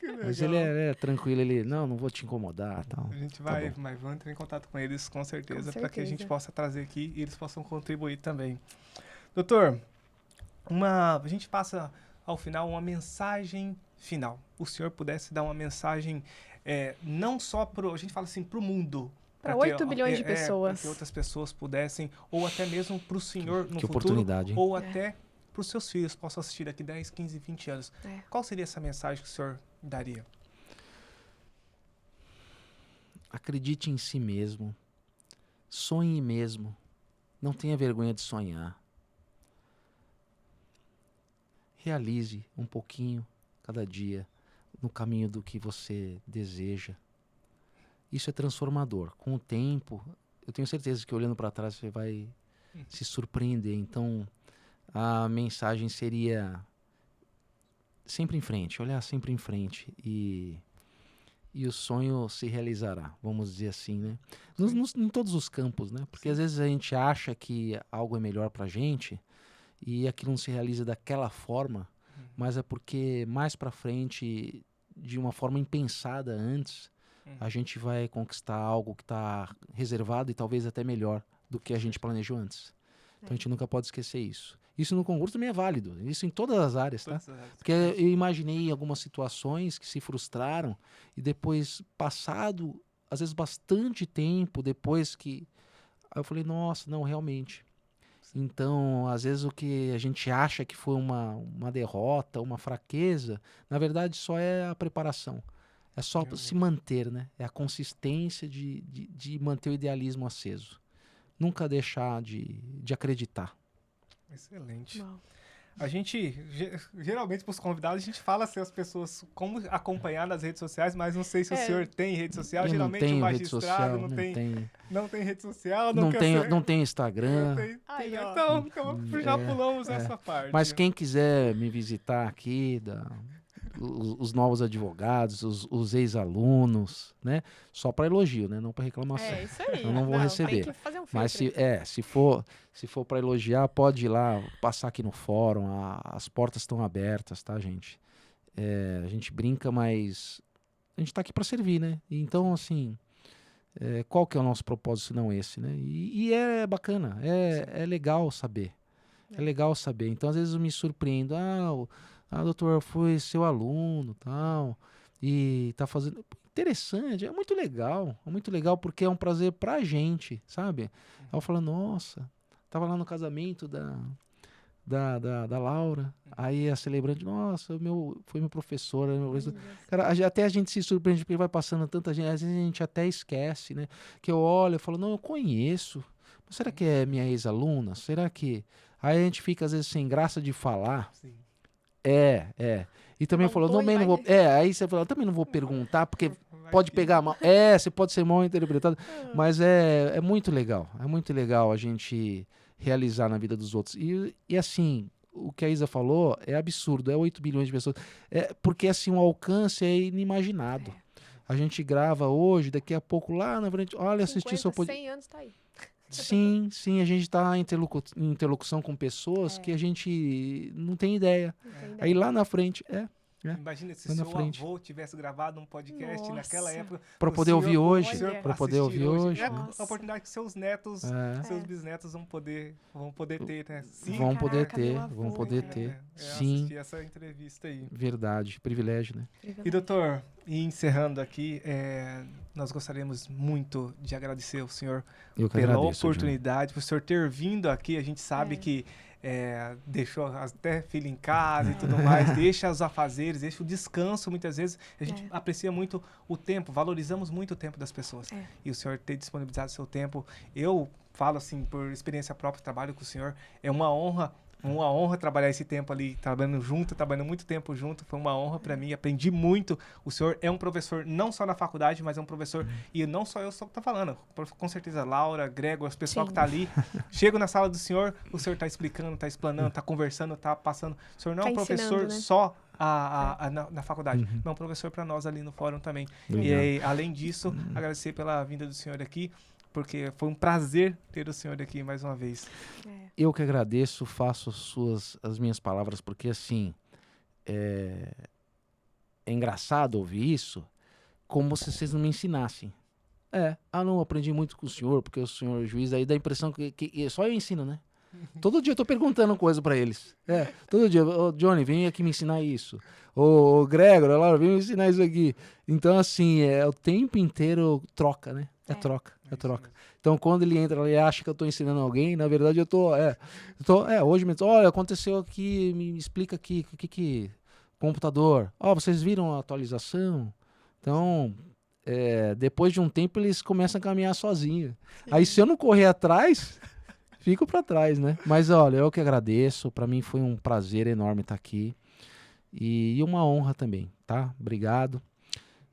Que Mas legal. ele é tranquilo, ele, não vou te incomodar tal. A gente Tá vai, bom. mas vamos entrar em contato com eles com certeza, Com para que a gente certeza. possa trazer aqui e eles possam contribuir também. Doutor, a gente passa ao final uma mensagem final. O senhor pudesse dar uma mensagem não só a gente fala assim, para o mundo. Pra que, 8 bilhões de Para pessoas. que outras pessoas pudessem, ou até mesmo para o senhor no Que futuro, oportunidade, hein? ou até para os seus filhos possam assistir daqui 10, 15, 20 anos. É. Qual seria essa mensagem que o senhor daria? Acredite em si mesmo. Sonhe mesmo. Não tenha vergonha de sonhar. Realize um pouquinho cada dia no caminho do que você deseja. Isso é transformador. Com o tempo, eu tenho certeza que olhando para trás você vai se surpreender. Então, a mensagem seria sempre em frente, olhar sempre em frente e o sonho se realizará, vamos dizer assim, né? Em todos os campos, né? Porque às vezes a gente acha que algo é melhor pra gente e aquilo não se realiza daquela forma, mas é porque mais pra frente, de uma forma impensada antes, a gente vai conquistar algo que tá reservado e talvez até melhor do que a gente planejou antes. Então a gente nunca pode esquecer isso. Isso no concurso também é válido, isso em todas as áreas, tá? Porque eu imaginei algumas situações que se frustraram e depois, passado, às vezes bastante tempo depois que... Aí eu falei, nossa, não, realmente. Então, às vezes o que a gente acha que foi uma derrota, uma fraqueza, na verdade só é a preparação. É só se manter, né? É a consistência de manter o idealismo aceso. Nunca deixar de acreditar. Excelente. Uau. A gente, geralmente, para os convidados, a gente fala assim, as pessoas como acompanhar nas redes sociais, mas não sei se o senhor tem rede social. Eu não Geralmente o tenho rede magistrado social, não tem rede social, não quer tenho, ser- não tenho Instagram. não tem- Aí, ó. Então, já pulamos essa parte. Mas quem quiser me visitar aqui, os novos advogados, os ex-alunos, né? Só para elogio, né? Não para reclamação. É isso aí. Eu não vou receber. Tem que fazer um Mas filtro. se for para elogiar, pode ir lá, passar aqui no fórum. As portas estão abertas, tá, gente? A gente brinca, mas a gente tá aqui para servir, né? Então, assim, qual que é o nosso propósito, não esse, né? E é bacana, é legal saber. É legal saber. Então, às vezes eu me surpreendo. Doutor, foi seu aluno, tal, e tá fazendo... Interessante, é muito legal porque é um prazer pra gente, sabe? Aí eu falo, nossa, tava lá no casamento da Laura, aí a celebrante, nossa, foi meu professor, Cara, até a gente se surpreende porque vai passando tanta gente, às vezes a gente até esquece, né? Que eu olho e falo, não, eu conheço, mas será que é minha ex-aluna? Será que... Aí a gente fica às vezes sem graça de falar. Sim. E também falou, Montou e também não vou... vai- aí você falou, também não vou perguntar, porque Vai pode que- pegar mal. Você pode ser mal interpretado, mas é muito legal. É muito legal a gente realizar na vida dos outros. E assim, o que a Isa falou é absurdo, é 8 bilhões de pessoas. Porque assim, o alcance é inimaginado. A gente grava hoje, daqui a pouco lá na frente, olha, assisti 50, seu podcast. 100 anos tá aí. Sim, sim, a gente está em interlocução com pessoas que a gente não tem ideia. Entendeu? Aí lá na frente, Imagina se Lá na seu frente. avô tivesse gravado um podcast naquela Nossa. época. para o poder senhor- ouvir o hoje, senhor para poder assistir ouvir hoje. É Nossa. a oportunidade que seus netos, É. seus bisnetos vão poder ter, né? Sim, Vão poder Caraca, ter, meu avô, vão poder cara. ter. Sim. Sim, Assistir essa entrevista aí. verdade, privilégio, né? E doutor, e encerrando aqui, nós gostaríamos muito de agradecer ao senhor Eu que pela agradeço, Johnny. oportunidade, por o senhor ter vindo aqui. A gente sabe É. que deixou até filho em casa e tudo mais, deixa os afazeres, deixa o descanso. Muitas vezes a gente aprecia muito o tempo, valorizamos muito o tempo das pessoas. E o senhor ter disponibilizado seu tempo, eu falo assim, por experiência própria, trabalho com o senhor, é uma honra trabalhar esse tempo ali, trabalhando muito tempo junto, foi uma honra para mim, aprendi muito. O senhor é um professor não só na faculdade, mas é um professor, e não só eu só que tá falando, com certeza Laura, Gregor, as pessoas que tá ali, chego na sala do senhor, o senhor tá explicando, tá explanando, tá conversando, tá passando. O senhor não é um professor ensinando, né? só na faculdade, mas é um professor para nós ali no fórum também. Obrigado. E aí, além disso, agradecer pela vinda do senhor aqui, porque foi um prazer ter o senhor aqui mais uma vez. Eu que agradeço, faço as minhas palavras, porque assim, é engraçado ouvir isso, como se vocês não me ensinassem. Não, aprendi muito com o senhor, porque o senhor é juiz, aí dá a impressão que só eu ensino, né? Todo dia eu tô perguntando coisa pra eles. Todo dia, ô Johnny, vem aqui me ensinar isso. Ô Gregor, Laura, vem me ensinar isso aqui. Então, assim, o tempo inteiro troca, né? É troca. Então, quando ele entra e acha que eu tô ensinando alguém, na verdade eu tô hoje mesmo, olha, aconteceu aqui, me explica aqui, o que computador. Vocês viram a atualização? Então, depois de um tempo eles começam a caminhar sozinhos. Aí se eu não correr atrás, fico para trás, né? Mas olha, eu que agradeço, para mim foi um prazer enorme estar aqui e uma honra também, tá? Obrigado.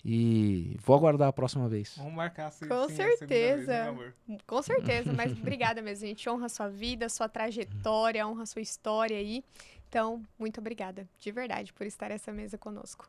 E vou aguardar a próxima vez. Vamos marcar Com sim, certeza. a segunda vez, né, meu amor? Com certeza, mas obrigada mesmo. A gente honra a sua vida, a sua trajetória, honra a sua história aí. Então, muito obrigada, de verdade, por estar essa mesa conosco.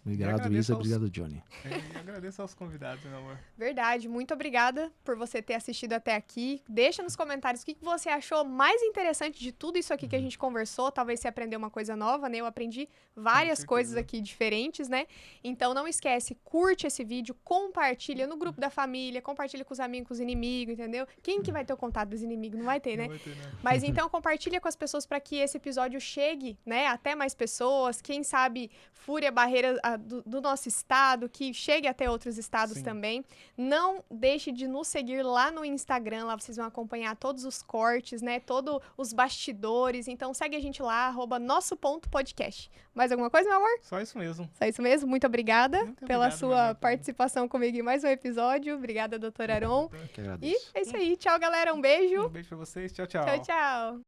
Obrigado, agradeço Isa. Obrigado, Johnny. E agradeço aos convidados, meu amor. Verdade, muito obrigada por você ter assistido até aqui. Deixa nos comentários o que você achou mais interessante de tudo isso aqui que a gente conversou. Talvez você aprendeu uma coisa nova, né? Eu aprendi várias certeza. coisas aqui diferentes, né? Então não esquece, curte esse vídeo, compartilha no grupo da família, compartilha com os amigos, com os inimigos, entendeu? Quem que vai ter o contato dos inimigos? Não vai ter, né? Não vai ter, né? Mas então compartilha com as pessoas para que esse episódio chegue, né, até mais pessoas, quem sabe fure a barreira do nosso estado, que chegue até outros estados Sim. também. Não deixe de nos seguir lá no Instagram, lá vocês vão acompanhar todos os cortes, né, todos os bastidores. Então segue a gente lá, @nosso.podcast. Mais alguma coisa, meu amor? Só isso mesmo. Só isso mesmo? Muito obrigada Muito pela obrigado, meu sua amor. participação comigo em mais um episódio. Obrigada, doutor Aron. Que E agradeço. é isso aí. Tchau, galera. Um beijo. Um beijo pra vocês. Tchau, tchau. Tchau, tchau.